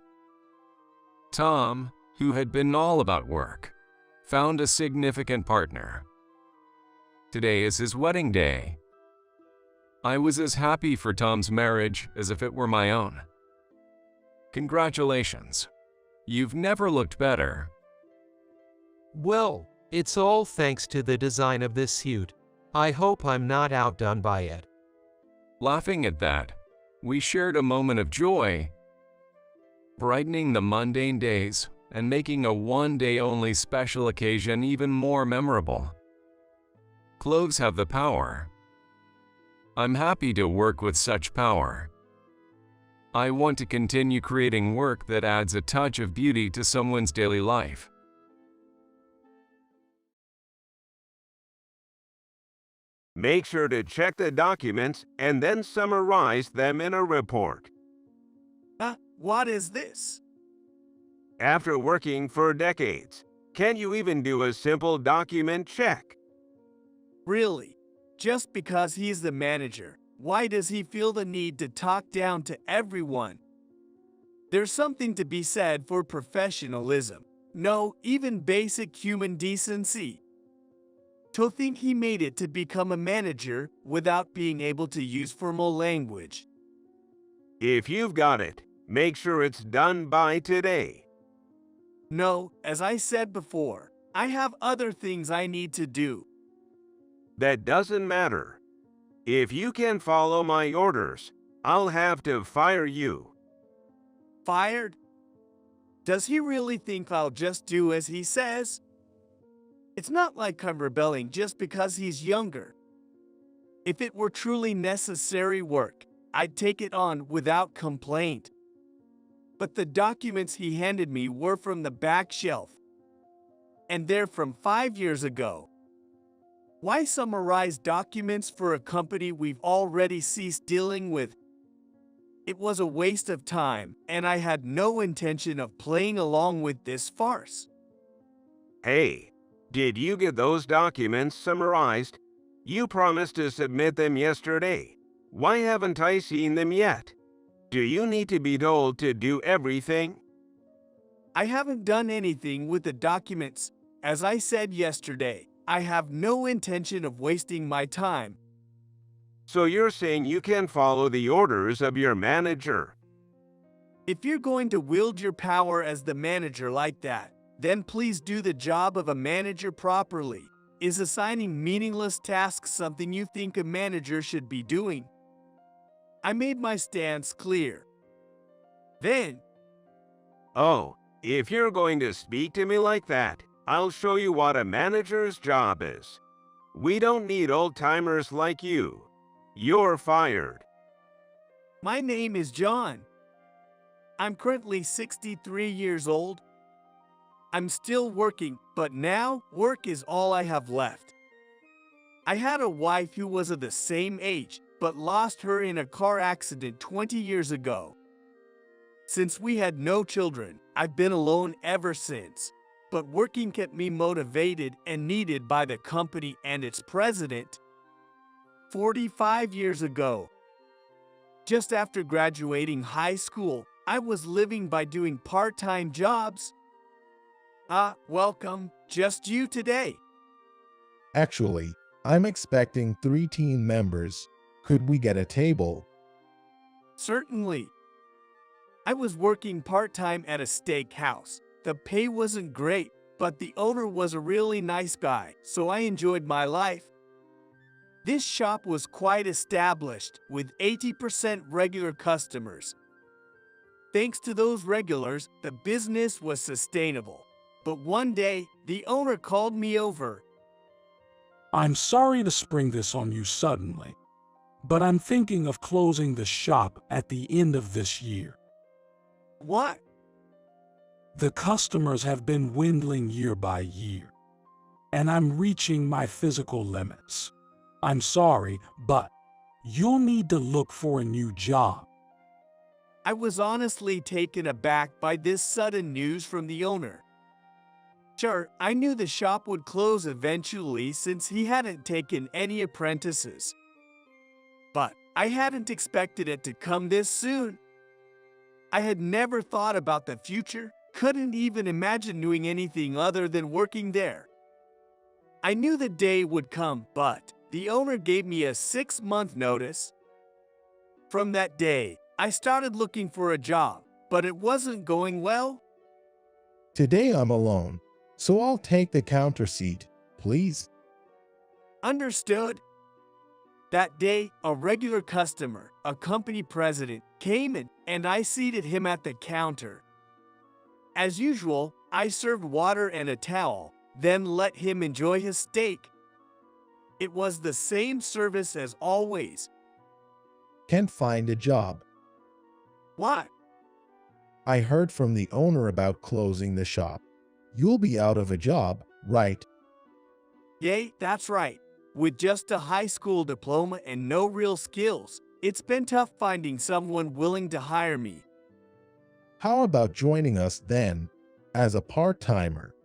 Speaker 10: Tom, who had been all about work, found a significant partner. Today is his wedding day. I was as happy for Tom's marriage as if it were my own. Congratulations. You've never looked better.
Speaker 11: Well, it's all thanks to the design of this suit. I hope I'm not outdone by it.
Speaker 10: Laughing at that, we shared a moment of joy, brightening the mundane days and making a one-day-only special occasion even more memorable. Clothes have the power. I'm happy to work with such power. I want to continue creating work that adds a touch of beauty to someone's daily life.
Speaker 14: Make sure to check the documents and then summarize them in a report.
Speaker 2: What is this?
Speaker 14: After working for decades, can you even do a simple document check?
Speaker 2: Really? Just because he's the manager, why does he feel the need to talk down to everyone? There's something to be said for professionalism. No, even basic human decency. To think he made it to become a manager without being able to use formal language.
Speaker 14: If you've got it, make sure it's done by today.
Speaker 2: No, as I said before, I have other things I need to do.
Speaker 14: That doesn't matter. If you can follow my orders, I'll have to fire you.
Speaker 2: Fired? Does he really think I'll just do as he says? It's not like I'm rebelling just because he's younger. If it were truly necessary work, I'd take it on without complaint. But the documents he handed me were from the back shelf. And they're from 5 years ago. Why summarize documents for a company we've already ceased dealing with? It was a waste of time, and I had no intention of playing along with this farce.
Speaker 14: Hey, did you get those documents summarized? You promised to submit them yesterday. Why haven't I seen them yet? Do you need to be told to do everything?
Speaker 2: I haven't done anything with the documents. As I said yesterday, I have no intention of wasting my time.
Speaker 14: So you're saying you can follow the orders of your manager?
Speaker 2: If you're going to wield your power as the manager like that, then please do the job of a manager properly. Is assigning meaningless tasks something you think a manager should be doing? I made my stance clear. Then,
Speaker 14: Oh, if you're going to speak to me like that, I'll show you what a manager's job is. We don't need old-timers like you. You're fired.
Speaker 2: My name is John. I'm currently 63 years old. I'm still working, but now work is all I have left. I had a wife who was of the same age, but lost her in a car accident 20 years ago. Since we had no children, I've been alone ever since. But working kept me motivated and needed by the company and its president. 45 years ago, just after graduating high school, I was living by doing part-time jobs. Welcome, just you today.
Speaker 4: Actually, I'm expecting 3 team members. Could we get a table?
Speaker 2: Certainly. I was working part-time at a steakhouse. The pay wasn't great, but the owner was a really nice guy, so I enjoyed my life. This shop was quite established, with 80% regular customers. Thanks to those regulars, the business was sustainable. But one day, the owner called me over.
Speaker 6: I'm sorry to spring this on you suddenly, but I'm thinking of closing the shop at the end of this year.
Speaker 2: What?
Speaker 6: The customers have been dwindling year by year. and I'm reaching my physical limits. I'm sorry, but you'll need to look for a new job.
Speaker 2: I was honestly taken aback by this sudden news from the owner. Sure, I knew the shop would close eventually since he hadn't taken any apprentices. But I hadn't expected it to come this soon. I had never thought about the future, couldn't even imagine doing anything other than working there. I knew the day would come, but the owner gave me a 6-month notice. From that day, I started looking for a job, but it wasn't going well.
Speaker 4: Today I'm alone, so I'll take the counter seat, please.
Speaker 2: Understood. That day, a regular customer, a company president, came in and I seated him at the counter. As usual, I served water and a towel, then let him enjoy his steak. It was the same service as always.
Speaker 4: Can't find a job.
Speaker 2: What?
Speaker 4: I heard from the owner about closing the shop. You'll be out of a job, right?
Speaker 2: Yay, that's right. With just a high school diploma and no real skills, it's been tough finding someone willing to hire me.
Speaker 4: How about joining us then, as a part-timer?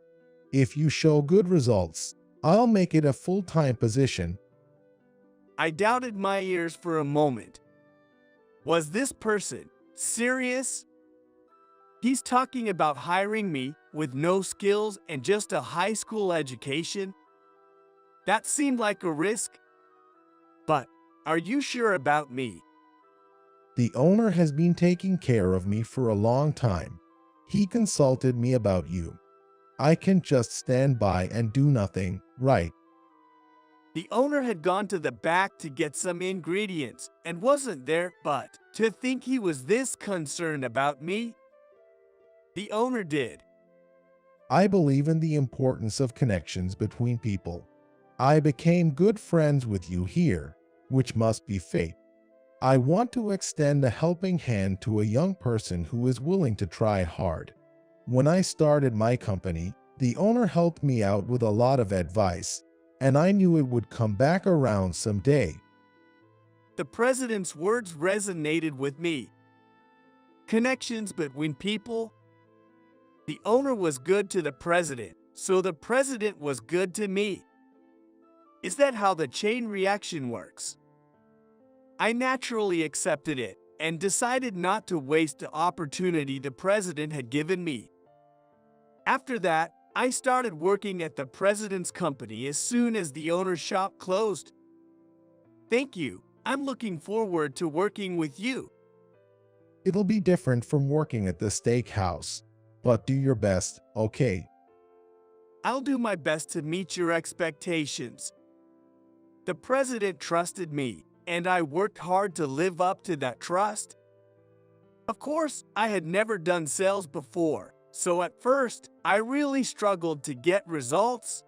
Speaker 4: If you show good results, I'll make it a full-time position.
Speaker 2: I doubted my ears for a moment. Was this person serious? He's talking about hiring me with no skills and just a high school education? That seemed like a risk. But are you sure about me?
Speaker 4: The owner has been taking care of me for a long time. He consulted me about you. I can just stand by and do nothing, right?
Speaker 2: The owner had gone to the back to get some ingredients and wasn't there, but to think he was this concerned about me? The owner did.
Speaker 4: I believe in the importance of connections between people. I became good friends with you here, which must be fate. I want to extend a helping hand to a young person who is willing to try hard. When I started my company, the owner helped me out with a lot of advice, and I knew it would come back around someday.
Speaker 2: The president's words resonated with me. Connections between people. The owner was good to the president, so the president was good to me. Is that how the chain reaction works? I naturally accepted it and decided not to waste the opportunity the president had given me. After that, I started working at the president's company as soon as the owner's shop closed. Thank you. I'm looking forward to working with you.
Speaker 4: It'll be different from working at the steakhouse, but do your best, okay?
Speaker 2: I'll do my best to meet your expectations. The president trusted me, and I worked hard to live up to that trust. Of course, I had never done sales before, so at first, I really struggled to get results.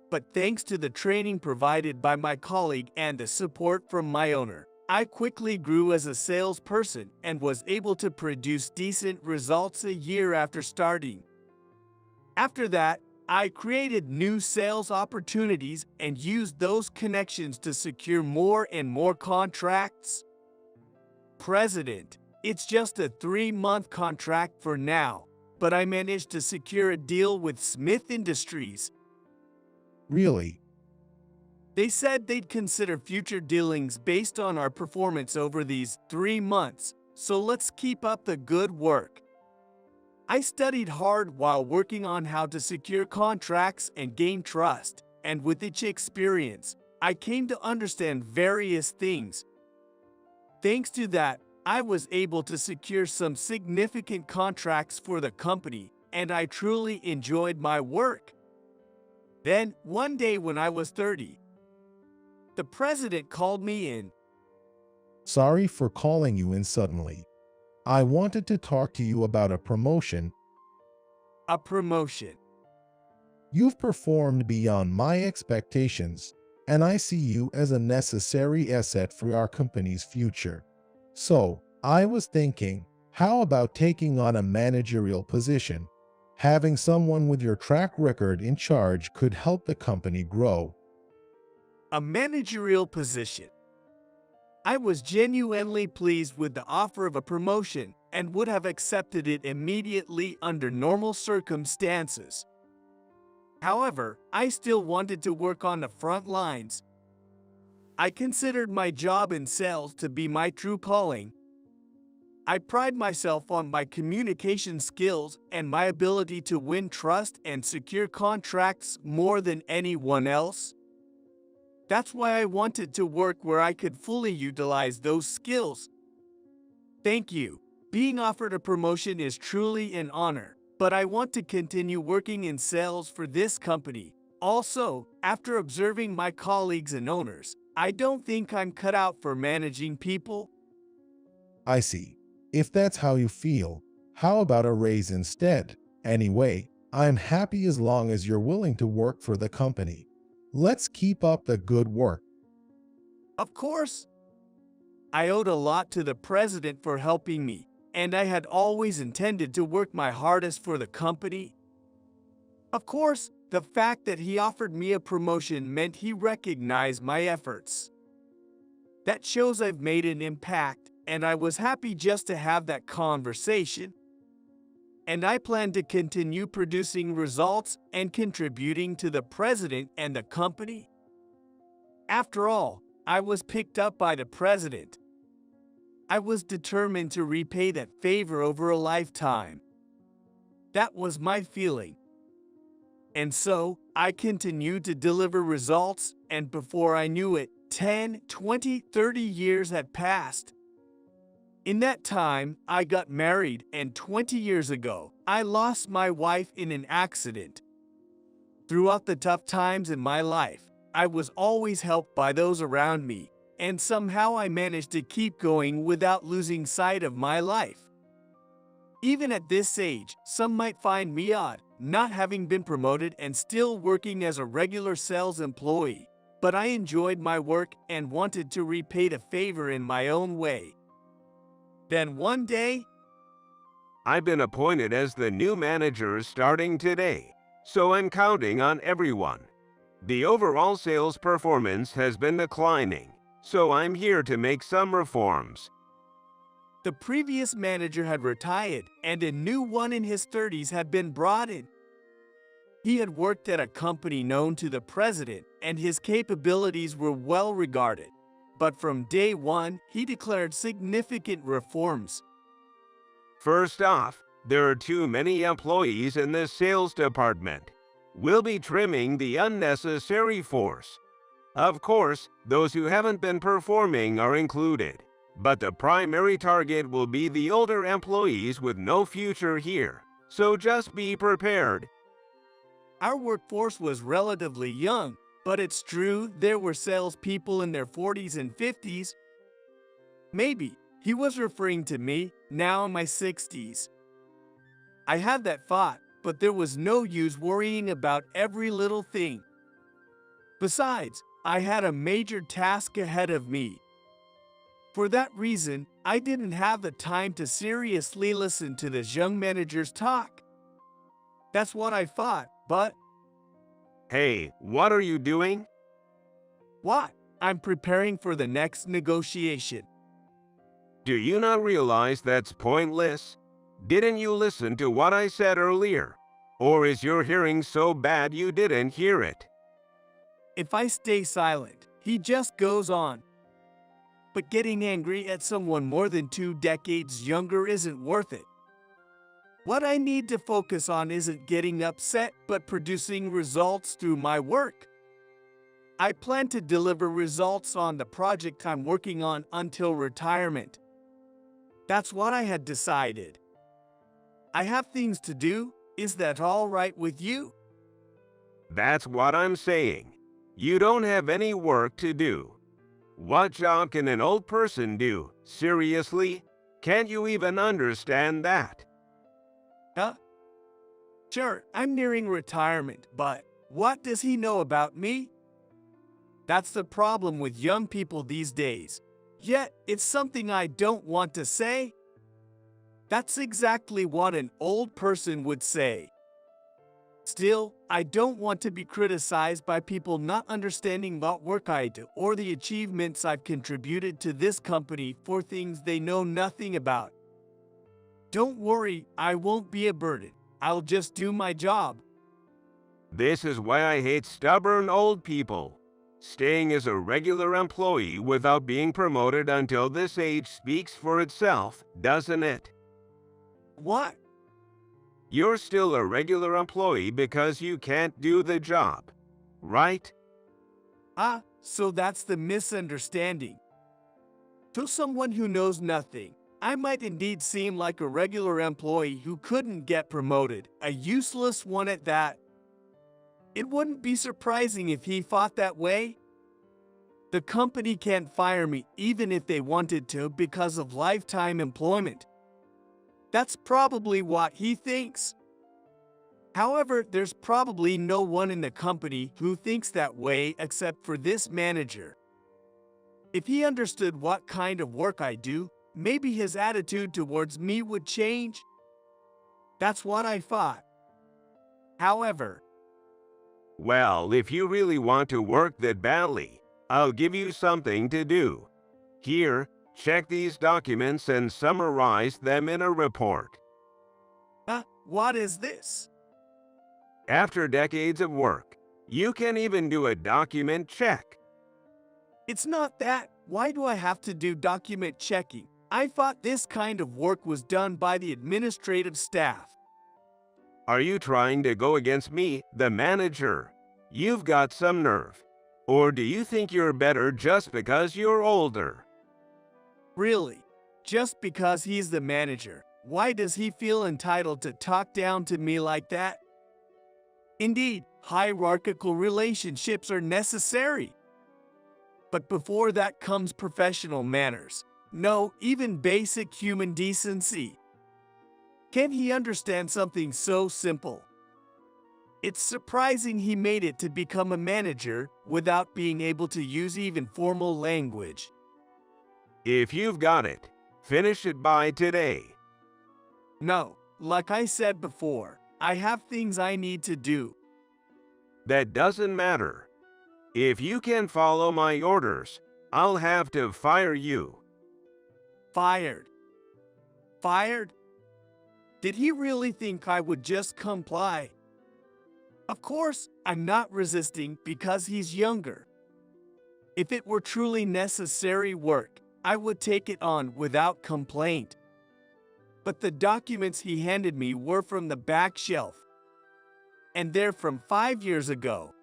Speaker 2: But thanks to the training provided by my colleague and the support from my owner, I quickly grew as a salesperson and was able to produce decent results a year after starting. After that, I created new sales opportunities and used those connections to secure more and more contracts. President, it's just a 3-month contract for now, but I managed to secure a deal with Smith Industries.
Speaker 4: Really?
Speaker 2: They said they'd consider future dealings based on our performance over these 3 months, so let's keep up the good work. I studied hard while working on how to secure contracts and gain trust, and with each experience, I came to understand various things. Thanks to that, I was able to secure some significant contracts for the company, and I truly enjoyed my work. Then, one day when I was 30, the president called me in.
Speaker 4: Sorry for calling you in suddenly. I wanted to talk to you about a promotion.
Speaker 2: A promotion?
Speaker 4: You've performed beyond my expectations, and I see you as a necessary asset for our company's future. So, I was thinking, how about taking on a managerial position? Having someone with your track record in charge could help the company grow.
Speaker 2: A managerial position. I was genuinely pleased with the offer of a promotion and would have accepted it immediately under normal circumstances. However, I still wanted to work on the front lines. I considered my job in sales to be my true calling. I pride myself on my communication skills and my ability to win trust and secure contracts more than anyone else. That's why I wanted to work where I could fully utilize those skills. Thank you. Being offered a promotion is truly an honor, but I want to continue working in sales for this company. Also, after observing my colleagues and owners, I don't think I'm cut out for managing people.
Speaker 4: I see. If that's how you feel, how about a raise instead? Anyway, I'm happy as long as you're willing to work for the company. Let's keep up the good work.
Speaker 2: Of course. I owed a lot to the president for helping me, and I had always intended to work my hardest for the company. Of course, the fact that he offered me a promotion meant he recognized my efforts. That shows I've made an impact, and I was happy just to have that conversation. And I plan to continue producing results and contributing to the president and the company. After all, I was picked up by the president. I was determined to repay that favor over a lifetime. That was my feeling. And so, I continued to deliver results, and before I knew it, 10, 20, 30 years had passed. In that time, I got married, and 20 years ago, I lost my wife in an accident. Throughout the tough times in my life, I was always helped by those around me, and somehow I managed to keep going without losing sight of my life. Even at this age, some might find me odd, not having been promoted and still working as a regular sales employee, but I enjoyed my work and wanted to repay the favor in my own way. Then one day,
Speaker 14: I've been appointed as the new manager starting today, so I'm counting on everyone. The overall sales performance has been declining, so I'm here to make some reforms.
Speaker 2: The previous manager had retired, and a new one in his 30s had been brought in. He had worked at a company known to the president, and his capabilities were well regarded. But from day one, he declared significant reforms.
Speaker 14: First off, there are too many employees in the sales department. We'll be trimming the unnecessary force. Of course, those who haven't been performing are included, but the primary target will be the older employees with no future here, so just be prepared.
Speaker 2: Our workforce was relatively young, but it's true there were salespeople in their 40s and 50s. Maybe he was referring to me, now in my 60s. I had that thought, but there was no use worrying about every little thing. Besides, I had a major task ahead of me. For that reason, I didn't have the time to seriously listen to this young manager's talk. That's what I thought, but...
Speaker 14: Hey, what are you doing?
Speaker 2: What? I'm preparing for the next negotiation.
Speaker 14: Do you not realize that's pointless? Didn't you listen to what I said earlier? Or is your hearing so bad you didn't hear it?
Speaker 2: If I stay silent, he just goes on. But getting angry at someone more than 2 decades younger isn't worth it. What I need to focus on isn't getting upset, but producing results through my work. I plan to deliver results on the project I'm working on until retirement. That's what I had decided. I have things to do. Is that all right with you?
Speaker 14: That's what I'm saying. You don't have any work to do. What job can an old person do? Seriously? Can't you even understand that?
Speaker 2: Huh? Sure, I'm nearing retirement, but what does he know about me? That's the problem with young people these days. Yet, it's something I don't want to say. That's exactly what an old person would say. Still, I don't want to be criticized by people not understanding what work I do or the achievements I've contributed to this company for things they know nothing about. Don't worry, I won't be a burden. I'll just do my job.
Speaker 14: This is why I hate stubborn old people. Staying as a regular employee without being promoted until this age speaks for itself, doesn't it?
Speaker 2: What?
Speaker 14: You're still a regular employee because you can't do the job, right?
Speaker 2: Ah, so that's the misunderstanding. To someone who knows nothing, I might indeed seem like a regular employee who couldn't get promoted, a useless one at that. It wouldn't be surprising if he thought that way. The company can't fire me even if they wanted to because of lifetime employment. That's probably what he thinks. However, there's probably no one in the company who thinks that way except for this manager. If he understood what kind of work I do, maybe his attitude towards me would change. That's what I thought. However,
Speaker 14: well, if you really want to work that badly, I'll give you something to do. Here, check these documents and summarize them in a report.
Speaker 2: What is this?
Speaker 14: After decades of work, you can even do a document check.
Speaker 2: It's not that. Why do I have to do document checking? I thought this kind of work was done by the administrative staff.
Speaker 14: Are you trying to go against me, the manager? You've got some nerve. Or do you think you're better just because you're older?
Speaker 2: Really? Just because he's the manager, why does he feel entitled to talk down to me like that? Indeed, hierarchical relationships are necessary. But before that comes professional manners. No, even basic human decency. Can he understand something so simple? It's surprising he made it to become a manager without being able to use even formal language.
Speaker 14: If you've got it, finish it by today.
Speaker 2: No, like I said before, I have things I need to do.
Speaker 14: That doesn't matter. If you can't follow my orders, I'll have to fire you.
Speaker 2: Fired. Fired? Did he really think I would just comply? Of course, I'm not resisting because he's younger. If it were truly necessary work, I would take it on without complaint. But the documents he handed me were from the back shelf. And they're from 5 years ago.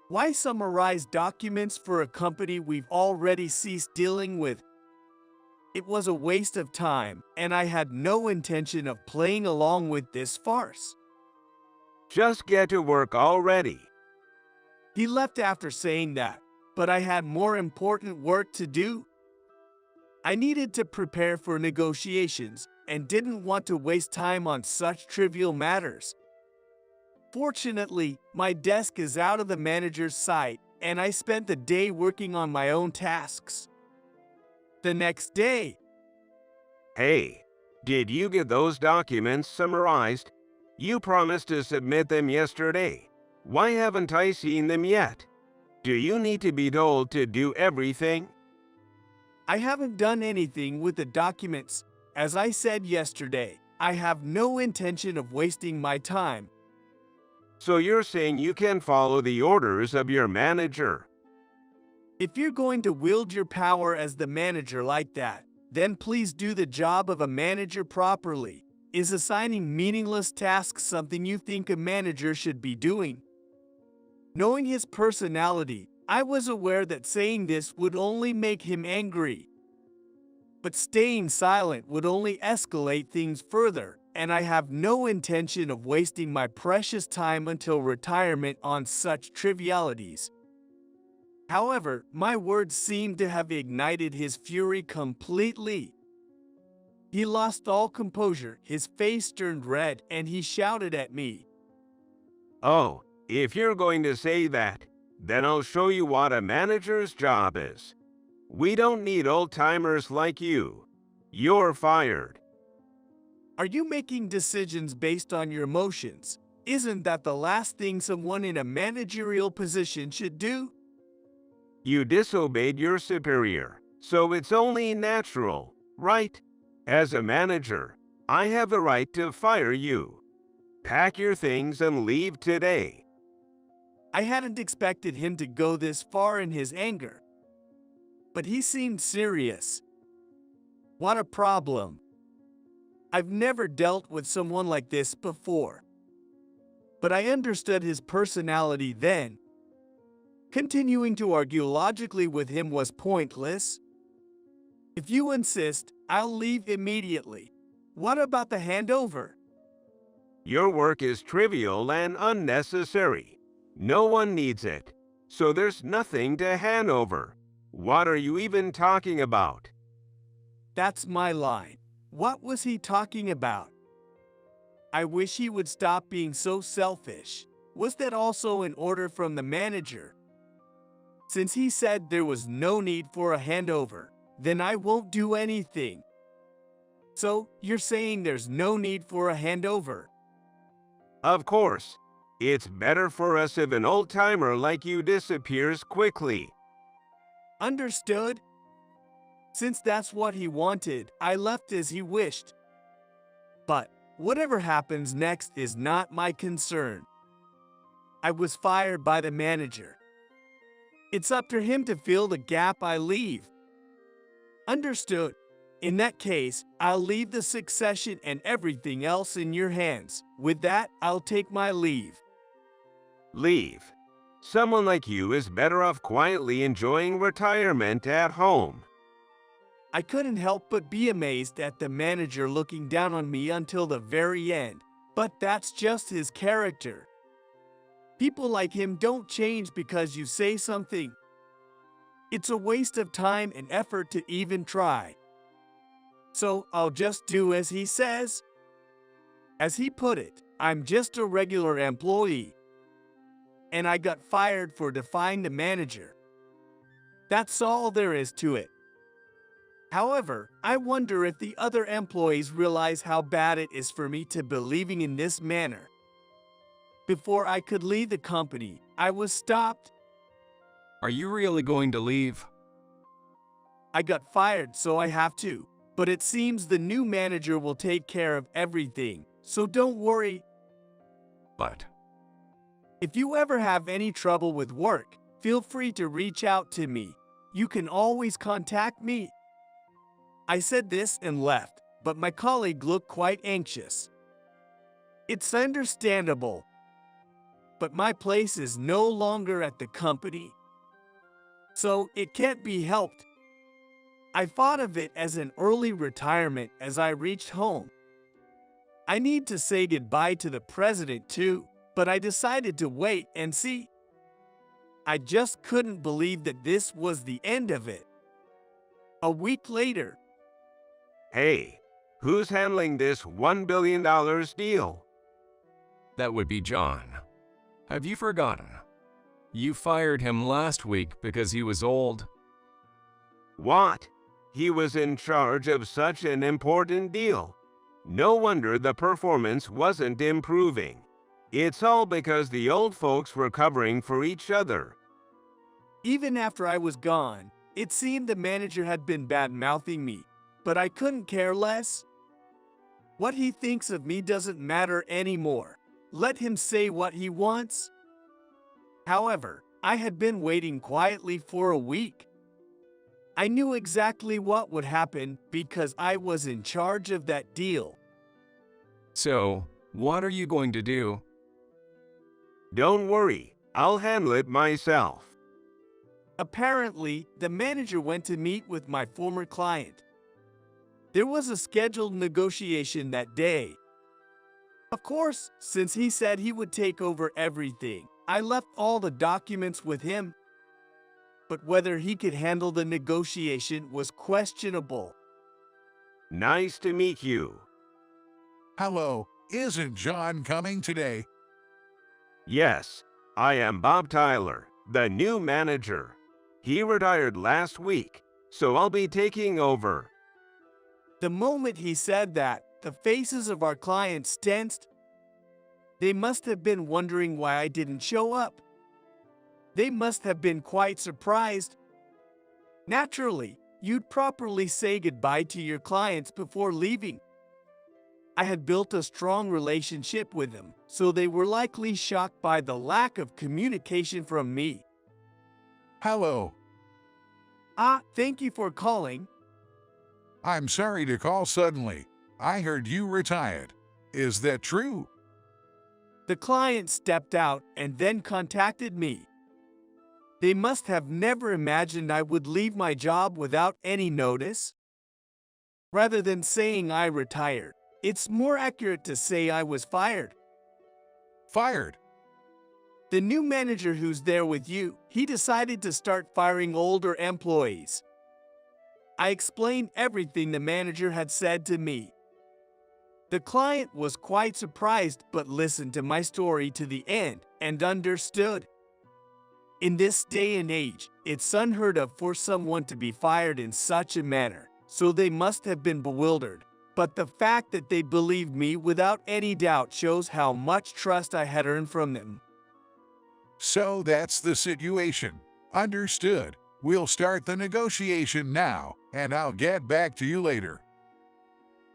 Speaker 2: Why summarize documents for a company we've already ceased dealing with? It was a waste of time, and I had no intention of playing along with this farce.
Speaker 14: Just get to work already.
Speaker 2: He left after saying that, but I had more important work to do. I needed to prepare for negotiations and didn't want to waste time on such trivial matters. Fortunately, my desk is out of the manager's sight, and I spent the day working on my own tasks. The next day,
Speaker 14: hey, did you get those documents summarized? You promised to submit them yesterday. Why haven't I seen them yet? Do you need to be told to do everything?
Speaker 2: I haven't done anything with the documents. As I said yesterday, I have no intention of wasting my time.
Speaker 14: So you're saying you can follow the orders of your manager?
Speaker 2: If you're going to wield your power as the manager like that, then please do the job of a manager properly. Is assigning meaningless tasks something you think a manager should be doing? Knowing his personality, I was aware that saying this would only make him angry. But staying silent would only escalate things further, and I have no intention of wasting my precious time until retirement on such trivialities. However, my words seemed to have ignited his fury completely. He lost all composure, his face turned red, and he shouted at me.
Speaker 14: Oh, if you're going to say that, then I'll show you what a manager's job is. We don't need old-timers like you. You're fired.
Speaker 2: Are you making decisions based on your emotions? Isn't that the last thing someone in a managerial position should do?
Speaker 14: You disobeyed your superior, so it's only natural, right? As a manager, I have a right to fire you. Pack your things and leave today.
Speaker 2: I hadn't expected him to go this far in his anger. But he seemed serious. What a problem. I've never dealt with someone like this before. But I understood his personality then. Continuing to argue logically with him was pointless. If you insist, I'll leave immediately. What about the handover?
Speaker 14: Your work is trivial and unnecessary. No one needs it, so there's nothing to hand over. What are you even talking about?
Speaker 2: That's my line. What was he talking about? I wish he would stop being so selfish. Was that also an order from the manager? Since he said there was no need for a handover, then I won't do anything. So, you're saying there's no need for a handover?
Speaker 14: Of course. It's better for us if an old-timer like you disappears quickly.
Speaker 2: Understood? Since that's what he wanted, I left as he wished. But whatever happens next is not my concern. I was fired by the manager. It's up to him to fill the gap I leave. Understood. In that case, I'll leave the succession and everything else in your hands. With that, I'll take my leave.
Speaker 14: Leave. Someone like you is better off quietly enjoying retirement at home.
Speaker 2: I couldn't help but be amazed at the manager looking down on me until the very end. But that's just his character. People like him don't change because you say something. It's a waste of time and effort to even try. So I'll just do as he says. As he put it, I'm just a regular employee. And I got fired for defying the manager. That's all there is to it. However, I wonder if the other employees realize how bad it is for me to be leaving in this manner. Before I could leave the company, I was stopped.
Speaker 10: Are you really going to leave?
Speaker 2: I got fired, so I have to. But it seems the new manager will take care of everything, so don't worry.
Speaker 10: But
Speaker 2: if you ever have any trouble with work, feel free to reach out to me. You can always contact me. I said this and left, but my colleague looked quite anxious. It's understandable. But my place is no longer at the company. So it can't be helped. I thought of it as an early retirement as I reached home. I need to say goodbye to the president too, but I decided to wait and see. I just couldn't believe that this was the end of it. A week later.
Speaker 14: Hey, who's handling this $1 billion deal?
Speaker 10: That would be John. Have you forgotten? You fired him last week because he was old.
Speaker 14: What? He was in charge of such an important deal. No wonder the performance wasn't improving. It's all because the old folks were covering for each other.
Speaker 2: Even after I was gone, it seemed the manager had been bad-mouthing me, but I couldn't care less. What he thinks of me doesn't matter anymore. Let him say what he wants. However, I had been waiting quietly for a week. I knew exactly what would happen because I was in charge of that deal.
Speaker 10: So, what are you going to do?
Speaker 14: Don't worry, I'll handle it myself.
Speaker 2: Apparently, the manager went to meet with my former client. There was a scheduled negotiation that day. Of course, since he said he would take over everything, I left all the documents with him. But whether he could handle the negotiation was questionable.
Speaker 14: Nice to meet you.
Speaker 16: Hello, isn't John coming today?
Speaker 14: Yes, I am Bob Tyler, the new manager. He retired last week, so I'll be taking over.
Speaker 2: The moment he said that, the faces of our clients tensed. They must have been wondering why I didn't show up. They must have been quite surprised. Naturally, you'd properly say goodbye to your clients before leaving. I had built a strong relationship with them, so they were likely shocked by the lack of communication from me.
Speaker 16: Hello.
Speaker 2: Thank you for calling.
Speaker 16: I'm sorry to call suddenly. I heard you retired. Is that true?
Speaker 2: The client stepped out and then contacted me. They must have never imagined I would leave my job without any notice. Rather than saying I retired, it's more accurate to say I was fired.
Speaker 16: Fired?
Speaker 2: The new manager who's there with you, he decided to start firing older employees. I explained everything the manager had said to me. The client was quite surprised but listened to my story to the end and understood. In this day and age, it's unheard of for someone to be fired in such a manner, so they must have been bewildered. But the fact that they believed me without any doubt shows how much trust I had earned from them.
Speaker 16: So that's the situation. Understood. We'll start the negotiation now, and I'll get back to you later.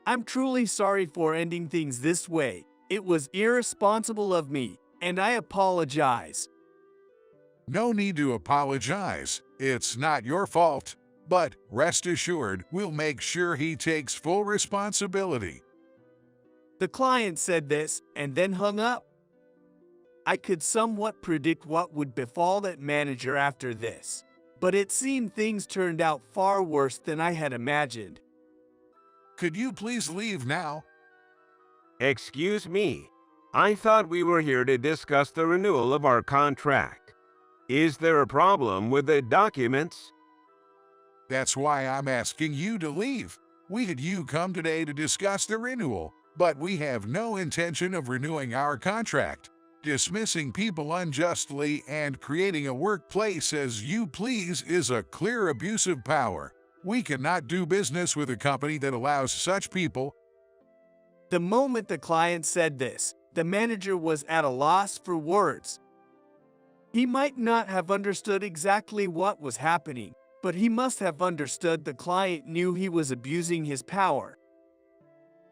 Speaker 2: I'm truly sorry for ending things this way. It was irresponsible of me, and I apologize.
Speaker 16: No need to apologize. It's not your fault. But rest assured, we'll make sure he takes full responsibility.
Speaker 2: The client said this and then hung up. I could somewhat predict what would befall that manager after this, but it seemed things turned out far worse than I had imagined.
Speaker 16: Could you please leave now?
Speaker 14: Excuse me. I thought we were here to discuss the renewal of our contract. Is there a problem with the documents?
Speaker 16: That's why I'm asking you to leave. We had you come today to discuss the renewal, but we have no intention of renewing our contract. Dismissing people unjustly and creating a workplace as you please is a clear abuse of power. We cannot do business with a company that allows such people.
Speaker 2: The moment the client said this, the manager was at a loss for words. He might not have understood exactly what was happening, but he must have understood the client knew he was abusing his power.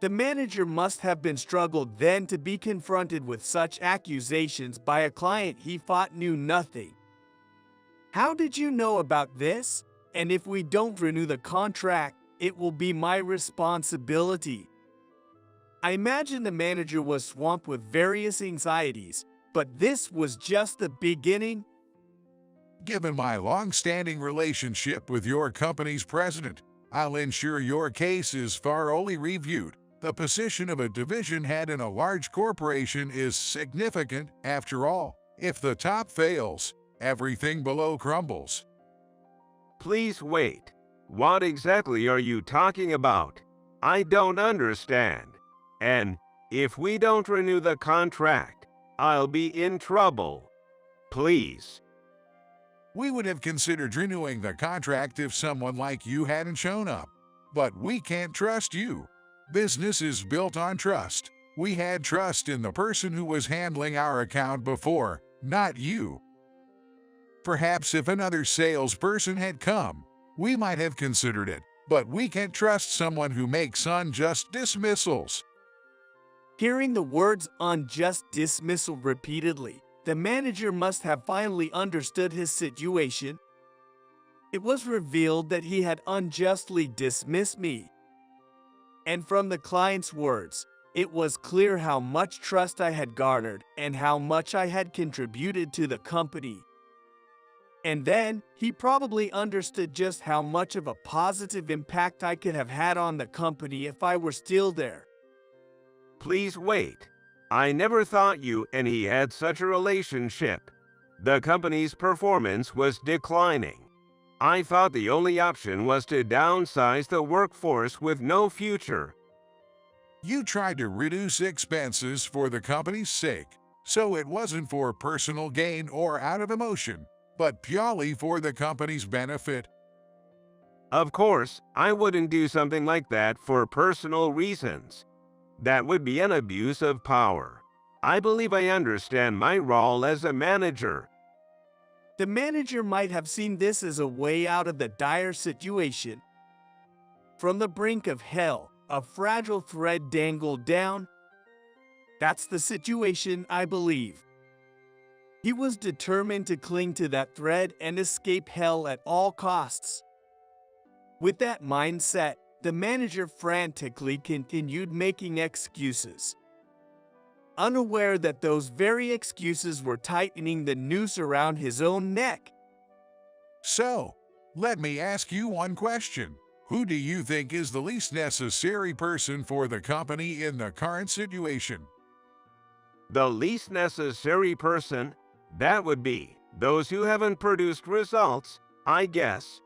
Speaker 2: The manager must have been struggled then to be confronted with such accusations by a client he thought knew nothing. How did you know about this? And if we don't renew the contract, it will be my responsibility. I imagine the manager was swamped with various anxieties, but this was just the beginning.
Speaker 16: Given my long-standing relationship with your company's president, I'll ensure your case is thoroughly reviewed. The position of a division head in a large corporation is significant, after all. If the top fails, everything below crumbles.
Speaker 14: Please wait. What exactly are you talking about? I don't understand. And if we don't renew the contract, I'll be in trouble. Please.
Speaker 16: We would have considered renewing the contract if someone like you hadn't shown up. But we can't trust you. Business is built on trust. We had trust in the person who was handling our account before, not you. Perhaps if another salesperson had come, we might have considered it, but we can't trust someone who makes unjust dismissals.
Speaker 2: Hearing the words unjust dismissal repeatedly, the manager must have finally understood his situation. It was revealed that he had unjustly dismissed me. And from the client's words, it was clear how much trust I had garnered and how much I had contributed to the company. And then, he probably understood just how much of a positive impact I could have had on the company if I were still there.
Speaker 14: Please wait. I never thought you and he had such a relationship. The company's performance was declining. I thought the only option was to downsize the workforce with no future.
Speaker 16: You tried to reduce expenses for the company's sake, so it wasn't for personal gain or out of emotion, but purely for the company's benefit.
Speaker 14: Of course, I wouldn't do something like that for personal reasons. That would be an abuse of power. I believe I understand my role as a manager.
Speaker 2: The manager might have seen this as a way out of the dire situation. From the brink of hell, a fragile thread dangled down. That's the situation, I believe. He was determined to cling to that thread and escape hell at all costs. With that mindset, the manager frantically continued making excuses, unaware that those very excuses were tightening the noose around his own neck.
Speaker 16: So, let me ask you one question. Who do you think is the least necessary person for the company in the current situation?
Speaker 14: The least necessary person? That would be those who haven't produced results, I guess.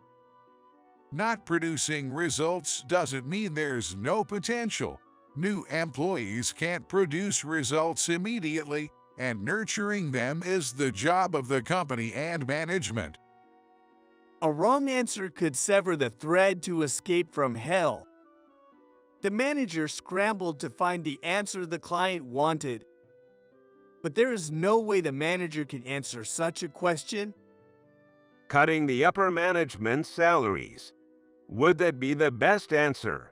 Speaker 16: Not producing results doesn't mean there's no potential. New employees can't produce results immediately, and nurturing them is the job of the company and management.
Speaker 2: A wrong answer could sever the thread to escape from hell. The manager scrambled to find the answer the client wanted. But there is no way the manager can answer such a question.
Speaker 14: Cutting the upper management's salaries. Would that be the best answer?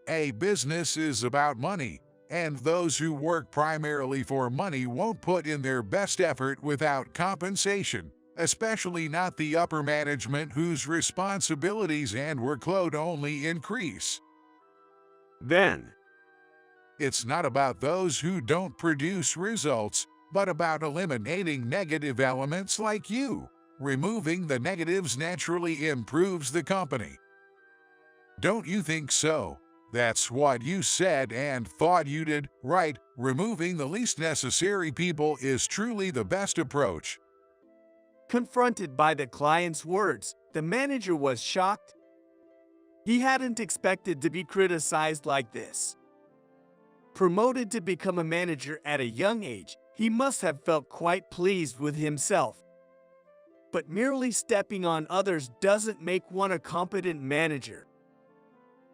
Speaker 16: A business is about money, and those who work primarily for money won't put in their best effort without compensation, especially not the upper management whose responsibilities and workload only increase.
Speaker 14: Then,
Speaker 16: it's not about those who don't produce results, but about eliminating negative elements like you. Removing the negatives naturally improves the company. Don't you think so? That's what you said and thought you did, right? Removing the least necessary people is truly the best approach.
Speaker 2: Confronted by the client's words, the manager was shocked. He hadn't expected to be criticized like this. Promoted to become a manager at a young age, he must have felt quite pleased with himself. But merely stepping on others doesn't make one a competent manager.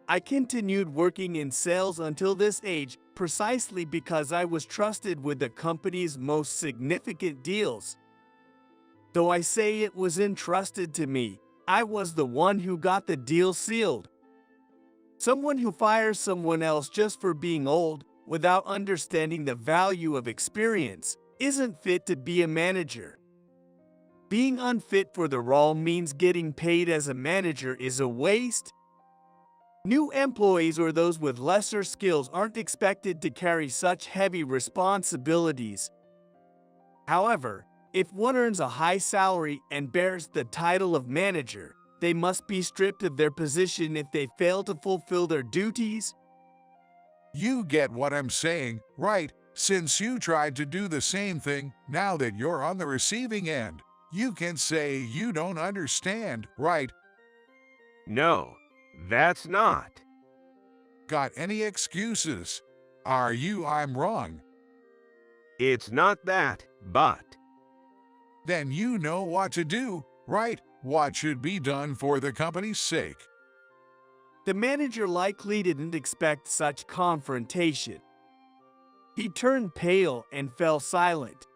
Speaker 2: I continued working in sales until this age precisely because I was trusted with the company's most significant deals. Though I say it was entrusted to me, I was the one who got the deal sealed. Someone who fires someone else just for being old, without understanding the value of experience, isn't fit to be a manager. Being unfit for the role means getting paid as a manager is a waste. New employees or those with lesser skills aren't expected to carry such heavy responsibilities. However, if one earns a high salary and bears the title of manager, they must be stripped of their position if they fail to fulfill their duties.
Speaker 16: You get what I'm saying, right? Since you tried to do the same thing, now that you're on the receiving end, you can say you don't understand, right?
Speaker 14: No, that's not.
Speaker 16: Got any excuses? I'm wrong.
Speaker 14: It's not that, but.
Speaker 16: Then you know what to do, right? What should be done for the company's sake.
Speaker 2: The manager likely didn't expect such confrontation. He turned pale and fell silent.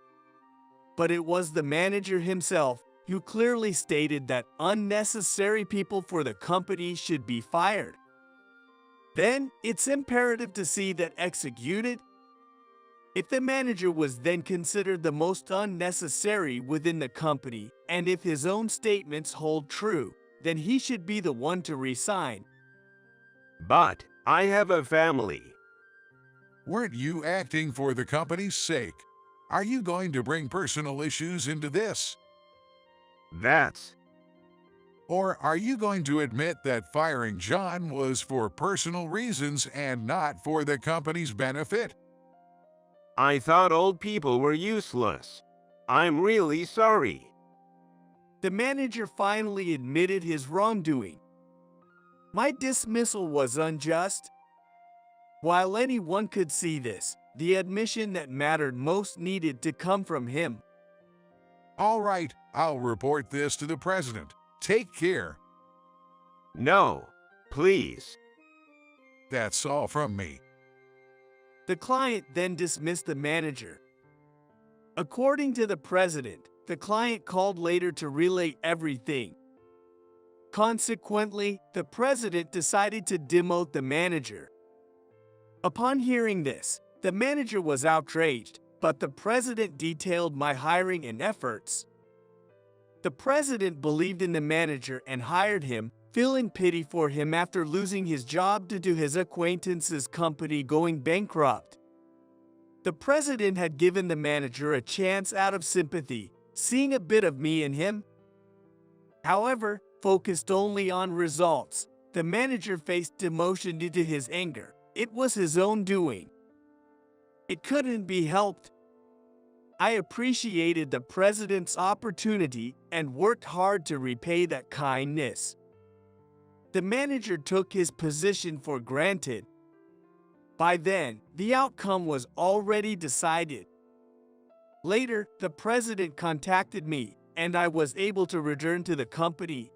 Speaker 2: But it was the manager himself who clearly stated that unnecessary people for the company should be fired. Then, it's imperative to see that executed. If the manager was then considered the most unnecessary within the company, and if his own statements hold true, then he should be the one to resign.
Speaker 14: But I have a family.
Speaker 16: Weren't you acting for the company's sake? Are you going to bring personal issues into this? Or are you going to admit that firing John was for personal reasons and not for the company's benefit?
Speaker 14: I thought old people were useless. I'm really sorry.
Speaker 2: The manager finally admitted his wrongdoing. My dismissal was unjust. While anyone could see this, the admission that mattered most needed to come from him.
Speaker 16: All right, I'll report this to the president. Take care.
Speaker 14: No, please.
Speaker 16: That's all from me.
Speaker 2: The client then dismissed the manager. According to the president, the client called later to relay everything. Consequently, the president decided to demote the manager. Upon hearing this, the manager was outraged, but the president detailed my hiring and efforts. The president believed in the manager and hired him, feeling pity for him after losing his job due to his acquaintance's company going bankrupt. The president had given the manager a chance out of sympathy, seeing a bit of me in him. However, focused only on results, the manager faced demotion due to his anger. It was his own doing. It couldn't be helped. I appreciated the president's opportunity and worked hard to repay that kindness. The manager took his position for granted. By then, the outcome was already decided. Later, the president contacted me, and I was able to return to the company.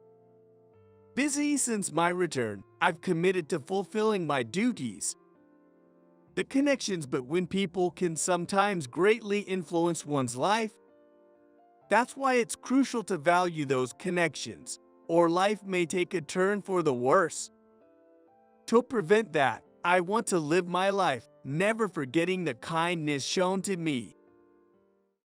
Speaker 2: Busy since my return, I've committed to fulfilling my duties. The connections between people can sometimes greatly influence one's life. That's why it's crucial to value those connections, or life may take a turn for the worse. To prevent that, I want to live my life, never forgetting the kindness shown to me.